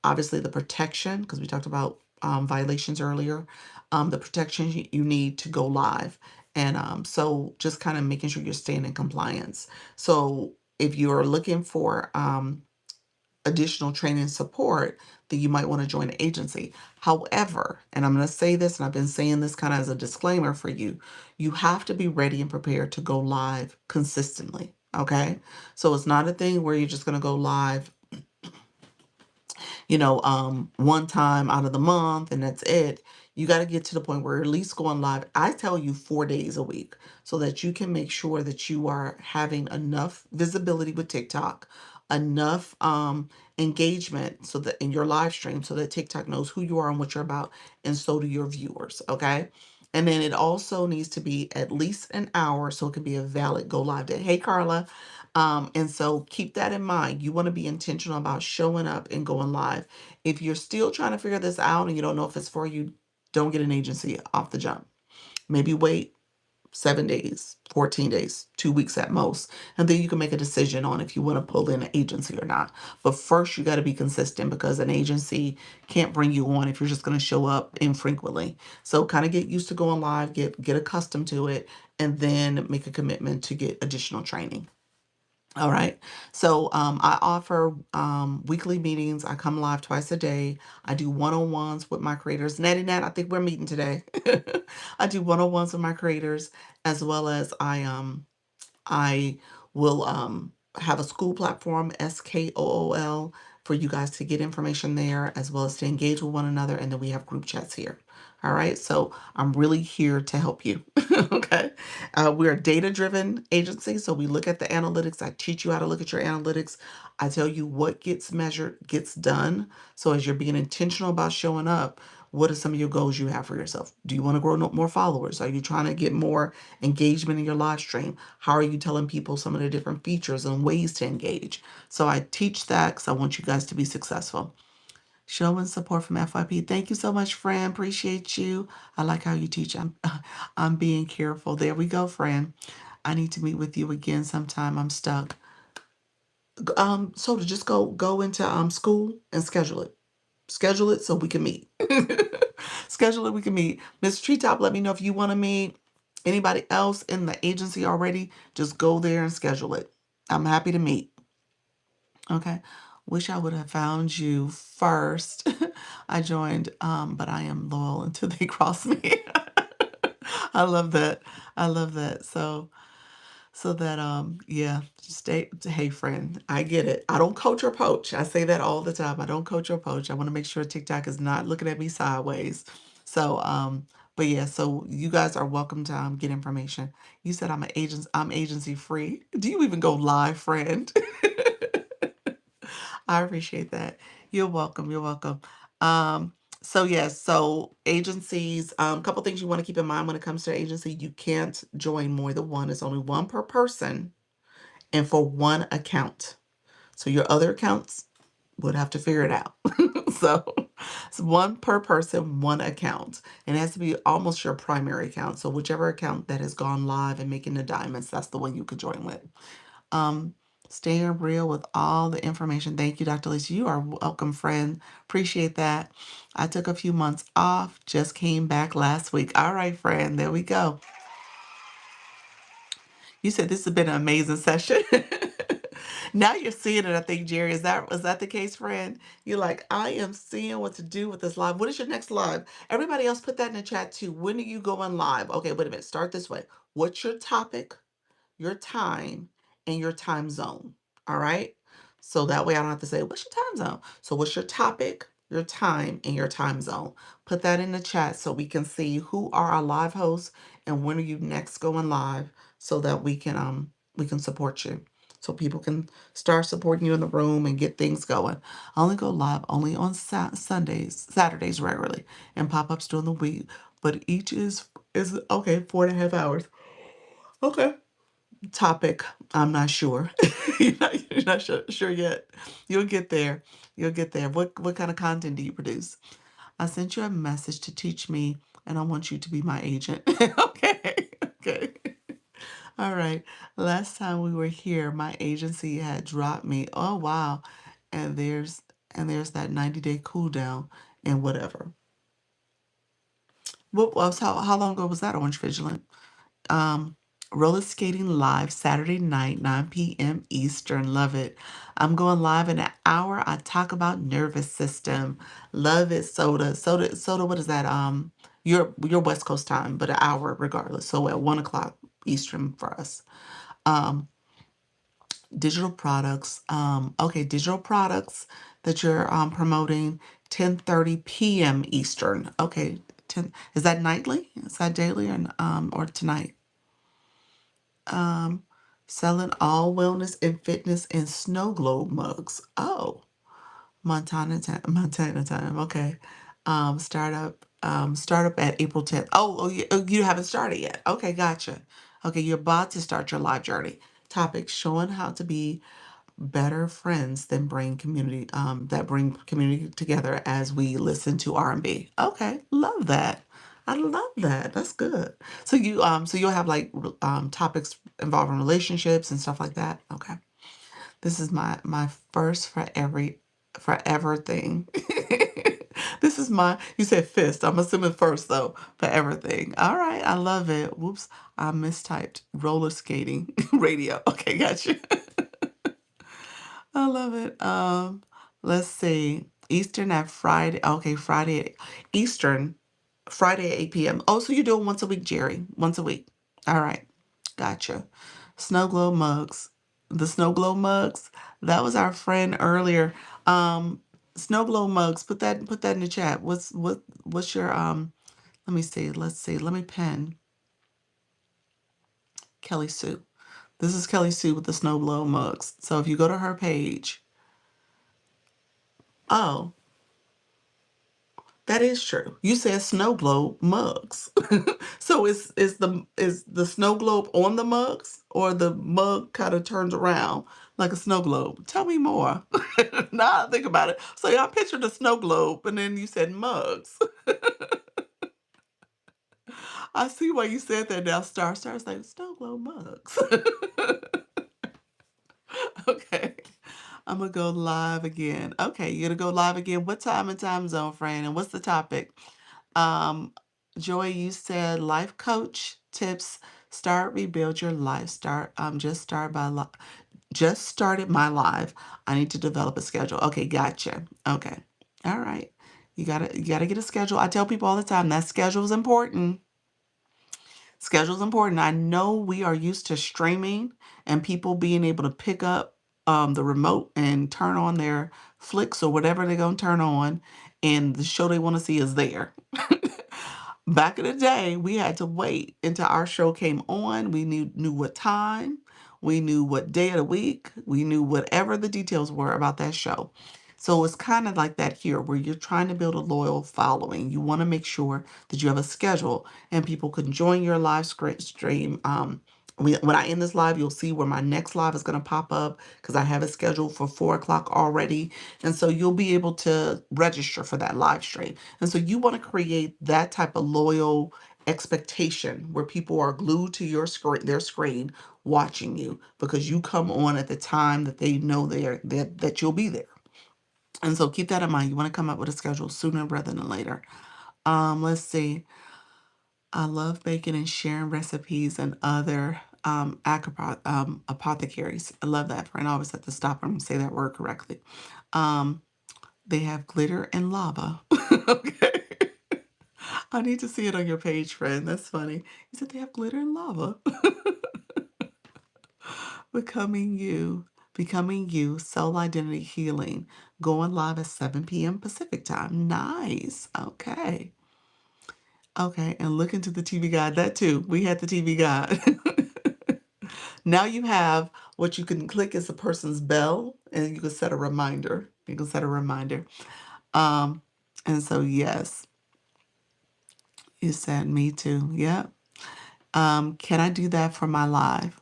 [SPEAKER 1] obviously the protection, because we talked about violations earlier, the protection you need to go live. And so just kind of making sure you're staying in compliance. So if you're looking for additional training and support, then you might want to join an agency. However, and I'm going to say this, and I've been saying this kind of as a disclaimer for you, you have to be ready and prepared to go live consistently. Okay. So it's not a thing where you're just going to go live, one time out of the month and that's it. You got to get to the point where you're at least going live. I tell you 4 days a week so that you can make sure that you are having enough visibility with TikTok, enough engagement so that in your live stream so that TikTok knows who you are and what you're about, and so do your viewers. Okay. And then it also needs to be at least an hour so it can be a valid go live day. Hey, Carla. And so keep that in mind. You want to be intentional about showing up and going live. If you're still trying to figure this out and you don't know if it's for you, don't get an agency off the jump. Maybe wait 7 days, 14 days, 2 weeks at most. And then you can make a decision on if you want to pull in an agency or not. But first, you got to be consistent because an agency can't bring you on if you're just going to show up infrequently. So kind of get used to going live, get accustomed to it, and then make a commitment to get additional training. All right. So I offer weekly meetings. I come live twice a day. I do one-on-ones with my creators. Natty Nat, I think we're meeting today. I do one-on-ones with my creators, as well as I will have a school platform, SKOOL, for you guys to get information there, as well as to engage with one another. And then we have group chats here. All right. So I'm really here to help you. Okay. We're a data-driven agency. So we look at the analytics. I teach you how to look at your analytics. I tell you what gets measured gets done. So as you're being intentional about showing up, What are some of your goals you have for yourself? Do you want to grow more followers? Are you trying to get more engagement in your live stream? How are you telling people some of the different features and ways to engage? So I teach that because I want you guys to be successful. Showing support from FYP. Thank you so much, Fran. Appreciate you. I like how you teach. I'm being careful. There we go, Fran. I need to meet with you again sometime. I'm stuck. So to just go into school and schedule it. Schedule it so we can meet. Schedule it, we can meet. Miss Treetop, let me know if you want to meet. Anybody else in the agency already, just go there and schedule it. I'm happy to meet. Okay. Wish I would have found you first. I joined, but I am loyal until they cross me. I love that. I love that. So that yeah, stay. Hey friend, I get it. I don't coach or poach. I say that all the time. I don't coach or poach. I want to make sure TikTok is not looking at me sideways. So but yeah, so you guys are welcome to get information. You said I'm agency free. Do you even go live, friend? I appreciate that. You're welcome. You're welcome. Um, so yes, so agencies, a couple things you want to keep in mind when it comes to agency. You can't join more than one. It's only one per person and for one account. So your other accounts would have to figure it out. So it's one per person, one account. And it has to be almost your primary account. So whichever account that has gone live and making the diamonds, that's the one you could join with. Um, Staying real with all the information. Thank you, Dr. Lisa. You are welcome, friend. Appreciate that. I took a few months off, just came back last week. All right, friend, there we go. You said this has been an amazing session. Now you're seeing it, I think, Jerry. Is that the case, friend? You're like, I am seeing what to do with this live. What is your next live? Everybody else put that in the chat too. When are you going live? Okay, wait a minute. Start this way. What's your topic, your time, and your time zone? All right. So that way I don't have to say, what's your time zone? So what's your topic, your time, and your time zone? Put that in the chat so we can see who are our live hosts and when are you next going live so that we can support you. So people can start supporting you in the room and get things going. I only go live only on Saturdays regularly, and pop-ups during the week. But each is okay, 4.5 hours. Okay. Topic, I'm not sure. You're not sure yet. You'll get there. You'll get there. What kind of content do you produce? I sent you a message to teach me, and I want you to be my agent. Okay. Okay. All right. Last time we were here, my agency had dropped me. Oh wow. And there's that 90-day cool down and whatever. What was how long ago was that, Orange Vigilant? Um, Roller skating live Saturday night, 9 p.m. Eastern. Love it. I'm going live in an hour. I talk about nervous system. Love it, Soda. Soda, what is that? Your West Coast time, but an hour regardless. So at 1 o'clock Eastern for us. Um, Digital products. Okay, digital products that you're promoting 10:30 p.m. Eastern. Okay, 10, is that nightly? Is that daily or tonight? Um, Selling all wellness and fitness and snow globe mugs. Oh, Montana time. Okay. Startup at April 10th. You haven't started yet. Okay, gotcha. Okay, you're about to start your live journey. Topic showing how to be better friends that bring community together as we listen to R&B. Okay, love that. I love that. That's good. So you'll have like topics involving relationships and stuff like that. Okay. This is my first forever thing. This is you said fist. I'm assuming first though, forever thing. All right, I love it. Whoops, I mistyped roller skating radio. Okay, gotcha. I love it. Let's see. Eastern at Friday. Okay, Eastern, Friday at 8 p.m. Oh, so you're doing once a week, Jerry. Once a week. All right. Gotcha. Snow glow mugs. The snow glow mugs. That was our friend earlier. Snow glow mugs. Put that in the chat. What's your let me see. Let's see. Let me pen Kelly Sue. This is Kelly Sue with the snow glow mugs. So if you go to her page, oh, That is true. You said snow globe mugs. So is the snow globe on the mugs, or the mug kind of turns around like a snow globe? Tell me more. Now I think about it. So I pictured a snow globe, and then you said mugs. I see why you said that now. Star's like snow globe mugs. Okay. I'm gonna go live again. Okay, you're gonna go live again. What time and time zone, Fran? And what's the topic? Um, Joy, you said life coach tips. Start, rebuild your life. Just started my live. I need to develop a schedule. Okay, gotcha. Okay. All right. You gotta get a schedule. I tell people all the time that schedule is important. Schedule's important. I know we are used to streaming and people being able to pick up the remote and turn on their flicks or whatever they're going to turn on, and the show they want to see is there. Back in the day, we had to wait until our show came on. We knew what time, we knew what day of the week, we knew whatever the details were about that show. So it's kind of like that here, where you're trying to build a loyal following. You want to make sure that you have a schedule and people can join your live stream. When I end this live, you'll see where my next live is going to pop up because I have it scheduled for 4 o'clock already. And so you'll be able to register for that live stream. And so you want to create that type of loyal expectation where people are glued to their screen watching you because you come on at the time that they know that you'll be there. And so keep that in mind. You want to come up with a schedule sooner rather than later. Let's see. I love baking and sharing recipes and other apothecaries. I love that, friend. I always have to stop and say that word correctly. Um, they have glitter and lava. Okay. I need to see it on your page, friend. That's funny. You said they have glitter and lava. Becoming you. Becoming you. Soul identity healing. Going live at 7 p.m. Pacific time. Nice. Okay. Okay. And look into the TV guide. That too. We had the TV guide. Now you have what you can click is a person's bell, and you can set a reminder. You can set a reminder. Um, and so yes, you said me too. Yeah. Can I do that for my live?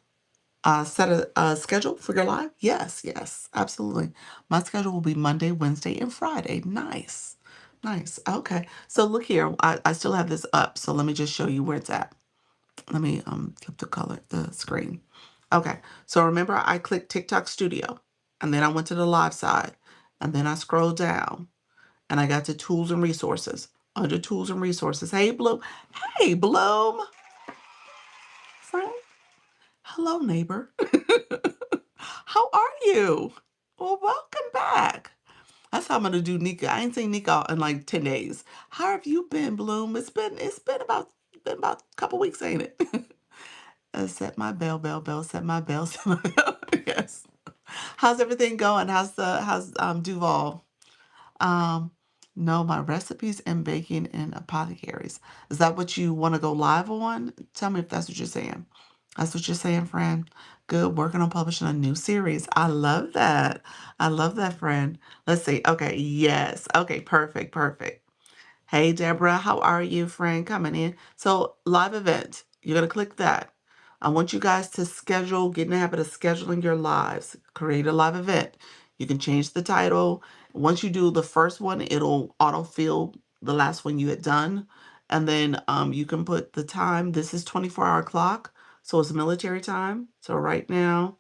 [SPEAKER 1] Set a schedule for your live? Yes, yes, absolutely. My schedule will be Monday, Wednesday, and Friday. Nice. Nice. Okay. So look here. I still have this up. So let me just show you where it's at. Let me flip the screen. Okay. So remember I clicked TikTok Studio, and then I went to the live side, and then I scrolled down and I got to tools and resources. Under tools and resources. Hey Bloom. Hey Bloom. Friend. Hello, neighbor. How are you? Well, welcome back. That's how I'm gonna do Nika. I ain't seen Nika in like 10 days. How have you been, Bloom? It's been about a couple weeks, ain't it? Set my bell, set my bell, set my bell. Yes. How's everything going? How's Duval? Um, no, my recipes and baking and apothecaries. Is that what you want to go live on? Tell me if that's what you're saying. That's what you're saying, friend. Good. Working on publishing a new series. I love that. I love that, friend. Let's see. Okay. Yes. Okay. Perfect. Perfect. Hey, Deborah, how are you, friend? Coming in. So, live event, you're going to click that. I want you guys to get in the habit of scheduling your lives. Create a live event. You can change the title. Once you do the first one, it'll autofill the last one you had done. And then you can put the time. This is 24-hour clock, so it's military time. So, right now,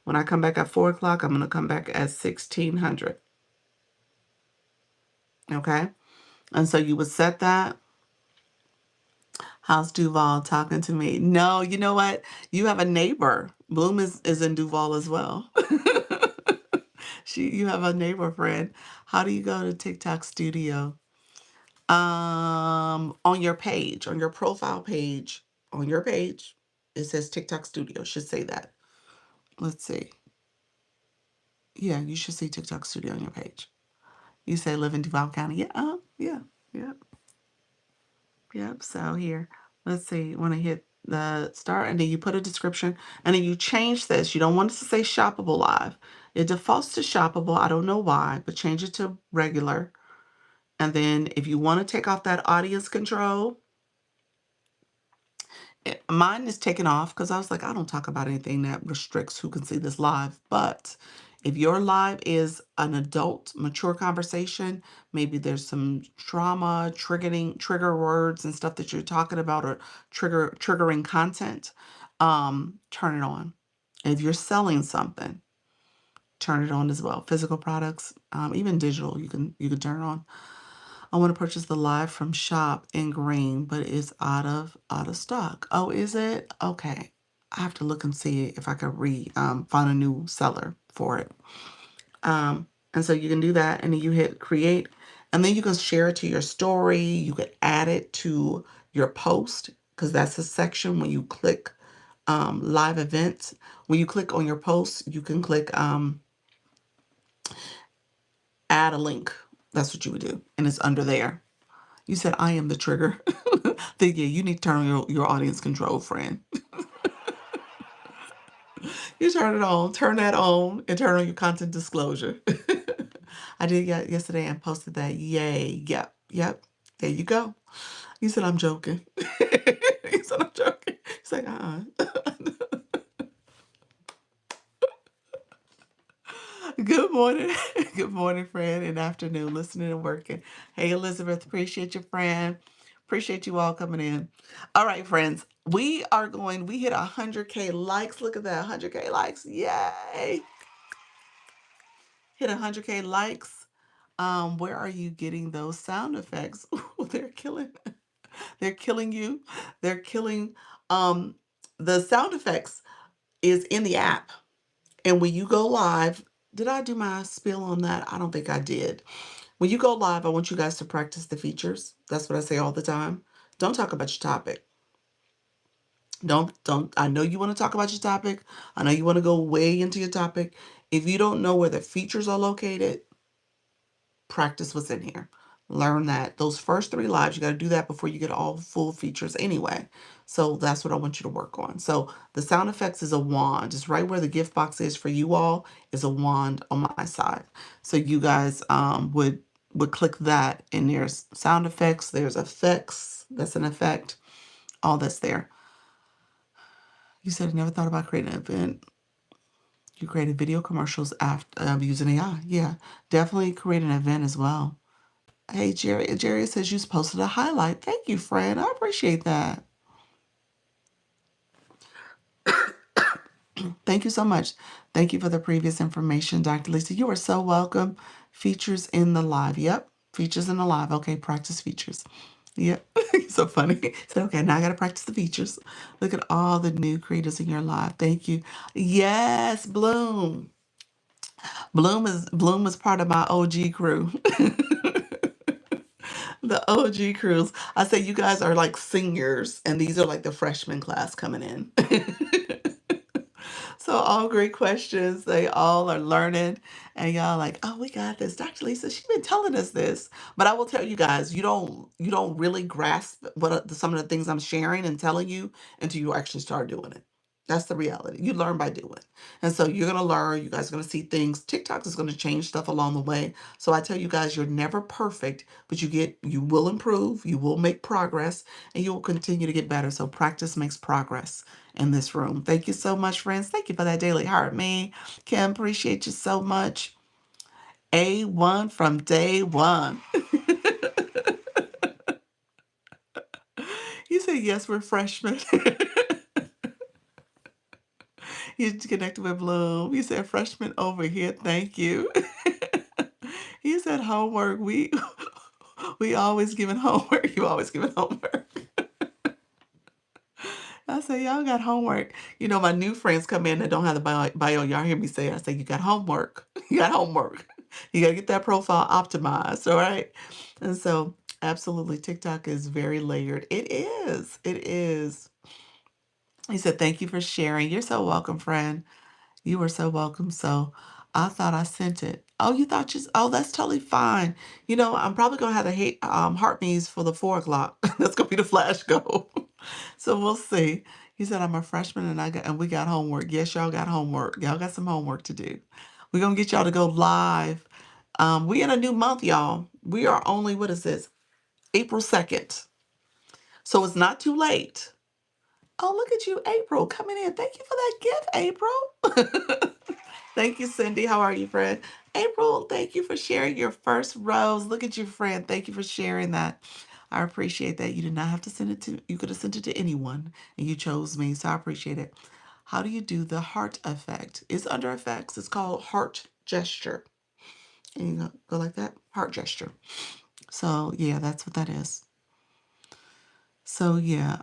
[SPEAKER 1] when I come back at 4 o'clock, I'm going to come back at 1600. Okay? And so you would set that. How's Duval talking to me? No, you know what? You have a neighbor. Bloom is in Duval as well. You have a neighbor friend. How do you go to TikTok Studio? On your page, on your profile page, on your page, it says TikTok Studio. Should say that. Let's see. Yeah, you should see TikTok Studio on your page. You say live in Duval County. Yeah, yeah, yeah. Yep. So here, let's see. When I hit the start, and then you put a description, and then you change this. You don't want it to say shoppable live. It defaults to shoppable. I don't know why, but change it to regular. And then if you want to take off that audience control, mine is taken off because I was like, I don't talk about anything that restricts who can see this live. But if your live is an adult, mature conversation, maybe there's some trauma, trigger words and stuff that you're talking about, or triggering content, turn it on. If you're selling something, turn it on as well. Physical products, even digital, you can turn it on. I want to purchase the live from shop in green, but it's out of stock. Oh, is it? Okay. I have to look and see if I could find a new seller for it. And so you can do that, and then you hit create, and then you can share it to your story. You could add it to your post, because that's a section when you click live events. When you click on your post, you can click add a link. That's what you would do, and it's under there. You said I am the trigger. Then yeah, you need to turn on your audience control, friend. You turn it on, turn that on, and turn on your content disclosure. I did yesterday and posted that. Yay. Yep. Yep. There you go. You said I'm joking. You said I'm joking. He's like, Good morning. Good morning, friend, and afternoon, listening and working. Hey, Elizabeth, appreciate you, friend. Appreciate you all coming in. All right, friends, we hit 100K likes. Look at that, 100K likes. Yay. Hit 100K likes. Where are you getting those sound effects? Ooh, they're killing you. They're killing, the sound effects is in the app. And when you go live, did I do my spiel on that? I don't think I did. When you go live, I want you guys to practice the features. That's what I say all the time. Don't talk about your topic. Don't I know you want to talk about your topic. I know you want to go way into your topic. If you don't know where the features are located, practice what's in here. Learn that. Those first 3 lives, you got to do that before you get all full features anyway. So that's what I want you to work on. So the sound effects is a wand. Just right where the gift box is for you all is a wand on my side. So you guys would click that, and there's sound effects, there's effects, that's an effect, all that's there. You said you never thought about creating an event. You created video commercials after using AI. Yeah, definitely create an event as well. Hey, Jerry. Jerry says you posted a highlight. Thank you, friend. I appreciate that. Thank you so much. Thank you for the previous information, Dr. Lisa. You are so welcome. Features in the live. Yep. Features in the live. Okay, practice features. Yep. So funny. So, okay, now I got to practice the features. Look at all the new creators in your live. Thank you. Yes, Bloom. Bloom is part of my OG crew. The OG crews. I say you guys are like seniors, and these are like the freshman class coming in. So all great questions. They all are learning, and y'all like, oh, we got this. Dr. Lisa, she's been telling us this, but I will tell you guys, you don't really grasp some of the things I'm sharing and telling you until you actually start doing it. That's the reality. You learn by doing. And so you're going to learn. You guys are going to see things. TikTok is going to change stuff along the way. So I tell you guys, you're never perfect, but you will improve, you will make progress, and you will continue to get better. So practice makes progress in this room. Thank you so much, friends. Thank you for that daily heart. Me, Kim, appreciate you so much. A1 from day one. You say yes, we're freshmen. He's connected with Bloom. He said freshman over here. Thank you. He said homework. We always giving homework. You always giving homework. I say, y'all got homework. My new friends come in that don't have the bio. Y'all hear me say it. I say, you got homework. You got homework. You got to get that profile optimized. All right. And so, absolutely, TikTok is very layered. It is. It is. He said, thank you for sharing. You're so welcome, friend. You were so welcome. So I thought I sent it. Oh, you thought oh, that's totally fine. I'm probably gonna have the heart me's for the 4 o'clock. That's gonna be the flash go. So we'll see. He said I'm a freshman and we got homework. Yes, y'all got homework. Y'all got some homework to do. We're gonna get y'all to go live. We in a new month, y'all. We are only, what is this? April 2nd. So it's not too late. Oh, look at you, April, coming in. Thank you for that gift, April. Thank you, Cindy. How are you, friend? April, thank you for sharing your first rose. Look at you, friend. Thank you for sharing that. I appreciate that. You did not have to send it to, you could have sent it to anyone, and you chose me, so I appreciate it. How do you do the heart effect? It's under effects. It's called heart gesture. And you go like that, heart gesture. So yeah, that's what that is. So yeah,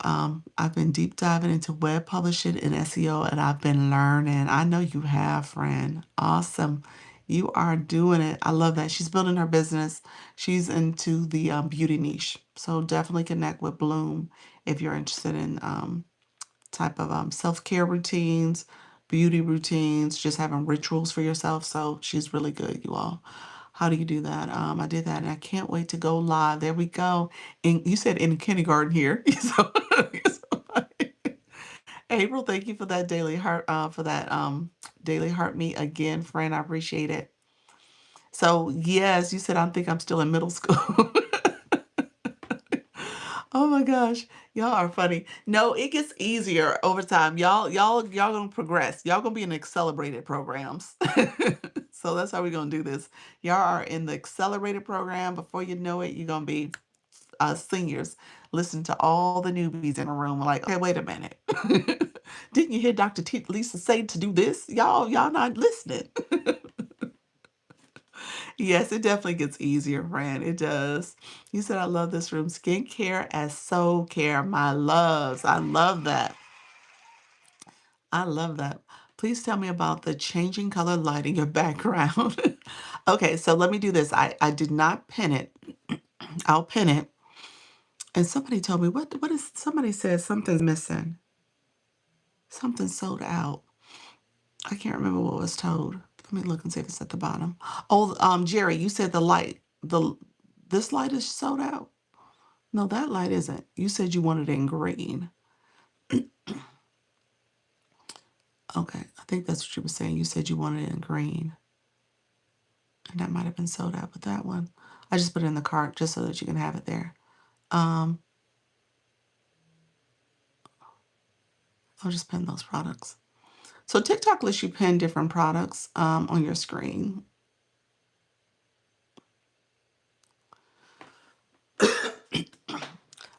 [SPEAKER 1] I've been deep diving into web publishing and SEO, and I've been learning. I know you have, friend. Awesome. You are doing it. I love that. She's building her business. She's into the beauty niche. So definitely connect with Bloom if you're interested in type of self-care routines, beauty routines, just having rituals for yourself. So she's really good, you all. How do you do that? I did that, and I can't wait to go live. There we go. And you said in kindergarten here. So, April, thank you for that daily heart, for that daily heart meet again, friend. I appreciate it. So yes, you said I think I'm still in middle school. Oh my gosh, y'all are funny. No, it gets easier over time. Y'all gonna progress. Y'all gonna be in accelerated programs. So that's how we're gonna do this. Y'all are in the accelerated program. Before you know it, you're gonna be seniors. Listen to all the newbies in the room. Like, okay, wait a minute. Didn't you hear Dr. Lisa say to do this? Y'all not listening. Yes, it definitely gets easier, friend. It does. You said, I love this room. Skincare as soul care, my loves. I love that. I love that. Please tell me about the changing color light in your background. Okay, so let me do this. I did not pin it. I'll pin it. And somebody told me, what is, somebody said something's missing. Something sold out. I can't remember what was told. Let me look and see if it's at the bottom. Oh, Jerry, you said the light, this light is sold out. No, that light isn't. You said you wanted it in green. Okay, I think that's what you were saying. You said you wanted it in green. And that might have been sold out with that one. I just put it in the cart just so that you can have it there. Um, I'll just pin those products. So TikTok lets you pin different products on your screen.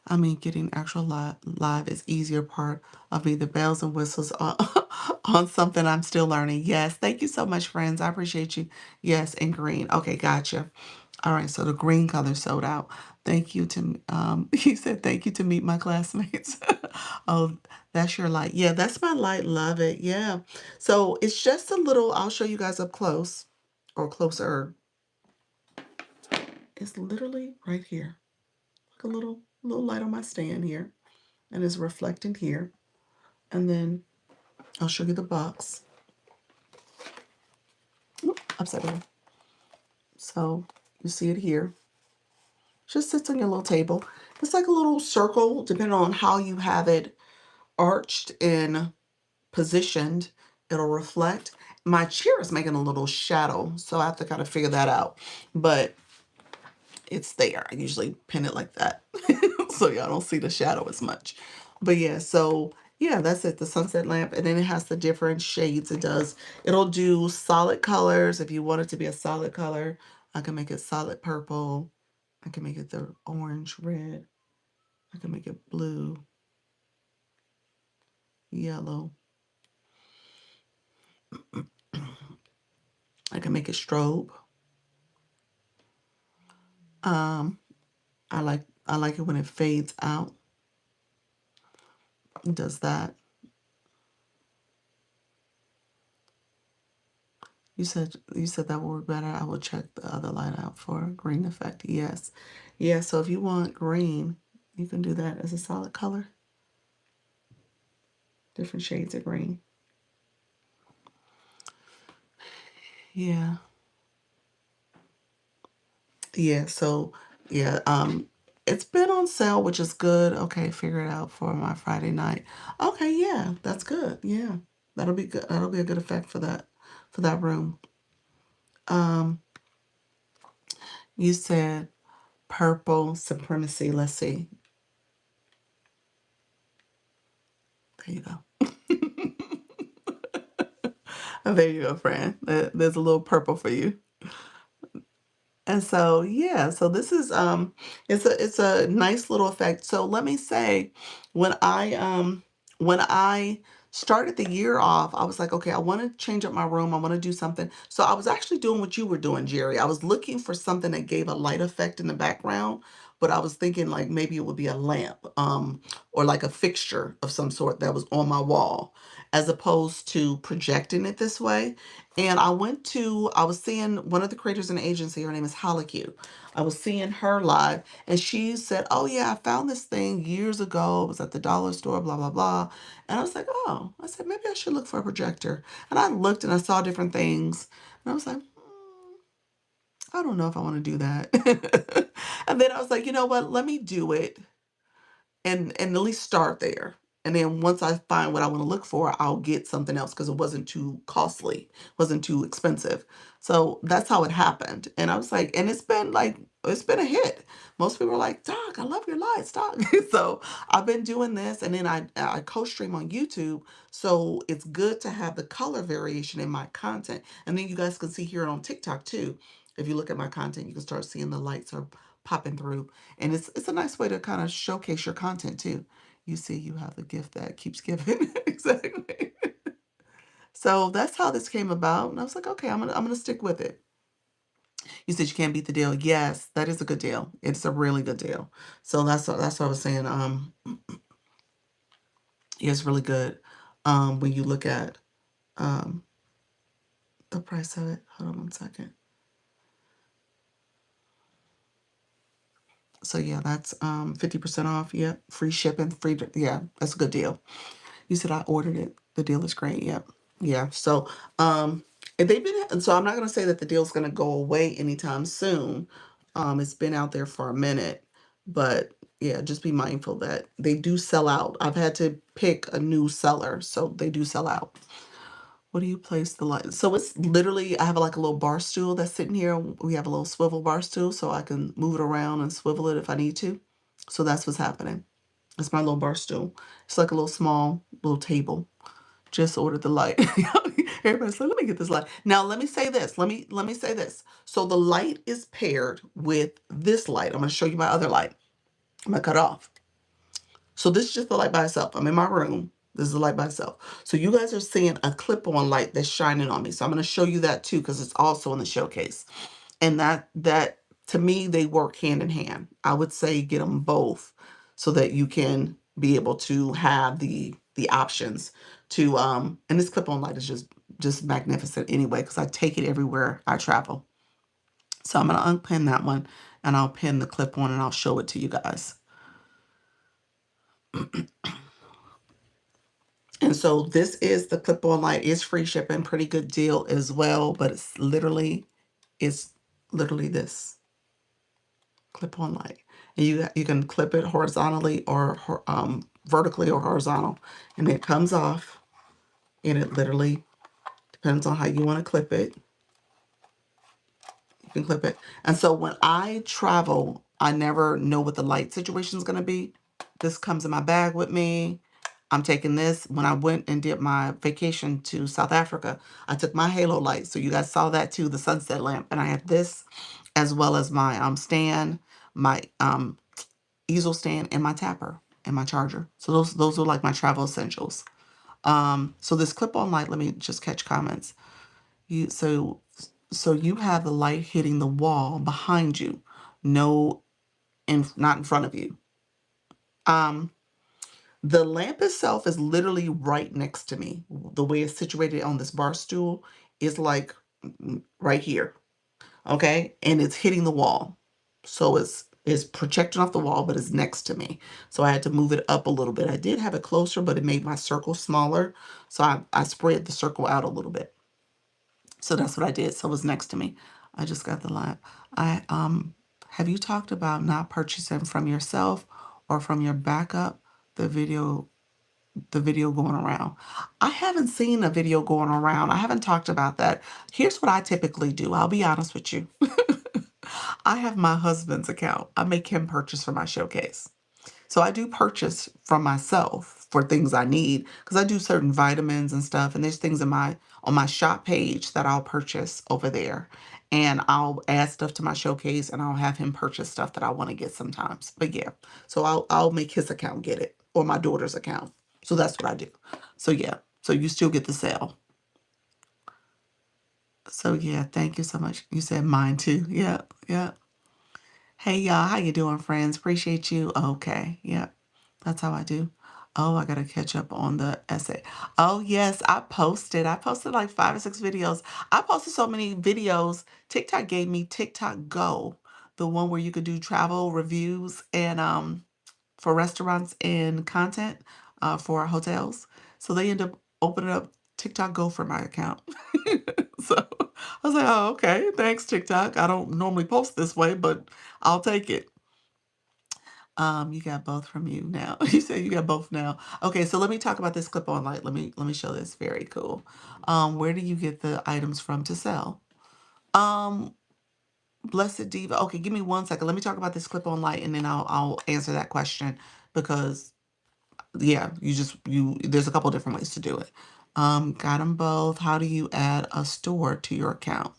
[SPEAKER 1] I mean, getting actual live is easier part of me. The bells and whistles on, on something I'm still learning. Yes, thank you so much, friends. I appreciate you. Yes, and green. Okay, gotcha. All right, so the green color sold out. Thank you to, he said, thank you to meet my classmates. Oh, that's your light. Yeah, that's my light. Love it. Yeah. So it's just a little, I'll show you guys up close or closer. It's literally right here. Like a little light on my stand here. And it's reflecting here. And then I'll show you the box. Oop, upside down. So you see it here. Just sits on your little table. It's like a little circle, depending on how you have it arched and positioned, it'll reflect. My chair is making a little shadow, so I have to kind of figure that out. But it's there. I usually pin it like that so y'all don't see the shadow as much. But yeah, so yeah, that's it, the sunset lamp. And then it has the different shades it does. It'll do solid colors. If you want it to be a solid color, I can make it solid purple. I can make it the orange, red. I can make it blue, yellow. I can make it strobe. Um, I like it when it fades out. It does that. You said that would work better. I will check the other light out for green effect. Yes. Yeah, so if you want green, you can do that as a solid color. Different shades of green. Yeah. Yeah, so yeah, it's been on sale, which is good. Okay, figure it out for my Friday night. Okay, yeah, that's good. Yeah. That'll be good. That'll be a good effect for that room. Um, you said purple supremacy. Let's see. There you go. There you go, friend. There's a little purple for you. And so, yeah, so this is it's a nice little effect. So let me say, when I started the year off, I was like, okay, I want to change up my room. I want to do something. So I was actually doing what you were doing, Jerry. I was looking for something that gave a light effect in the background, but I was thinking like maybe it would be a lamp, or like a fixture of some sort that was on my wall, as opposed to projecting it this way. And I was seeing one of the creators in the agency, her name is Holocu. I was seeing her live, and she said, oh yeah, I found this thing years ago. It was at the dollar store, blah, blah, blah. And I was like, oh, I said, maybe I should look for a projector. And I looked and I saw different things. And I was like, I don't know if I want to do that. And then I was like, you know what? Let me do it and at least start there. And then once I find what I want to look for, I'll get something else because it wasn't too costly, wasn't too expensive. So that's how it happened. And I was like, and it's been a hit. Most people are like, Doc, I love your lights, Doc. So I've been doing this, and then I co-stream on YouTube. So it's good to have the color variation in my content. And then you guys can see here on TikTok too. If you look at my content, you can start seeing the lights are popping through. And it's a nice way to kind of showcase your content too. You see, you have the gift that keeps giving. Exactly. So that's how this came about. And I was like, okay, I'm gonna stick with it. You said you can't beat the deal. Yes, that is a good deal. It's a really good deal. So that's what I was saying. Yeah, it's really good. When you look at um the price of it. Hold on one second. So yeah, that's 50% off. Yep. Free shipping, yeah, that's a good deal. You said I ordered it. The deal is great. Yep. Yeah. So, and so I'm not going to say that the deal's going to go away anytime soon. It's been out there for a minute, but yeah, just be mindful that they do sell out. I've had to pick a new seller, so they do sell out. What do you place the light? So it's literally, I have like a little bar stool that's sitting here. We have a little swivel bar stool so I can move it around and swivel it if I need to. So that's what's happening. It's my little bar stool. It's like a little small little table. Just ordered the light. Everybody's like, let me get this light. Now let me say this. Let me say this. So the light is paired with this light. I'm gonna show you my other light. I'm gonna cut off. So this is just the light by itself. I'm in my room. This is the light by itself. So you guys are seeing a clip-on light that's shining on me. So I'm gonna show you that too, because it's also in the showcase. And that to me, they work hand in hand. I would say get them both so that you can be able to have the options to and this clip-on light is just magnificent anyway, because I take it everywhere I travel. So I'm gonna unpin that one, and I'll pin the clip on and I'll show it to you guys. And so this is the clip-on light. It's free shipping, pretty good deal as well, but it's literally this clip-on light. And you can clip it horizontally or vertically or horizontal, and it comes off, and it literally depends on how you want to clip it. You can clip it. And so when I travel, I never know what the light situation is going to be. This comes in my bag with me. I'm taking this. When I went and did my vacation to South Africa, I took my halo light. So you guys saw that too, the sunset lamp. And I had this as well as my stand, my easel stand, and my tapper and my charger. So those are like my travel essentials. So this clip-on light, let me just catch comments. So you have the light hitting the wall behind you, no, not in front of you. The lamp itself is literally right next to me. The way it's situated on this bar stool is like right here. Okay, and it's hitting the wall. So it's projecting off the wall, but it's next to me. So I had to move it up a little bit. I did have it closer, but it made my circle smaller. So I spread the circle out a little bit. So that's what I did. So it was next to me. I just got the lamp. I have you talked about not purchasing from yourself or from your backup the video going around? I haven't seen a video going around. I haven't talked about that. Here's what I typically do. I'll be honest with you. I have my husband's account. I make him purchase for my showcase. So I do purchase from myself for things I need because I do certain vitamins and stuff, and there's things in my on my shop page that I'll purchase over there. And I'll add stuff to my showcase and I'll have him purchase stuff that I want to get sometimes. But yeah, so I'll make his account get it or my daughter's account. So that's what I do. So yeah, so you still get the sale. So yeah, thank you so much. You said mine too. Yeah, yeah. Hey y'all, how you doing, friends? Appreciate you. Okay, yeah. That's how I do. Oh, I gotta catch up on the essay. Oh, yes, I posted. I posted like 5 or 6 videos. I posted so many videos. TikTok gave me TikTok Go, the one where you could do travel reviews and for restaurants and content for hotels. So they end up opening up TikTok Go for my account. So I was like, oh, okay, thanks, TikTok. I don't normally post this way, but I'll take it. You got both from you now. You said you got both now. Okay, so let me talk about this clip on light. Let me show this. Very cool. Where do you get the items from to sell? Um, Blessed Diva. Okay, give me 1 second. Let me talk about this clip on light, and then I'll answer that question because yeah, you there's a couple different ways to do it. Got them both. How do you add a store to your account?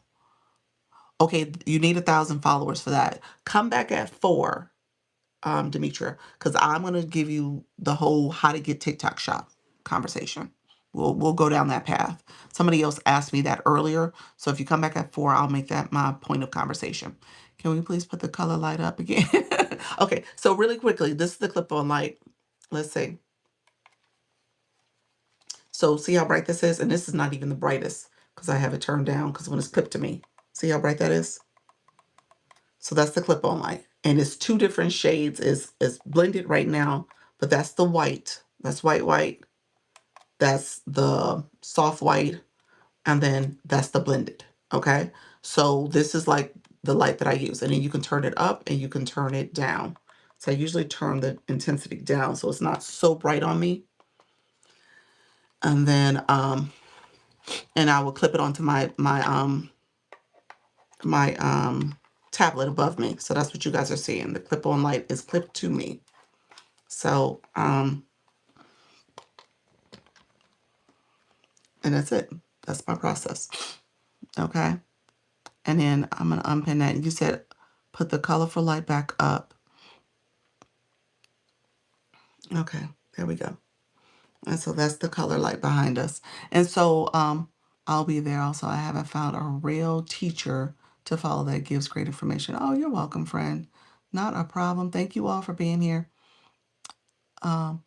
[SPEAKER 1] Okay, you need 1,000 followers for that. Come back at 4, Demetria, because I'm going to give you the whole how to get TikTok shop conversation. We'll go down that path. Somebody else asked me that earlier, so if you come back at 4, I'll make that my point of conversation. Can we please put the color light up again? Okay, so really quickly, this is the clip on light. Let's see. So see how bright this is? And this is not even the brightest because I have it turned down because when it's clipped to me, see how bright that is? So that's the clip-on light. And it's 2 different shades. It's blended right now, but that's the white. That's white white. That's the soft white. And then that's the blended. Okay? So this is like the light that I use. And then you can turn it up and you can turn it down. So I usually turn the intensity down so it's not so bright on me. And then and I will clip it onto my tablet above me. So that's what you guys are seeing. The clip-on light is clipped to me. So, and that's it. That's my process. Okay. And then I'm going to unpin that. You said put the colorful light back up. Okay. There we go. And so that's the color light behind us. And so, I'll be there also. I haven't found a real teacher to follow that gives great information. Oh, you're welcome, friend. Not a problem. Thank you all for being here. So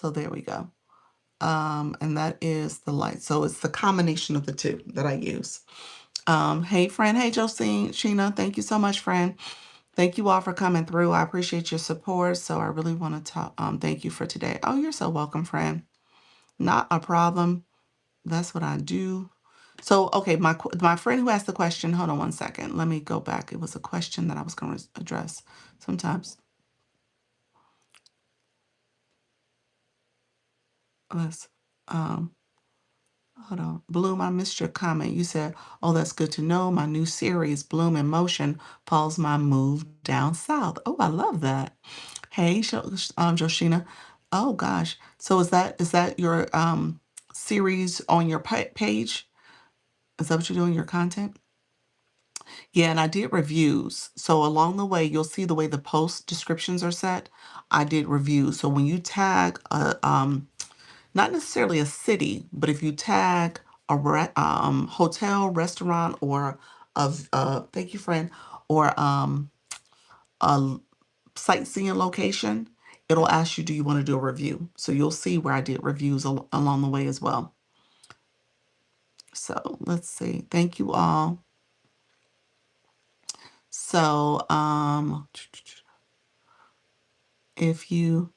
[SPEAKER 1] there we go. And that is the light. So it's the combination of the two that I use. Hey, friend. Hey, Josine, Sheena. Thank you so much, friend. Thank you all for coming through. I appreciate your support. So I really want to talk. Thank you for today. Oh, you're so welcome, friend. Not a problem. That's what I do. So, okay, my friend who asked the question, hold on 1 second. Let me go back. It was a question that I was going to address. Sometimes, let's, hold on. Bloom, I missed your comment. You said, oh, that's good to know. My new series, Bloom in Motion, follows my move down south. Oh, I love that. Hey, Joshina. Oh, gosh. So is that your series on your page? Is that what you're doing, your content? Yeah, and I did reviews. So along the way, you'll see the way the post descriptions are set. I did reviews. So when you tag not necessarily a city, but if you tag a hotel, restaurant, or thank you, friend, or a sightseeing location, it'll ask you, do you want to do a review? So you'll see where I did reviews along the way as well. So let's see. Thank you all. So if you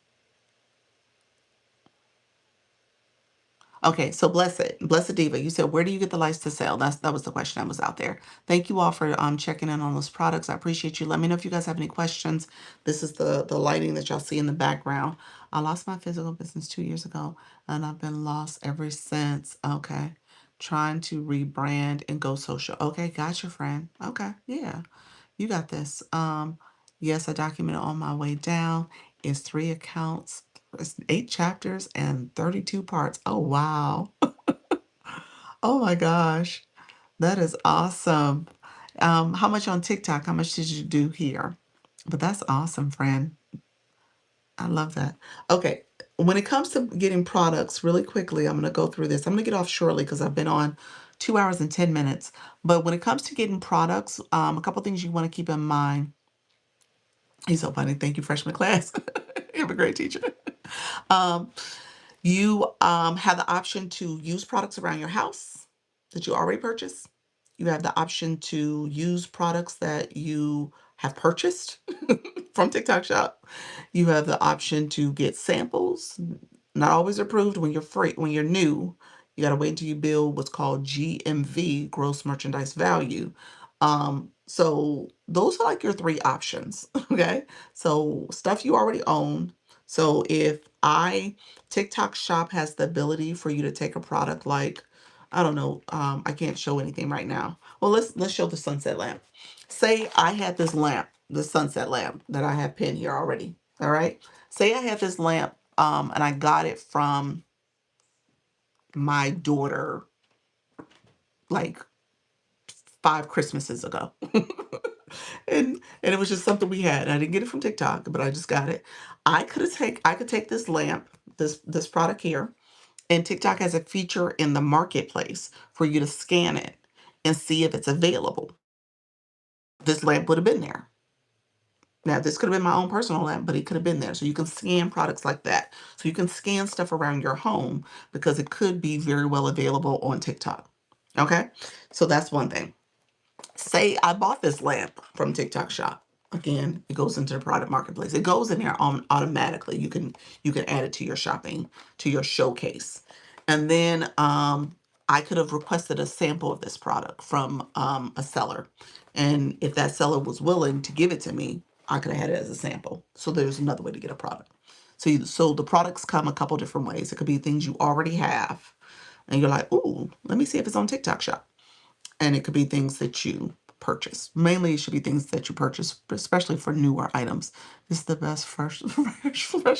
[SPEAKER 1] Okay, so Blessed Diva, you said, where do you get the lights to sell? That was the question that was out there. Thank you all for checking in on those products. I appreciate you. Let me know if you guys have any questions. This is the lighting that y'all see in the background. I lost my physical business 2 years ago, and I've been lost ever since. Okay, trying to rebrand and go social. Okay, gotcha, friend. Okay, yeah, you got this. Yes, I documented on my way down. It's 3 accounts, it's 8 chapters, and 32 parts. Oh, wow. Oh my gosh. That is awesome. How much on TikTok? How much did you do here? But that's awesome, friend. I love that. Okay. When it comes to getting products, really quickly, I'm going to go through this. I'm going to get off shortly because I've been on 2 hours and 10 minutes. But when it comes to getting products, a couple things you want to keep in mind. He's so funny. Thank you, freshman class. You're a great teacher. Um, you have the option to use products around your house that you already purchased. You have the option to use products that you have purchased from TikTok Shop. You have the option to get samples, not always approved when you're free, when you're new. You got to wait until you build what's called GMV, gross merchandise value. So those are like your 3 options. Okay. So stuff you already own. So if TikTok Shop has the ability for you to take a product like, I don't know, I can't show anything right now. Well, let's show the sunset lamp. Say I had this lamp, the sunset lamp that I have pinned here already. All right. Say I had this lamp, and I got it from my daughter like 5 Christmases ago. And it was just something we had. I didn't get it from TikTok, but I just got it. I could take this lamp, this product here, and TikTok has a feature in the marketplace for you to scan it and see if it's available. This lamp would have been there. Now, this could have been my own personal lamp, but it could have been there. So you can scan products like that. So you can scan stuff around your home because it could be very well available on TikTok. Okay. So that's one thing. Say I bought this lamp from TikTok Shop. Again, it goes into the product marketplace. It goes in there automatically. You can add it to your shopping, to your showcase. And then I could have requested a sample of this product from a seller. And if that seller was willing to give it to me, I could have had it as a sample. So there's another way to get a product. So the products come a couple different ways. It could be things you already have. And you're like, ooh, let me see if it's on TikTok Shop. And it could be things that you purchase. Mainly, it should be things that you purchase, especially for newer items. This is the best fresh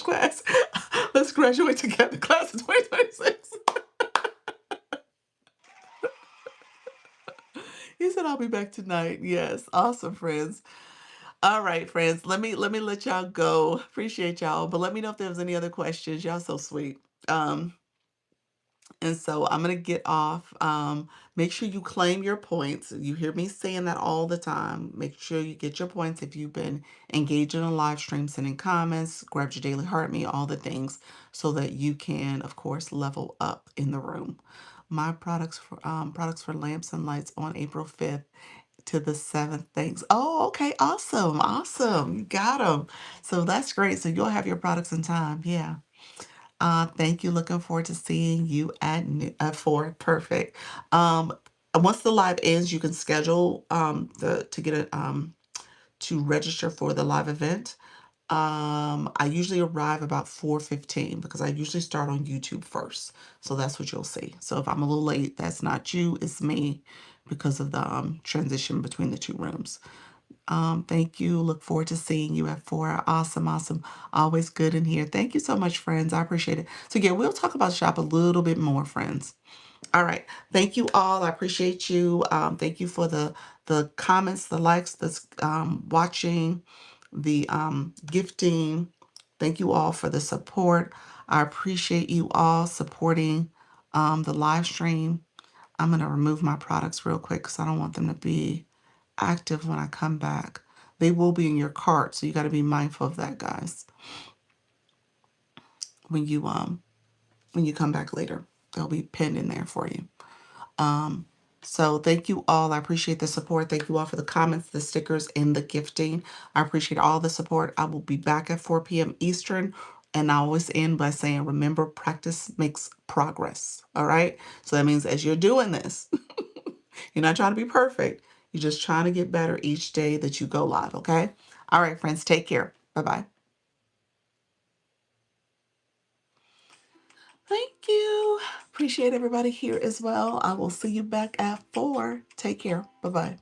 [SPEAKER 1] class. Let's graduate together, class of 2026. He said I'll be back tonight. Yes, awesome, friends. All right, friends. Let me let y'all go. Appreciate y'all, but let me know if there's any other questions. Y'all so sweet. Um, And so I'm going to get off. Make sure you claim your points. You hear me saying that all the time. Make sure you get your points if you've been engaged in a live stream, sending comments, grab your daily heart me, all the things, so that you can, of course, level up in the room. My products for lamps and lights on April 5th to the 7th. Thanks. Oh, okay. Awesome. Awesome. You got them. So that's great. So you'll have your products in time. Yeah. Thank you. Looking forward to seeing you at 4. Perfect. Once the live ends, you can schedule the to get it to register for the live event. I usually arrive about 4:15 because I usually start on YouTube first. So that's what you'll see. So if I'm a little late, that's not you, it's me because of the transition between the 2 rooms. Thank you. Look forward to seeing you at 4. Awesome, awesome. Always good in here. Thank you so much, friends. I appreciate it. So yeah, we'll talk about shop a little bit more, friends. All right. Thank you all. I appreciate you. Thank you for the comments, the likes, the watching, the gifting. Thank you all for the support. I appreciate you all supporting the live stream. I'm going to remove my products real quick because I don't want them to be active when I come back. They will be in your cart, so you got to be mindful of that, guys. When you come back later, they'll be pinned in there for you. So thank you all. I appreciate the support. Thank you all for the comments, the stickers, and the gifting. I appreciate all the support. I will be back at 4 p.m. Eastern. And I always end by saying, remember, practice makes progress. All right. So that means as you're doing this, you're not trying to be perfect. You're just trying to get better each day that you go live. Okay. All right, friends. Take care. Bye-bye. Thank you. Appreciate appreciate everybody here as well. I will see you back at 4. Take care. Bye-bye.